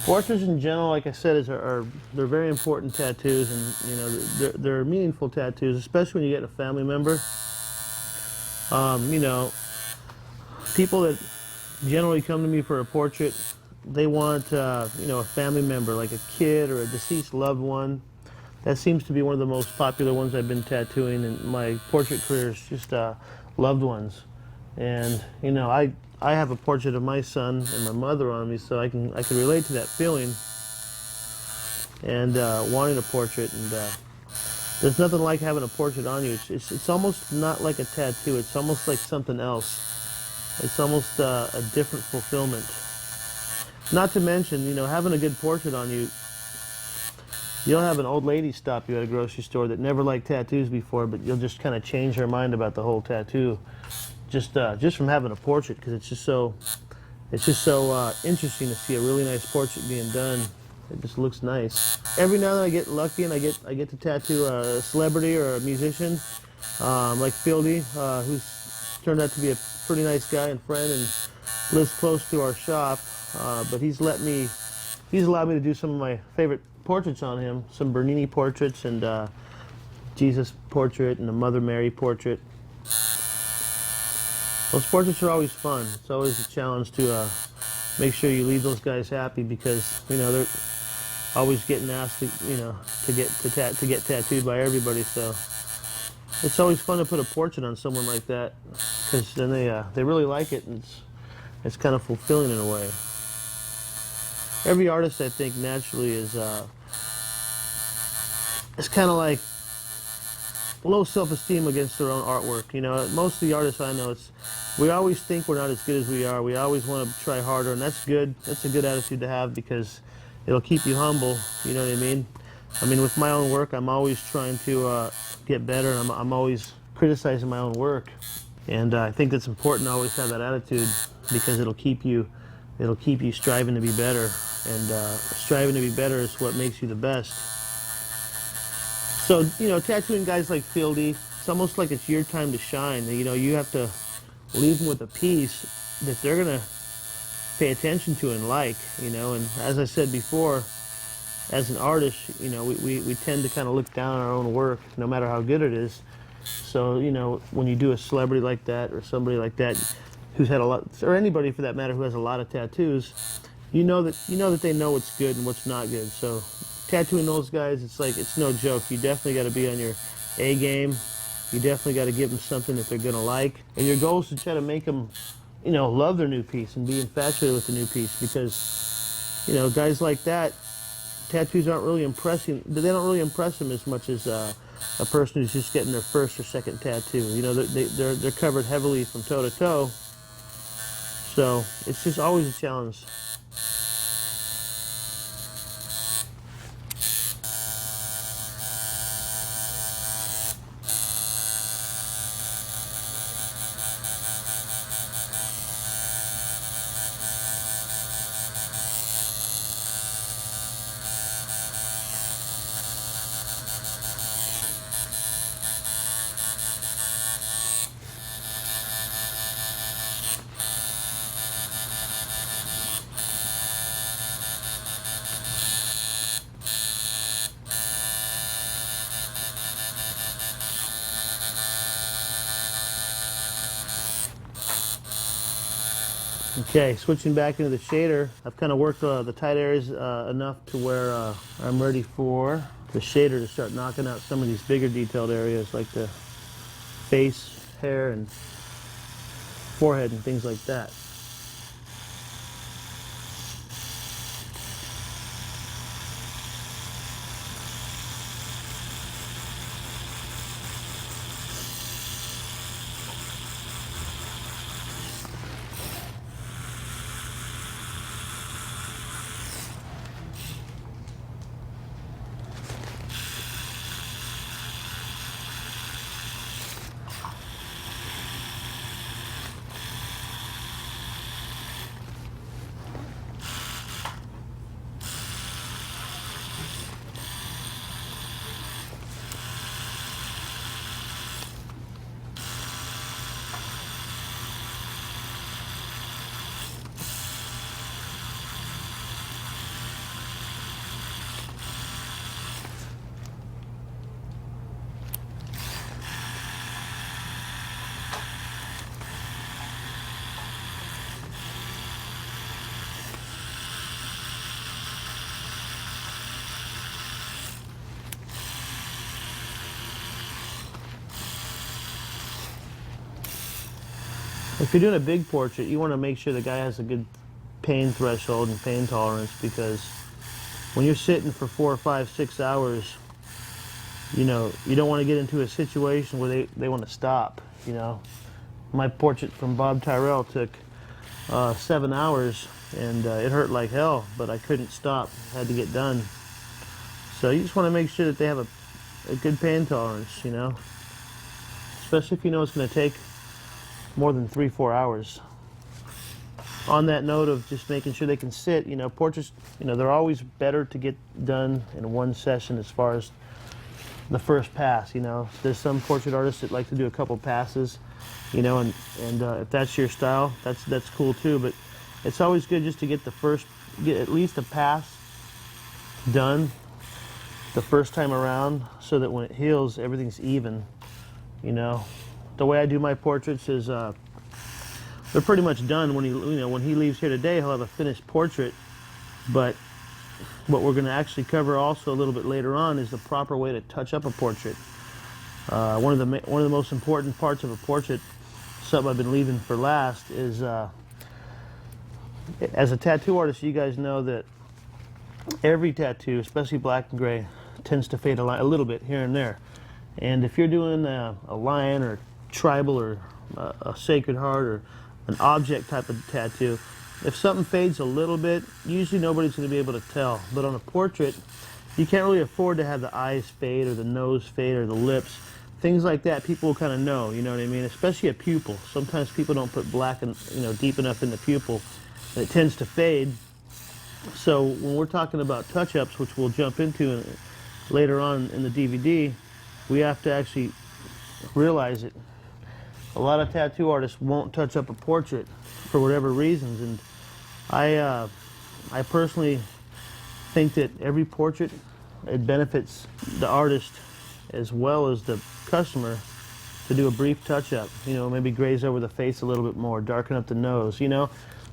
Portraits in general, like I said, they're very important tattoos, and you know they're meaningful tattoos, especially when you get a family member. You know, people that generally come to me for a portrait, they want you know, a family member, like a kid or a deceased loved one. That seems to be one of the most popular ones I've been tattooing in my portrait career, is just loved ones. And you know, I have a portrait of my son and my mother on me, so I can relate to that feeling and wanting a portrait. And there's nothing like having a portrait on you. It's almost not like a tattoo. It's almost like something else. It's almost a different fulfillment. Not to mention, you know, having a good portrait on you. You'll have an old lady stop you at a grocery store that never liked tattoos before, but you'll just kind of change her mind about the whole tattoo, just from having a portrait, because it's just so interesting to see a really nice portrait being done. It just looks nice. Every now and then I get lucky and I get to tattoo a celebrity or a musician, like Fieldy, who's turned out to be a pretty nice guy and friend and lives close to our shop. But he's allowed me to do some of my favorite portraits on him, some Bernini portraits and Jesus portrait and a Mother Mary portrait. Those portraits are always fun. It's always a challenge to make sure you leave those guys happy, because you know they're always getting asked to, you know, to get tattooed by everybody. So it's always fun to put a portrait on someone like that, because then they really like it, and it's kind of fulfilling in a way. Every artist, I think, naturally is it's kind of like low self-esteem against their own artwork. You know, most of the artists I know, we always think we're not as good as we are. We always want to try harder, and that's good. That's a good attitude to have, because it'll keep you humble. You know what I mean? I mean, with my own work, I'm always trying to get better, and I'm always criticizing my own work. And I think it's important to always have that attitude, because it'll keep you striving to be better. And striving to be better is what makes you the best. So, you know, tattooing guys like Fieldy, it's almost like it's your time to shine. You know, you have to leave them with a piece that they're going to pay attention to and like, you know. And as I said before, as an artist, you know, we tend to kind of look down on our own work, no matter how good it is. So, you know, when you do a celebrity like that, or somebody like that who's had a lot, or anybody for that matter who has a lot of tattoos, you know that they know what's good and what's not good. So tattooing those guys, it's no joke. You definitely got to be on your A game. You definitely got to give them something that they're gonna like, and your goal is to try to make them, you know, love their new piece and be infatuated with the new piece, because, you know, guys like that, tattoos aren't really impressing. They don't really impress them as much as a person who's just getting their first or second tattoo. You know, they're covered heavily from toe to toe, so it's just always a challenge. Okay, switching back into the shader, I've kind of worked the tight areas enough to where I'm ready for the shader to start knocking out some of these bigger detailed areas, like the face, hair, and forehead and things like that. If you're doing a big portrait, you want to make sure the guy has a good pain threshold and pain tolerance, because when you're sitting for 4 or 5, 6 hours, you know, you don't want to get into a situation where they want to stop, you know. My portrait from Bob Tyrrell took 7 hours, and it hurt like hell, but I couldn't stop, had to get done. So you just want to make sure that they have a good pain tolerance, you know, especially if you know it's going to take more than 3, 4 hours. On that note of just making sure they can sit, you know, portraits, you know, they're always better to get done in one session as far as the first pass, you know. There's some portrait artists that like to do a couple passes, you know, and if that's your style, that's cool too, but it's always good just to get at least a pass done the first time around, so that when it heals, everything's even, you know. The way I do my portraits is they're pretty much done. When he leaves here today, he'll have a finished portrait. But what we're going to actually cover also a little bit later on is the proper way to touch up a portrait. One of the most important parts of a portrait, something I've been leaving for last, is as a tattoo artist, you guys know that every tattoo, especially black and gray, tends to fade a little bit here and there. And if you're doing a lion or tribal or a sacred heart or an object type of tattoo, if something fades a little bit, usually nobody's going to be able to tell. But on a portrait, you can't really afford to have the eyes fade or the nose fade or the lips. Things like that, people will kind of know, you know what I mean? Especially a pupil. Sometimes people don't put black and, you know, deep enough in the pupil, and it tends to fade. So when we're talking about touch-ups, which we'll jump into later on in the DVD, we have to actually realize it. A lot of tattoo artists won't touch up a portrait for whatever reasons, and I personally think that every portrait, it benefits the artist as well as the customer to do a brief touch-up. You know, maybe graze over the face a little bit more, darken up the nose. You know,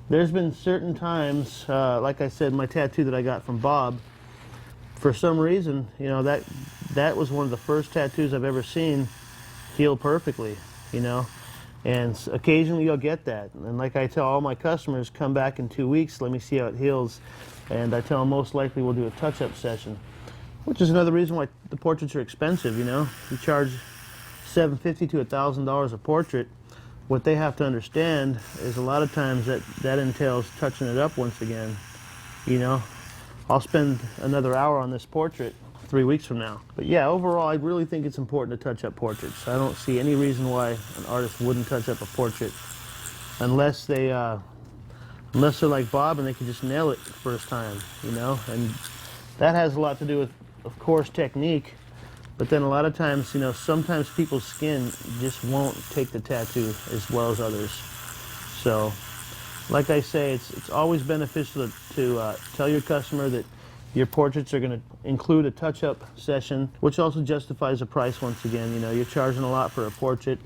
there's been certain times, like I said, my tattoo that I got from Bob, for some reason, you know, that was one of the first tattoos I've ever seen heal perfectly, you know. And occasionally you'll get that. And like I tell all my customers, come back in 2 weeks, let me see how it heals. And I tell them most likely we'll do a touch-up session, which is another reason why the portraits are expensive, you know. You charge $750 to $1,000 a portrait. What they have to understand is a lot of times that entails touching it up once again, you know. I'll spend another hour on this portrait 3 weeks from now. But yeah, overall, I really think it's important to touch up portraits. I don't see any reason why an artist wouldn't touch up a portrait, unless they're like Bob and they can just nail it first time, you know. And that has a lot to do with, of course, technique. But then a lot of times, you know, sometimes people's skin just won't take the tattoo as well as others. So, like I say, it's always beneficial to tell your customer that your portraits are going to include a touch-up session, which also justifies the price once again. You know, you're charging a lot for a portrait.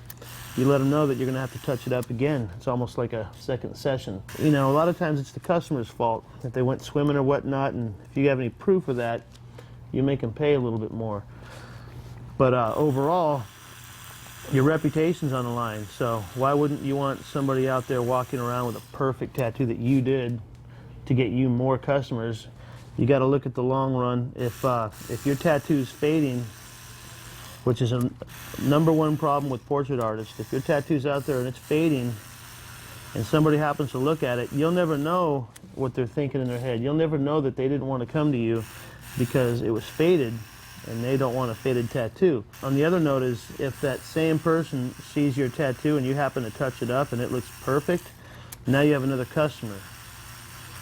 You let them know that you're going to have to touch it up again. It's almost like a second session. You know, a lot of times it's the customer's fault if they went swimming or whatnot, and if you have any proof of that, you make them pay a little bit more. But overall, your reputation's on the line, so why wouldn't you want somebody out there walking around with a perfect tattoo that you did to get you more customers? You got to look at the long run. If your tattoo's fading, which is a #1 problem with portrait artists, if your tattoo's out there and it's fading, and somebody happens to look at it, you'll never know what they're thinking in their head. You'll never know that they didn't want to come to you because it was faded, and they don't want a faded tattoo. On the other note is, if that same person sees your tattoo and you happen to touch it up and it looks perfect, now you have another customer.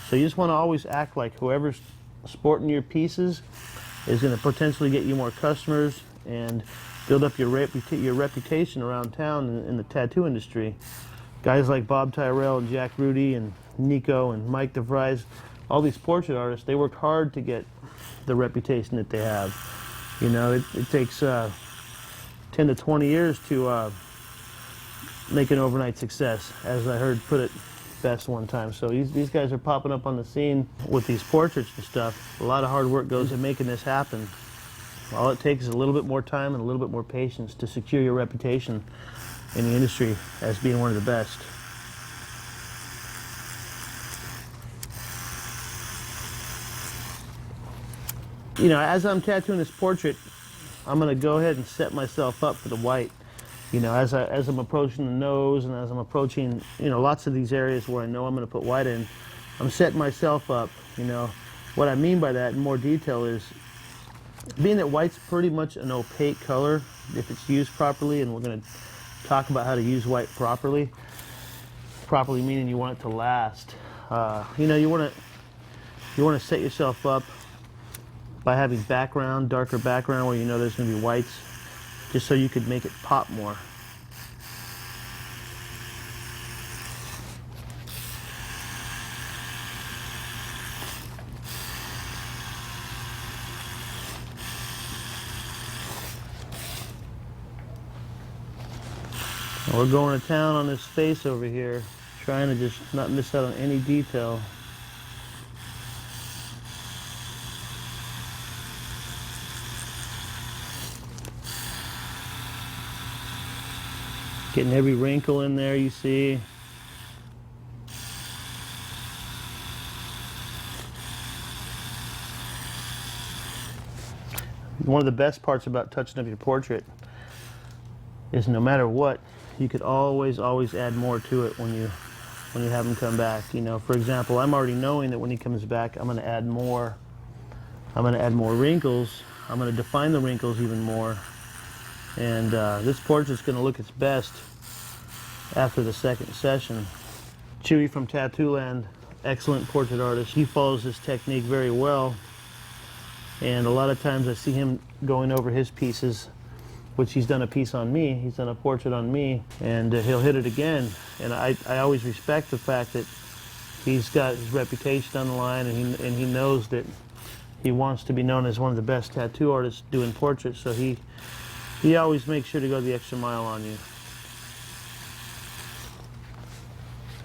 So you just want to always act like whoever's sporting your pieces is going to potentially get you more customers and build up your reputation around town in the tattoo industry. Guys like Bob Tyrrell and Jack Rudy and Nico and Mike DeVries, all these portrait artists, they work hard to get the reputation that they have. You know, it takes 10 to 20 years to make an overnight success, as I heard put it best one time. So these guys are popping up on the scene with these portraits and stuff. A lot of hard work goes into making this happen. All it takes is a little bit more time and a little bit more patience to secure your reputation in the industry as being one of the best. You know, as I'm tattooing this portrait, I'm going to go ahead and set myself up for the white. You know, as I'm approaching the nose and as I'm approaching, you know, lots of these areas where I know I'm going to put white in, I'm setting myself up. You know, what I mean by that in more detail is, being that white's pretty much an opaque color if it's used properly, and we're going to talk about how to use white properly. Properly meaning you want it to last. You know, you want to set yourself up by having background, darker background where you know there's going to be whites, just so you could make it pop more. We're going to town on this face over here, trying to just not miss out on any detail. Getting every wrinkle in there you see. One of the best parts about touching up your portrait is no matter what, you could always add more to it when you have him come back. You know, for example, I'm already knowing that when he comes back, I'm going to add more. I'm going to add more wrinkles. I'm going to define the wrinkles even more. And this portrait's going to look its best after the second session. Chewy from Tattoo Land, excellent portrait artist. He follows this technique very well. And a lot of times I see him going over his pieces, which he's done a piece on me, he's done a portrait on me, and he'll hit it again. And I always respect the fact that he's got his reputation on the line, and he knows that he wants to be known as one of the best tattoo artists doing portraits, so he always makes sure to go the extra mile on you.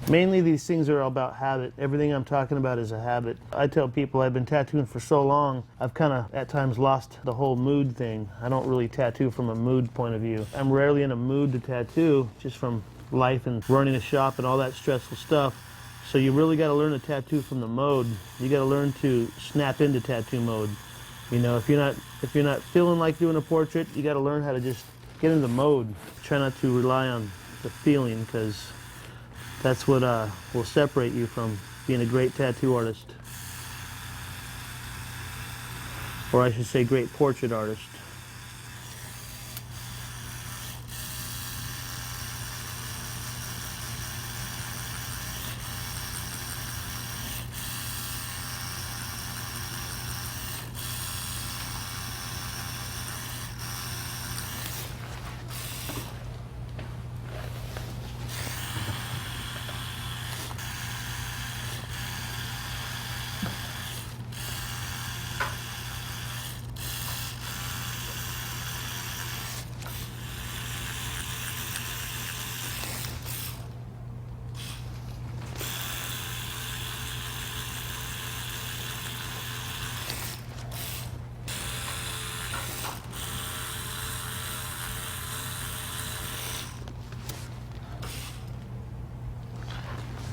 Mainly these things are about habit. Everything I'm talking about is a habit. I tell people I've been tattooing for so long, I've kind of at times lost the whole mood thing. I don't really tattoo from a mood point of view. I'm rarely in a mood to tattoo, just from life and running a shop and all that stressful stuff. So you really got to learn to tattoo from the mode. You got to learn to snap into tattoo mode. You know, if you're not feeling like doing a portrait, you got to learn how to just get into the mode. Try not to rely on the feeling, because that's what will separate you from being a great tattoo artist. Or I should say great portrait artist.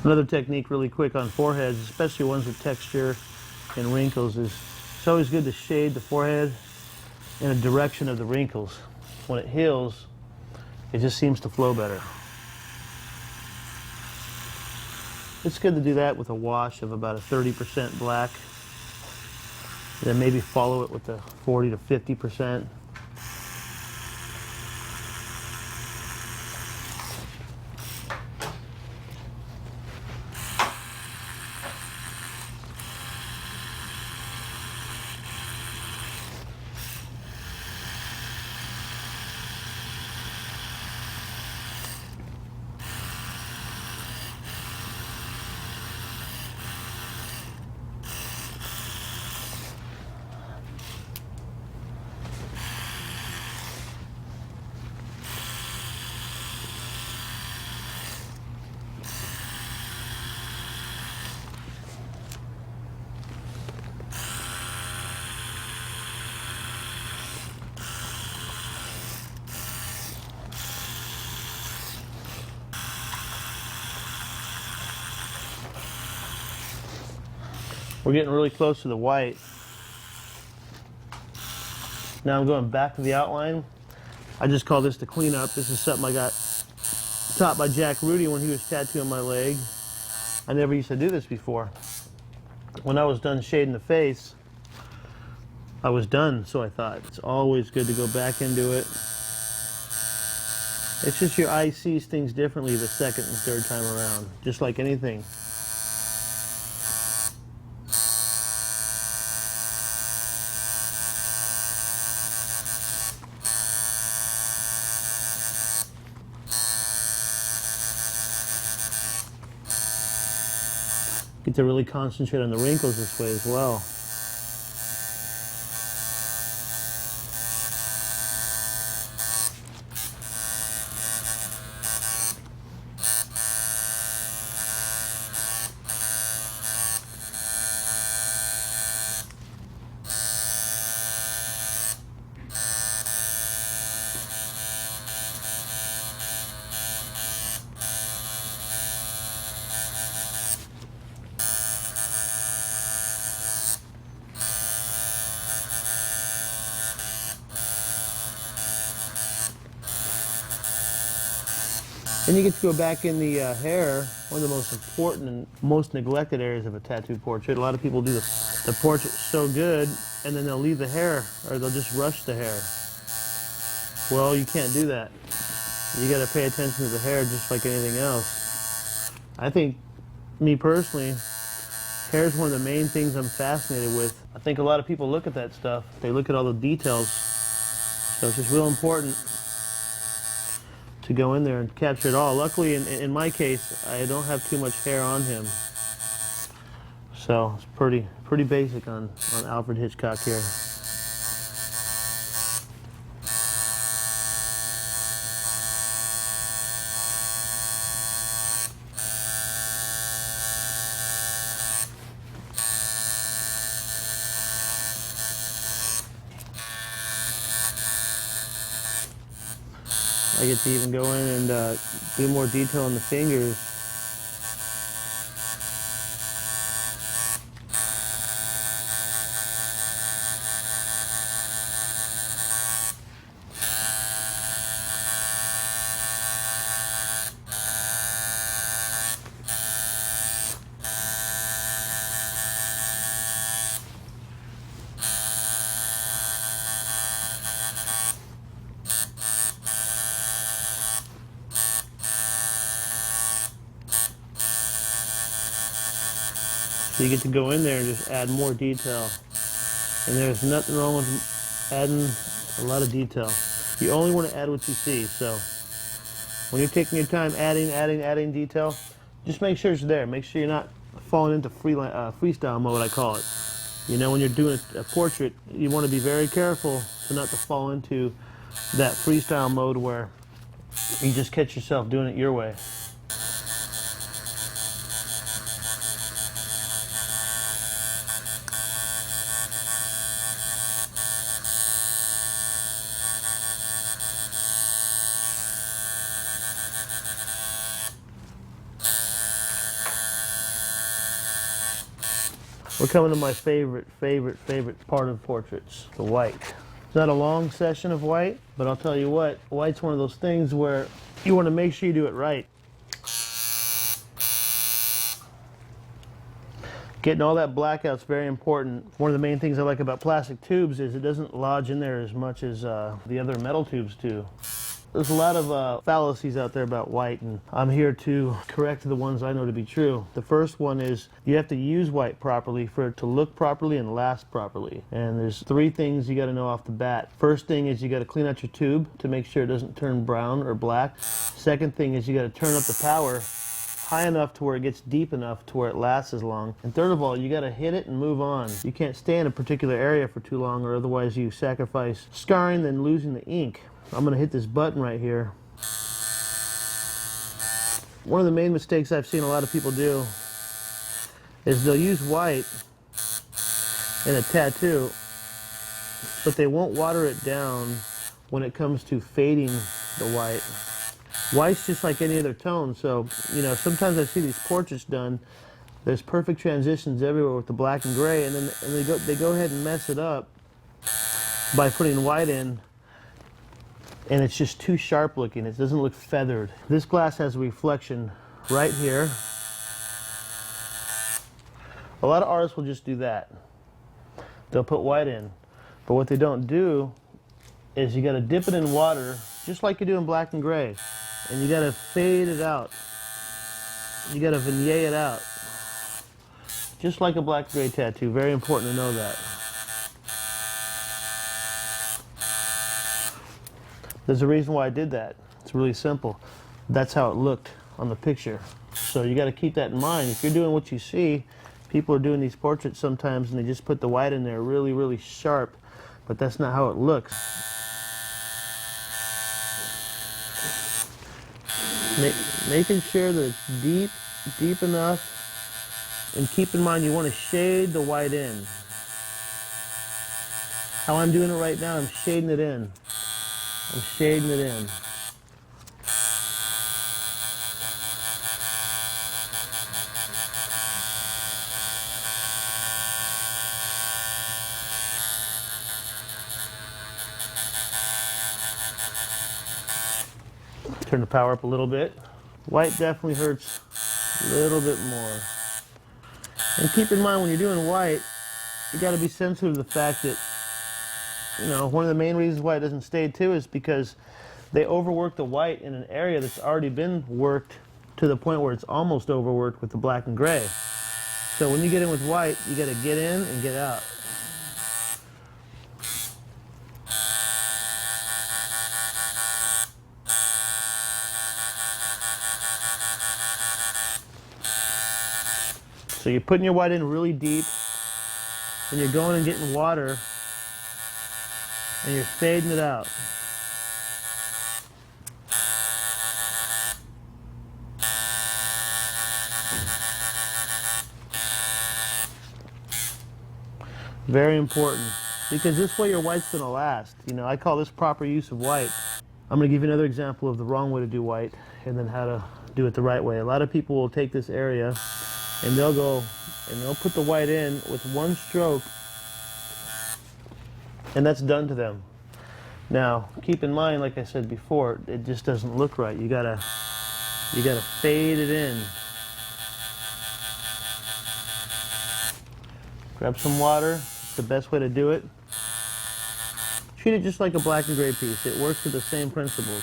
Another technique really quick on foreheads, especially ones with texture and wrinkles, is it's always good to shade the forehead in a direction of the wrinkles. When it heals, it just seems to flow better. It's good to do that with a wash of about a 30% black. Then maybe follow it with a 40 to 50%. We're getting really close to the white. Now I'm going back to the outline. I just call this the cleanup. This is something I got taught by Jack Rudy when he was tattooing my leg. I never used to do this before. When I was done shading the face, I was done, so I thought. It's always good to go back into it. It's just your eye sees things differently the second and third time around, just like anything. Get to really concentrate on the wrinkles this way as well. Then you get to go back in the hair, one of the most important and most neglected areas of a tattoo portrait. A lot of people do the portrait so good, and then they'll leave the hair, or they'll just rush the hair. Well, you can't do that. You got to pay attention to the hair just like anything else. I think, me personally, hair is one of the main things I'm fascinated with. I think a lot of people look at that stuff. They look at all the details. So it's just real important to go in there and capture it all. Luckily, in my case, I don't have too much hair on him. So it's pretty basic on Alfred Hitchcock here. I get to even go in and do more detail on the fingers. So you get to go in there and just add more detail. And there's nothing wrong with adding a lot of detail. You only want to add what you see. So when you're taking your time adding detail, just make sure it's there. Make sure you're not falling into freestyle mode, I call it. You know, when you're doing a portrait, you want to be very careful so not to fall into that freestyle mode where you just catch yourself doing it your way. We're coming to my favorite part of portraits, the white. It's not a long session of white, but I'll tell you what, white's one of those things where you want to make sure you do it right. Getting all that black out's very important. One of the main things I like about plastic tubes is it doesn't lodge in there as much as the other metal tubes do. There's a lot of fallacies out there about white, and I'm here to correct the ones I know to be true. The first one is you have to use white properly for it to look properly and last properly. And there's three things you got to know off the bat. First thing is you got to clean out your tube to make sure it doesn't turn brown or black. Second thing is you got to turn up the power high enough to where it gets deep enough to where it lasts as long. And third of all, you got to hit it and move on. You can't stay in a particular area for too long, or otherwise you sacrifice scarring then losing the ink. I'm going to hit this button right here. One of the main mistakes I've seen a lot of people do is they'll use white in a tattoo, but they won't water it down when it comes to fading the white. White's just like any other tone, so you know, sometimes I see these portraits done, there's perfect transitions everywhere with the black and gray, and then they go ahead and mess it up. by putting white in, and it's just too sharp looking. It doesn't look feathered. This glass has a reflection right here. A lot of artists will just do that. They'll put white in. But what they don't do is you gotta dip it in water, just like you do in black and gray. And you gotta fade it out. You gotta vignette it out. Just like a black and gray tattoo. Very important to know that. There's a reason why I did that. It's really simple. That's how it looked on the picture. So you gotta keep that in mind. If you're doing what you see, people are doing these portraits sometimes and they just put the white in there really, really sharp, but that's not how it looks. Making sure that it's deep enough, and keep in mind you want to shade the white in. How I'm doing it right now, I'm shading it in. I'm shading it in. Turn the power up a little bit. White definitely hurts a little bit more. And keep in mind when you're doing white, you got to be sensitive to the fact that, you know, one of the main reasons why it doesn't stay too is because they overwork the white in an area that's already been worked to the point where it's almost overworked with the black and gray. So when you get in with white, you got to get in and get out. So you're putting your white in really deep, and you're going and getting water, and you're fading it out. Very important, because this way your white's going to last. You know, I call this proper use of white. I'm going to give you another example of the wrong way to do white, and then how to do it the right way. A lot of people will take this area, and they'll go and they'll put the white in with one stroke, and that's done to them. Now, keep in mind, like I said before, it just doesn't look right. You gotta fade it in. Grab some water. It's the best way to do it. Treat it just like a black and gray piece. It works with the same principles.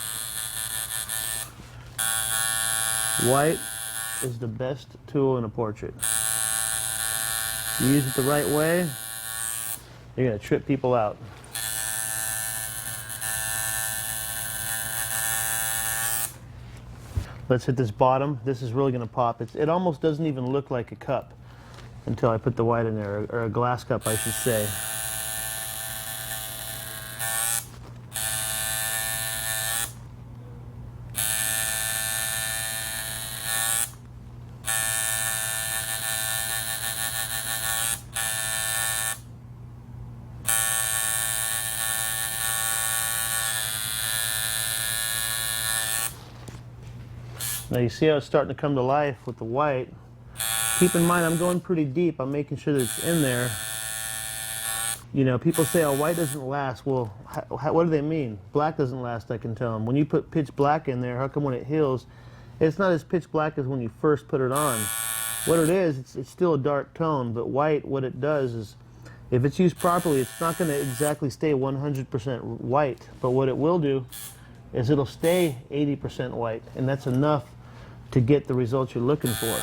White is the best tool in a portrait. You use it the right way, you're going to trip people out. Let's hit this bottom. This is really going to pop. It almost doesn't even look like a cup until I put the white in there, or a glass cup, I should say. Now you see how it's starting to come to life with the white. Keep in mind I'm going pretty deep. I'm making sure that it's in there. You know, people say, oh, white doesn't last. Well, what do they mean? Black doesn't last, I can tell them. When you put pitch black in there, how come when it heals, it's not as pitch black as when you first put it on? What it is, it's still a dark tone, but white, what it does is, if it's used properly, it's not going to exactly stay 100% white. But what it will do is it'll stay 80% white, and that's enough to get the results you're looking for.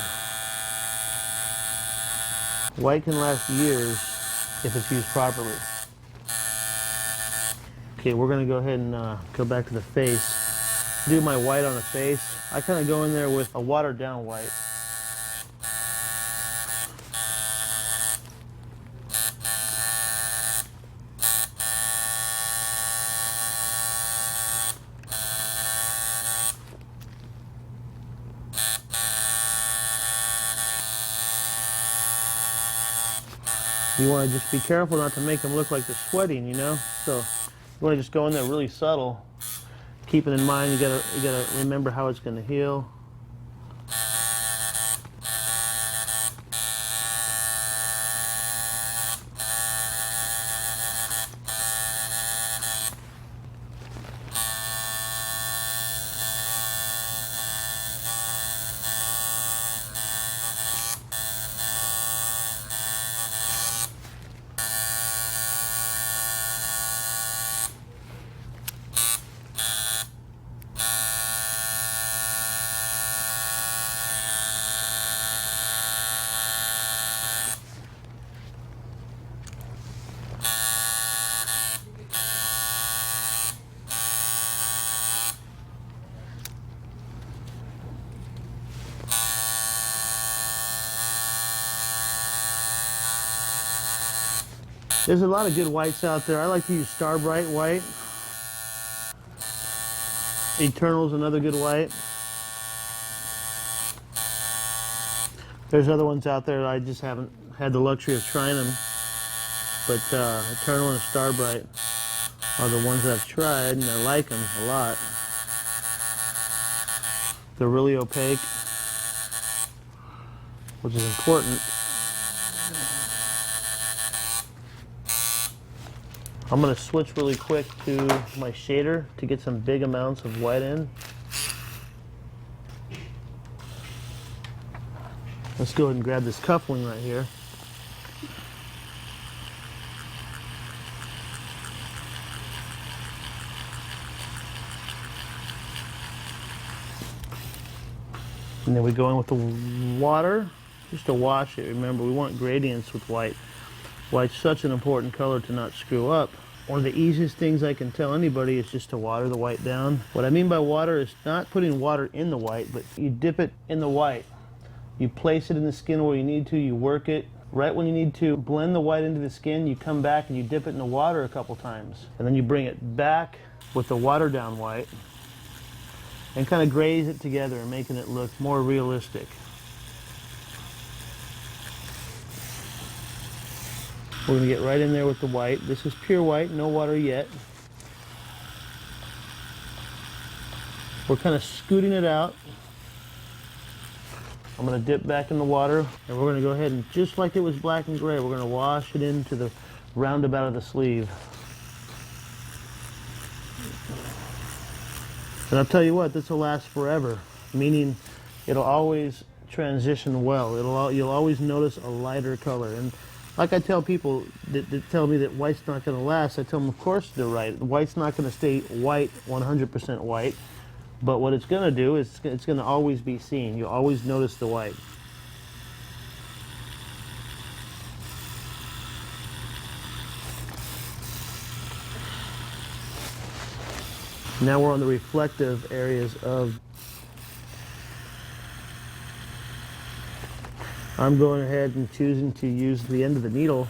White can last years if it's used properly. Okay, we're going to go ahead and go back to the face. Do my white on the face. I kind of go in there with a watered down white. You want to just be careful not to make them look like they're sweating, you know? So you want to just go in there really subtle. Keeping in mind, you gotta remember how it's going to heal. There's a lot of good whites out there. I like to use Star Bright white. Eternal's another good white. There's other ones out there that I just haven't had the luxury of trying them. But Eternal and Star Bright are the ones that I've tried, and I like them a lot. They're really opaque, which is important. I'm going to switch really quick to my shader to get some big amounts of white in. Let's go ahead and grab this coupling right here. And then we go in with the water just to wash it. Remember, we want gradients with white. White's such an important color to not screw up. One of the easiest things I can tell anybody is just to water the white down. What I mean by water is not putting water in the white, but you dip it in the white. You place it in the skin where you need to, you work it. Right when you need to blend the white into the skin, you come back and you dip it in the water a couple times. And then you bring it back with the watered down white and kind of graze it together, making it look more realistic. We're going to get right in there with the white. This is pure white, no water yet. We're kind of scooting it out. I'm going to dip back in the water, and we're going to go ahead and, just like it was black and gray, we're going to wash it into the roundabout of the sleeve. And I'll tell you what, this will last forever, meaning it'll always transition well. You'll always notice a lighter color. And like I tell people that tell me that white's not going to last, I tell them, of course they're right. The white's not going to stay white, 100% white. But what it's going to do is it's going to always be seen. You'll always notice the white. Now we're on the reflective areas of. I'm going ahead and choosing to use the end of the needle.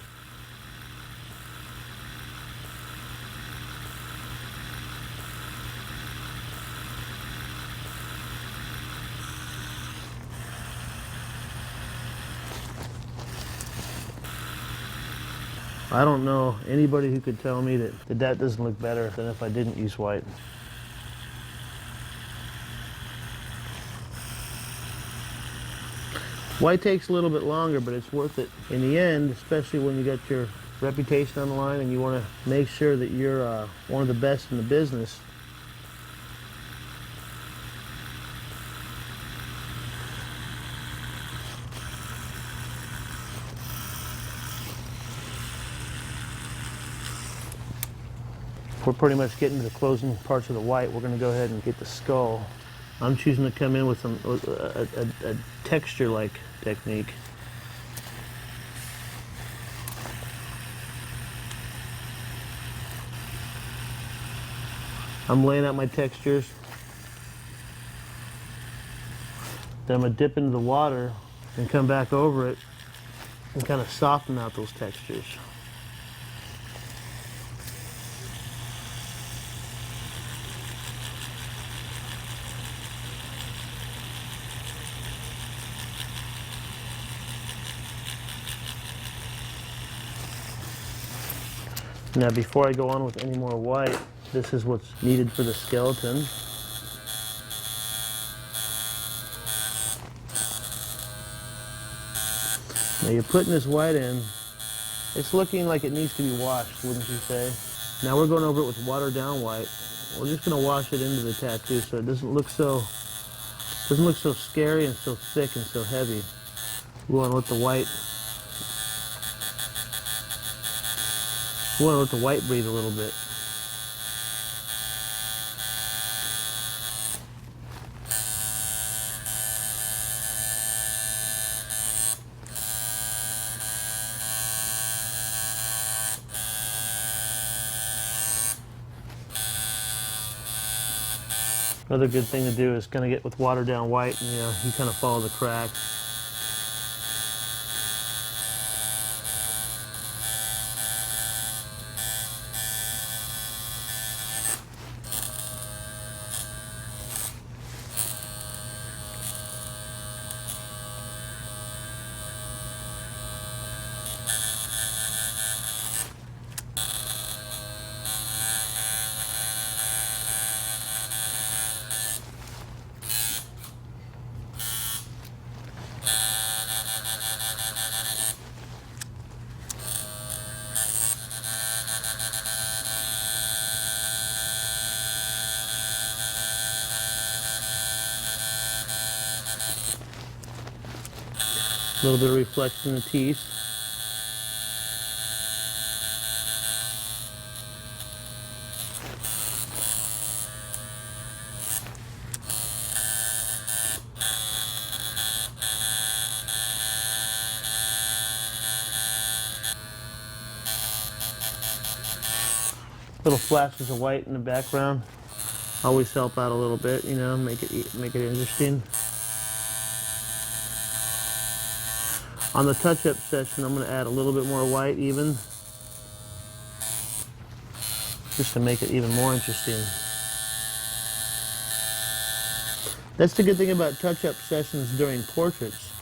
I don't know anybody who could tell me that doesn't look better than if I didn't use white. White takes a little bit longer, but it's worth it in the end, especially when you got your reputation on the line and you want to make sure that you're one of the best in the business. We're pretty much getting to the closing parts of the white. We're going to go ahead and get the skull. I'm choosing to come in with a texture-like technique. I'm laying out my textures. Then I'm going to dip into the water and come back over it and kind of soften out those textures. Now before I go on with any more white, this is what's needed for the skeleton. Now you're putting this white in. It's looking like it needs to be washed, wouldn't you say? Now we're going over it with watered down white. We're just going to wash it into the tattoo so it doesn't look so scary and so thick and so heavy. We want to let the white breathe a little bit. Another good thing to do is kind of get with watered down white, and you kind of follow the cracks. A little bit of reflection in the teeth. Little flashes of white in the background always help out a little bit, you know, make it interesting. On the touch-up session, I'm going to add a little bit more white even, just to make it even more interesting. That's the good thing about touch-up sessions during portraits.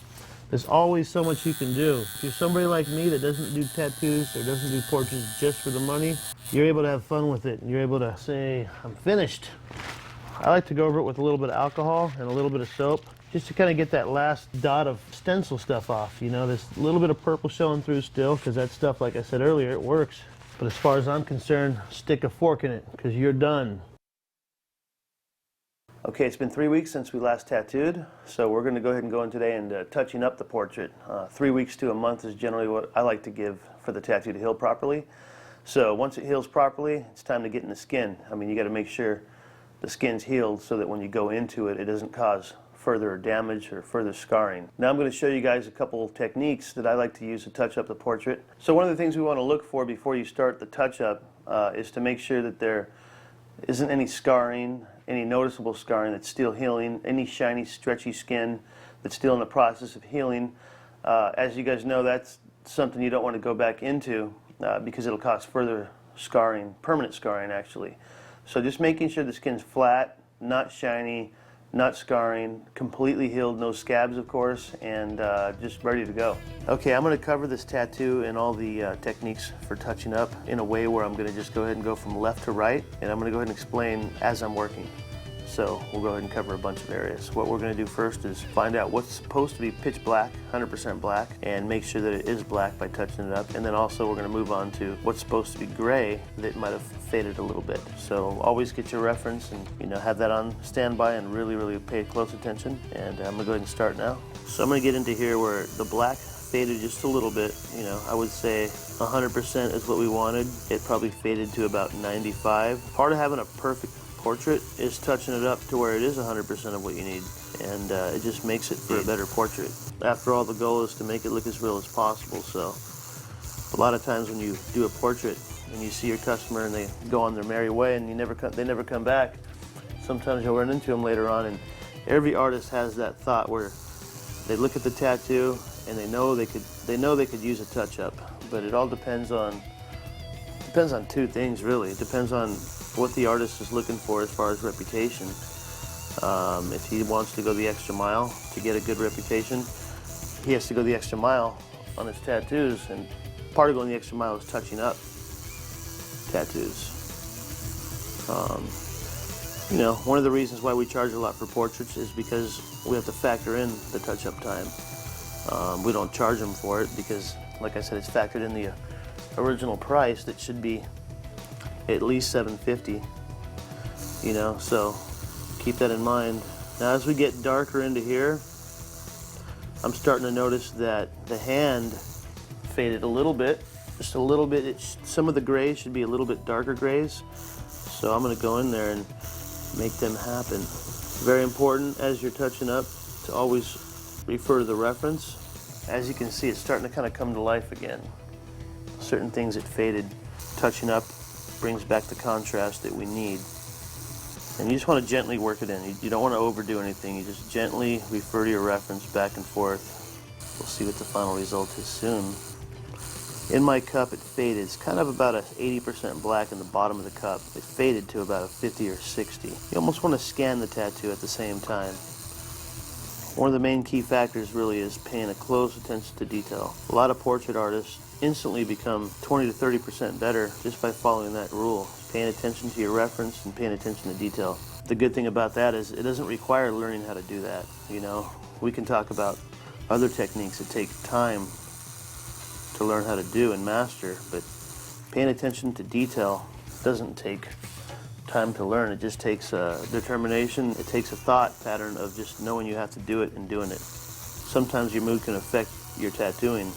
There's always so much you can do. If you're somebody like me that doesn't do tattoos or doesn't do portraits just for the money, you're able to have fun with it and you're able to say, I'm finished. I like to go over it with a little bit of alcohol and a little bit of soap just to kind of get that last dot of stencil stuff off. You know, there's a little bit of purple showing through still because that stuff, like I said earlier, it works. But as far as I'm concerned, stick a fork in it because you're done. Okay, it's been 3 weeks since we last tattooed, so we're going to go ahead and go in today and touching up the portrait. 3 weeks to a month is generally what I like to give for the tattoo to heal properly. So once it heals properly, it's time to get in the skin. I mean, you got to make sure the skin's healed so that when you go into it, it doesn't cause further damage or further scarring. Now I'm going to show you guys a couple techniques that I like to use to touch up the portrait. So one of the things we want to look for before you start the touch-up is to make sure that there isn't any scarring, any noticeable scarring that's still healing, any shiny, stretchy skin that's still in the process of healing. As you guys know, that's something you don't want to go back into because it'll cause further scarring, permanent scarring actually. So just making sure the skin's flat, not shiny, not scarring, completely healed, no scabs of course, and just ready to go. Okay, I'm going to cover this tattoo and all the techniques for touching up in a way where I'm going to just go ahead and go from left to right, and I'm going to go ahead and explain as I'm working. So we'll go ahead and cover a bunch of areas. What we're going to do first is find out what's supposed to be pitch black, 100% black, and make sure that it is black by touching it up. And then also we're going to move on to what's supposed to be gray that might have faded a little bit. So always get your reference and, you know, have that on standby and really pay close attention. And I'm going to go ahead and start now. So I'm going to get into here where the black faded just a little bit. You know, I would say 100% is what we wanted. It probably faded to about 95. Part of having a perfect portrait is touching it up to where it is 100% of what you need, and it just makes it for a better portrait. After all, the goal is to make it look as real as possible, so a lot of times when you do a portrait and you see your customer and they go on their merry way and they never come back, sometimes you'll run into them later on, and every artist has that thought where they look at the tattoo and they know they could use a touch-up, but it all depends on two things really. It depends on what the artist is looking for as far as reputation. If he wants to go the extra mile to get a good reputation, he has to go the extra mile on his tattoos, and part of going the extra mile is touching up tattoos. You know, one of the reasons why we charge a lot for portraits is because we have to factor in the touch-up time. We don't charge them for it because, like I said, it's factored in the original price that should be at least $750, you know, so keep that in mind. Now as we get darker into here, I'm starting to notice that the hand faded a little bit, just a little bit. Some of the grays should be a little bit darker grays, so I'm going to go in there and make them happen. Very important as you're touching up to always refer to the reference. As you can see, it's starting to kind of come to life again. Certain things that faded, touching up brings back the contrast that we need. And you just want to gently work it in. You don't want to overdo anything. You just gently refer to your reference back and forth. We'll see what the final result is soon. In my cup, it faded. It's kind of about a 80% black in the bottom of the cup. It faded to about a 50 or 60. You almost want to scan the tattoo at the same time. One of the main key factors really is paying a close attention to detail. A lot of portrait artists instantly become 20 to 30% better just by following that rule. Paying attention to your reference and paying attention to detail. The good thing about that is it doesn't require learning how to do that. You know, we can talk about other techniques that take time to learn how to do and master, but paying attention to detail doesn't take time to learn. It just takes determination. It takes a thought pattern of just knowing you have to do it and doing it. Sometimes your mood can affect you're tattooing.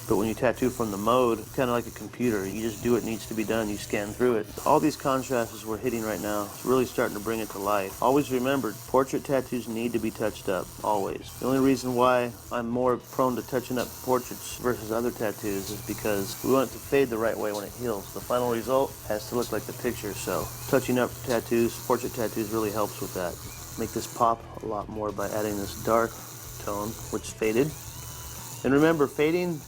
But when you tattoo from the mode, kind of like a computer, you just do what needs to be done, you scan through it. All these contrasts we're hitting right now, it's really starting to bring it to life. Always remember, portrait tattoos need to be touched up, always. The only reason why I'm more prone to touching up portraits versus other tattoos is because we want it to fade the right way when it heals. The final result has to look like the picture, so touching up tattoos, portrait tattoos really helps with that. Make this pop a lot more by adding this dark tone, which is faded. And remember, fading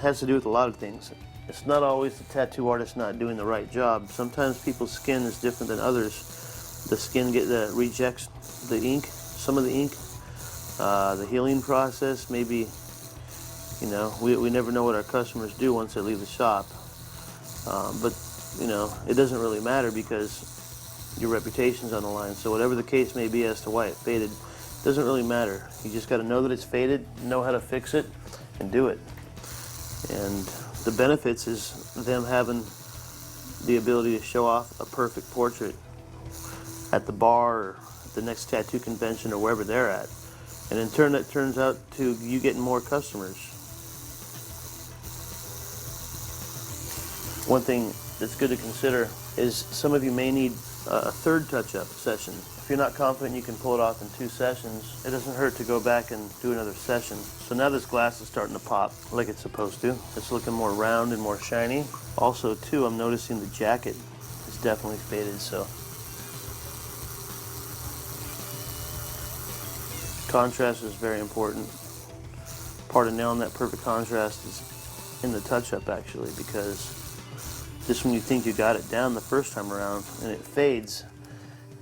has to do with a lot of things. It's not always the tattoo artist not doing the right job. Sometimes people's skin is different than others. The skin rejects the ink, some of the ink. The healing process, maybe, you know, we never know what our customers do once they leave the shop. But, you know, it doesn't really matter because your reputation's on the line. So whatever the case may be as to why it faded, doesn't really matter. You just got to know that it's faded, know how to fix it, and do it. And the benefits is them having the ability to show off a perfect portrait at the bar or at the next tattoo convention or wherever they're at. And in turn, that turns out to you getting more customers. One thing that's good to consider is some of you may need a third touch-up session. If you're not confident you can pull it off in 2 sessions, it doesn't hurt to go back and do another session. So now this glass is starting to pop like it's supposed to. It's looking more round and more shiny. Also, too, I'm noticing the jacket is definitely faded, so. Contrast is very important. Part of nailing that perfect contrast is in the touch-up, actually, because just when you think you got it down the first time around and it fades,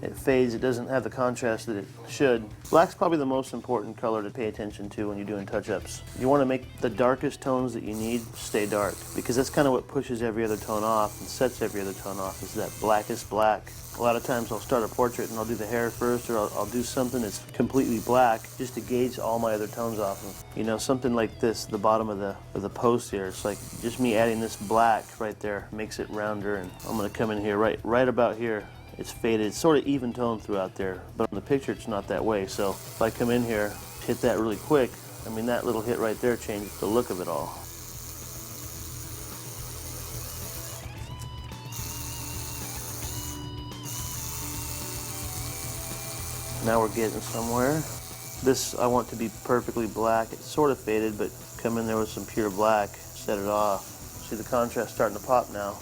it doesn't have the contrast that it should. Black's probably the most important color to pay attention to when you're doing touch-ups. You want to make the darkest tones that you need stay dark, because that's kind of what pushes every other tone off and sets every other tone off, is that blackest black. A lot of times I'll start a portrait and I'll do the hair first, or I'll do something that's completely black just to gauge all my other tones off of. You know, something like this, the bottom of the post here, it's like just me adding this black right there makes it rounder, and I'm going to come in here right about here. It's faded. It's sort of even toned throughout there, but on the picture it's not that way. So if I come in here, hit that really quick, I mean that little hit right there changes the look of it all. Now we're getting somewhere. This I want to be perfectly black. It's sort of faded, but come in there with some pure black, set it off. See the contrast starting to pop now.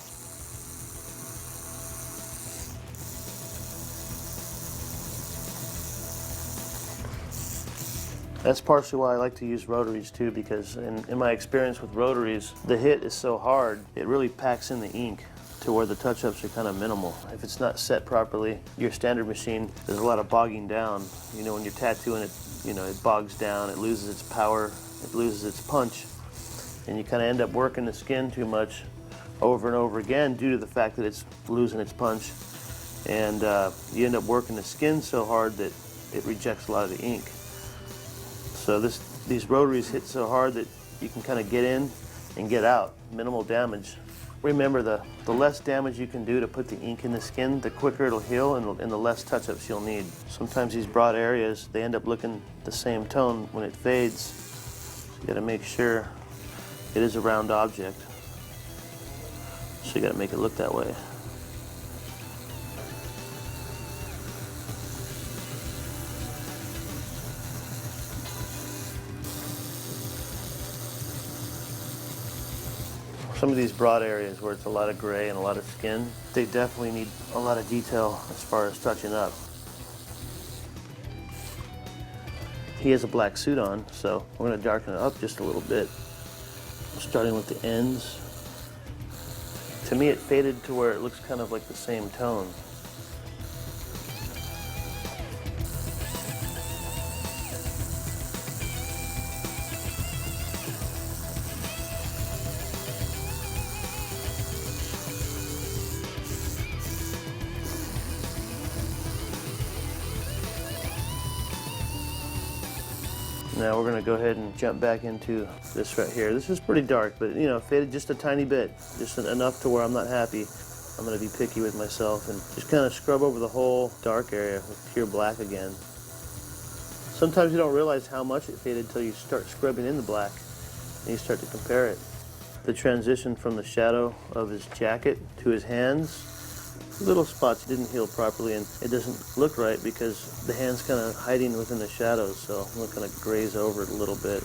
That's partially why I like to use rotaries too, because in my experience with rotaries, the hit is so hard, it really packs in the ink to where the touch-ups are kind of minimal. If it's not set properly, your standard machine, there's a lot of bogging down. You know, when you're tattooing it, you know, it bogs down, it loses its power, it loses its punch, and you kind of end up working the skin too much over and over again due to the fact that it's losing its punch. And you end up working the skin so hard that it rejects a lot of the ink. So these rotaries hit so hard that you can kind of get in and get out, minimal damage. Remember, the less damage you can do to put the ink in the skin, the quicker it'll heal and the less touch-ups you'll need. Sometimes these broad areas, they end up looking the same tone when it fades. So you gotta make sure it is a round object. So you gotta make it look that way. Some of these broad areas where it's a lot of gray and a lot of skin, they definitely need a lot of detail as far as touching up. He has a black suit on, so we're going to darken it up just a little bit, starting with the ends. To me, it faded to where it looks kind of like the same tone. Now we're going to go ahead and jump back into this right here. This is pretty dark, but you know, faded just a tiny bit, just enough to where I'm not happy. I'm going to be picky with myself and just kind of scrub over the whole dark area with pure black again. Sometimes you don't realize how much it faded until you start scrubbing in the black and you start to compare it. The transition from the shadow of his jacket to his hands, little spots didn't heal properly, and it doesn't look right because the hand's kind of hiding within the shadows, so I'm going to graze over it a little bit.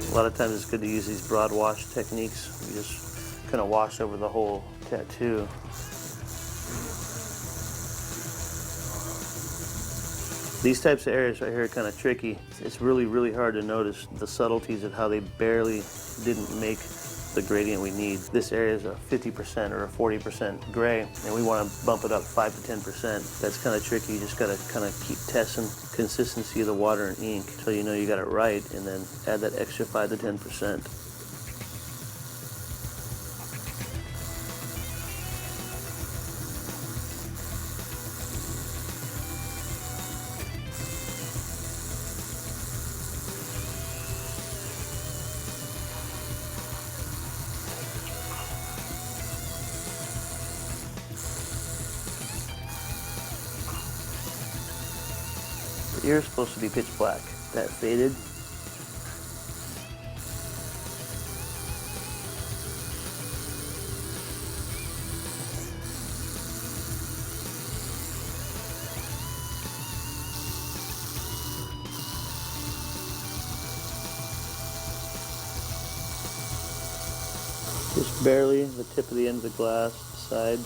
A lot of times it's good to use these broad wash techniques. You just kind of wash over the whole tattoo. These types of areas right here are kind of tricky. It's really hard to notice the subtleties of how they barely didn't make the gradient we need. This area is a 50% or a 40% gray, and we want to bump it up 5 to 10%. That's kind of tricky. You just got to kind of keep testing consistency of the water and ink until you know you got it right, and then add that extra 5 to 10%. The ear is supposed to be pitch black. That faded. Just barely the tip of the end of the glass side.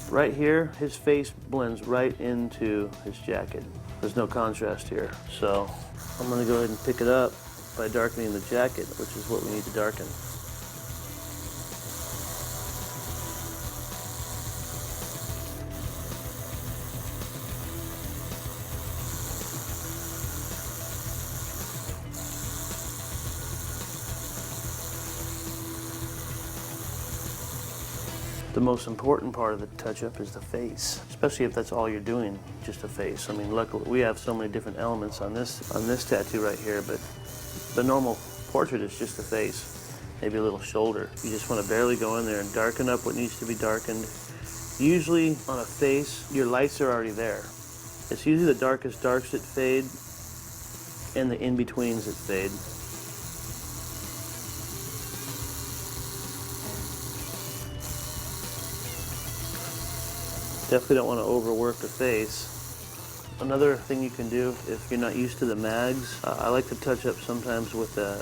Right here, his face blends right into his jacket. There's no contrast here. So I'm gonna go ahead and pick it up by darkening the jacket, which is what we need to darken. The most important part of the touch-up is the face, especially if that's all you're doing, just a face. I mean, luckily we have so many different elements on this tattoo right here, but the normal portrait is just a face, maybe a little shoulder. You just want to barely go in there and darken up what needs to be darkened. Usually on a face, your lights are already there. It's usually the darkest darks that fade and the in-betweens that fade. Definitely don't want to overwork the face. Another thing you can do if you're not used to the mags, I like to touch up sometimes with a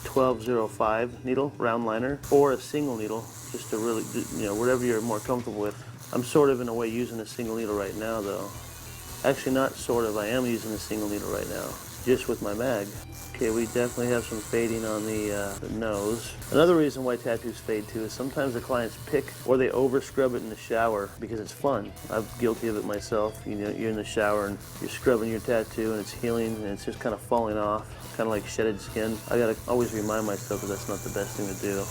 1205 needle, round liner, or a single needle, just to really, whatever you're more comfortable with. I'm sort of in a way using a single needle right now though. Actually not sort of, I am using a single needle right now, just with my mag. Okay, we definitely have some fading on the nose. Another reason why tattoos fade too is sometimes the clients pick or they over scrub it in the shower because it's fun. I'm guilty of it myself. You know, you're in the shower and you're scrubbing your tattoo and it's healing and it's just kind of falling off, kind of like shedded skin. I gotta always remind myself that that's not the best thing to do.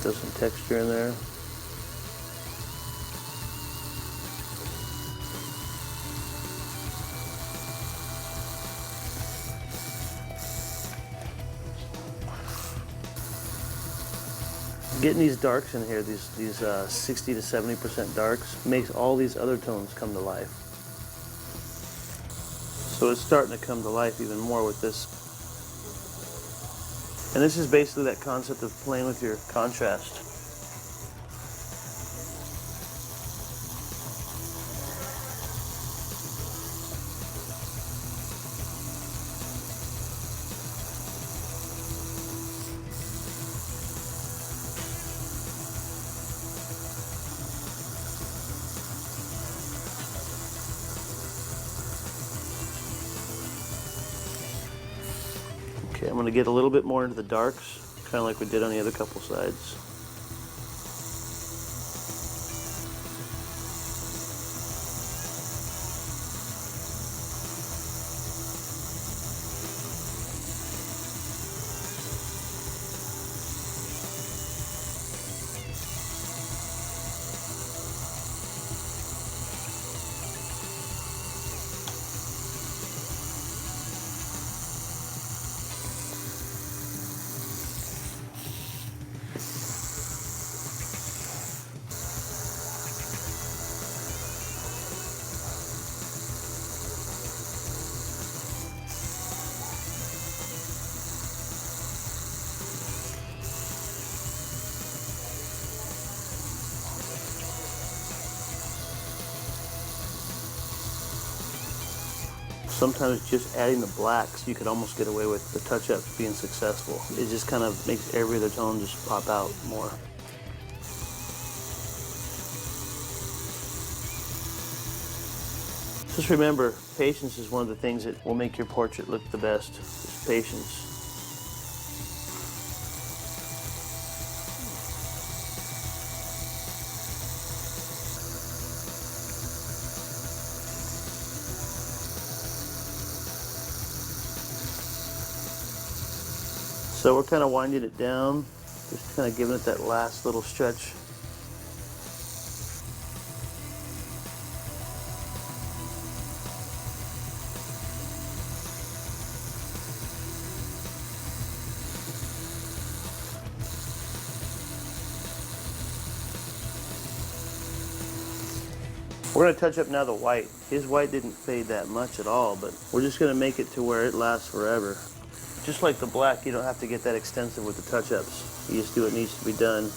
Get some texture in there. Getting these darks in here, these 60 to 70% darks, makes all these other tones come to life. So it's starting to come to life even more with this. And this is basically that concept of playing with your contrast. Okay, I'm going to get a little bit more into the darks, kind of like we did on the other couple sides. Sometimes just adding the blacks, you could almost get away with the touch-up being successful. It just kind of makes every other tone just pop out more. Just remember, patience is one of the things that will make your portrait look the best. Just patience. So we're kind of winding it down, just kind of giving it that last little stretch. We're going to touch up now the white. His white didn't fade that much at all, but we're just going to make it to where it lasts forever. Just like the black, you don't have to get that extensive with the touch-ups. You just do what needs to be done.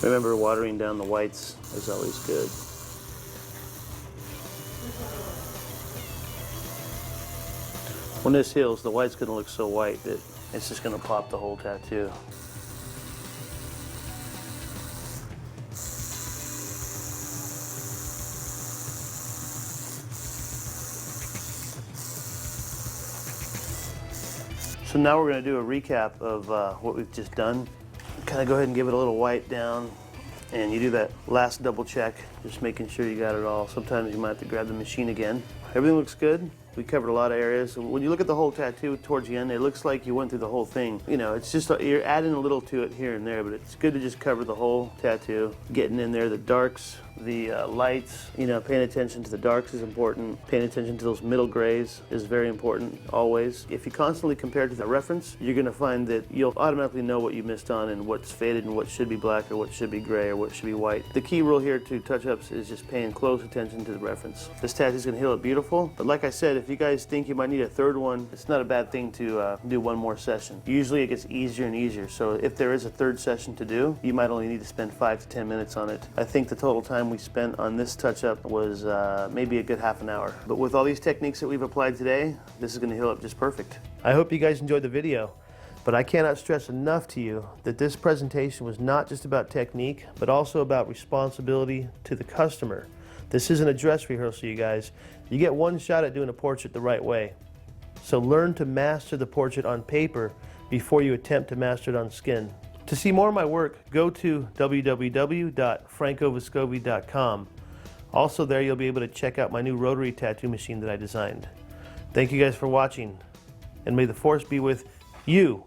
Remember, watering down the whites is always good. When this heals, the white's gonna look so white that it's just gonna pop the whole tattoo. So now we're gonna do a recap of what we've just done. Kind of go ahead and give it a little white down, and you do that last double check, just making sure you got it all. Sometimes you might have to grab the machine again. Everything looks good. We covered a lot of areas. When you look at the whole tattoo towards the end, it looks like you went through the whole thing. You know, it's just, you're adding a little to it here and there, but it's good to just cover the whole tattoo. Getting in there, the darks, the lights, you know, paying attention to the darks is important. Paying attention to those middle grays is very important, always. If you constantly compare to the reference, you're gonna find that you'll automatically know what you missed on and what's faded and what should be black or what should be gray or what should be white. The key rule here to touch-ups is just paying close attention to the reference. This tattoo's gonna heal it beautiful, but like I said, if you guys think you might need a third one, it's not a bad thing to do one more session. Usually it gets easier and easier, so if there is a third session to do, you might only need to spend 5 to 10 minutes on it. I think the total time we spent on this touch-up was maybe a good half an hour. But with all these techniques that we've applied today, this is going to heal up just perfect. I hope you guys enjoyed the video, but I cannot stress enough to you that this presentation was not just about technique, but also about responsibility to the customer. This isn't a dress rehearsal, you guys. You get one shot at doing a portrait the right way. So learn to master the portrait on paper before you attempt to master it on skin. To see more of my work, go to www.francovescovi.com. Also there you'll be able to check out my new rotary tattoo machine that I designed. Thank you guys for watching, and may the force be with you.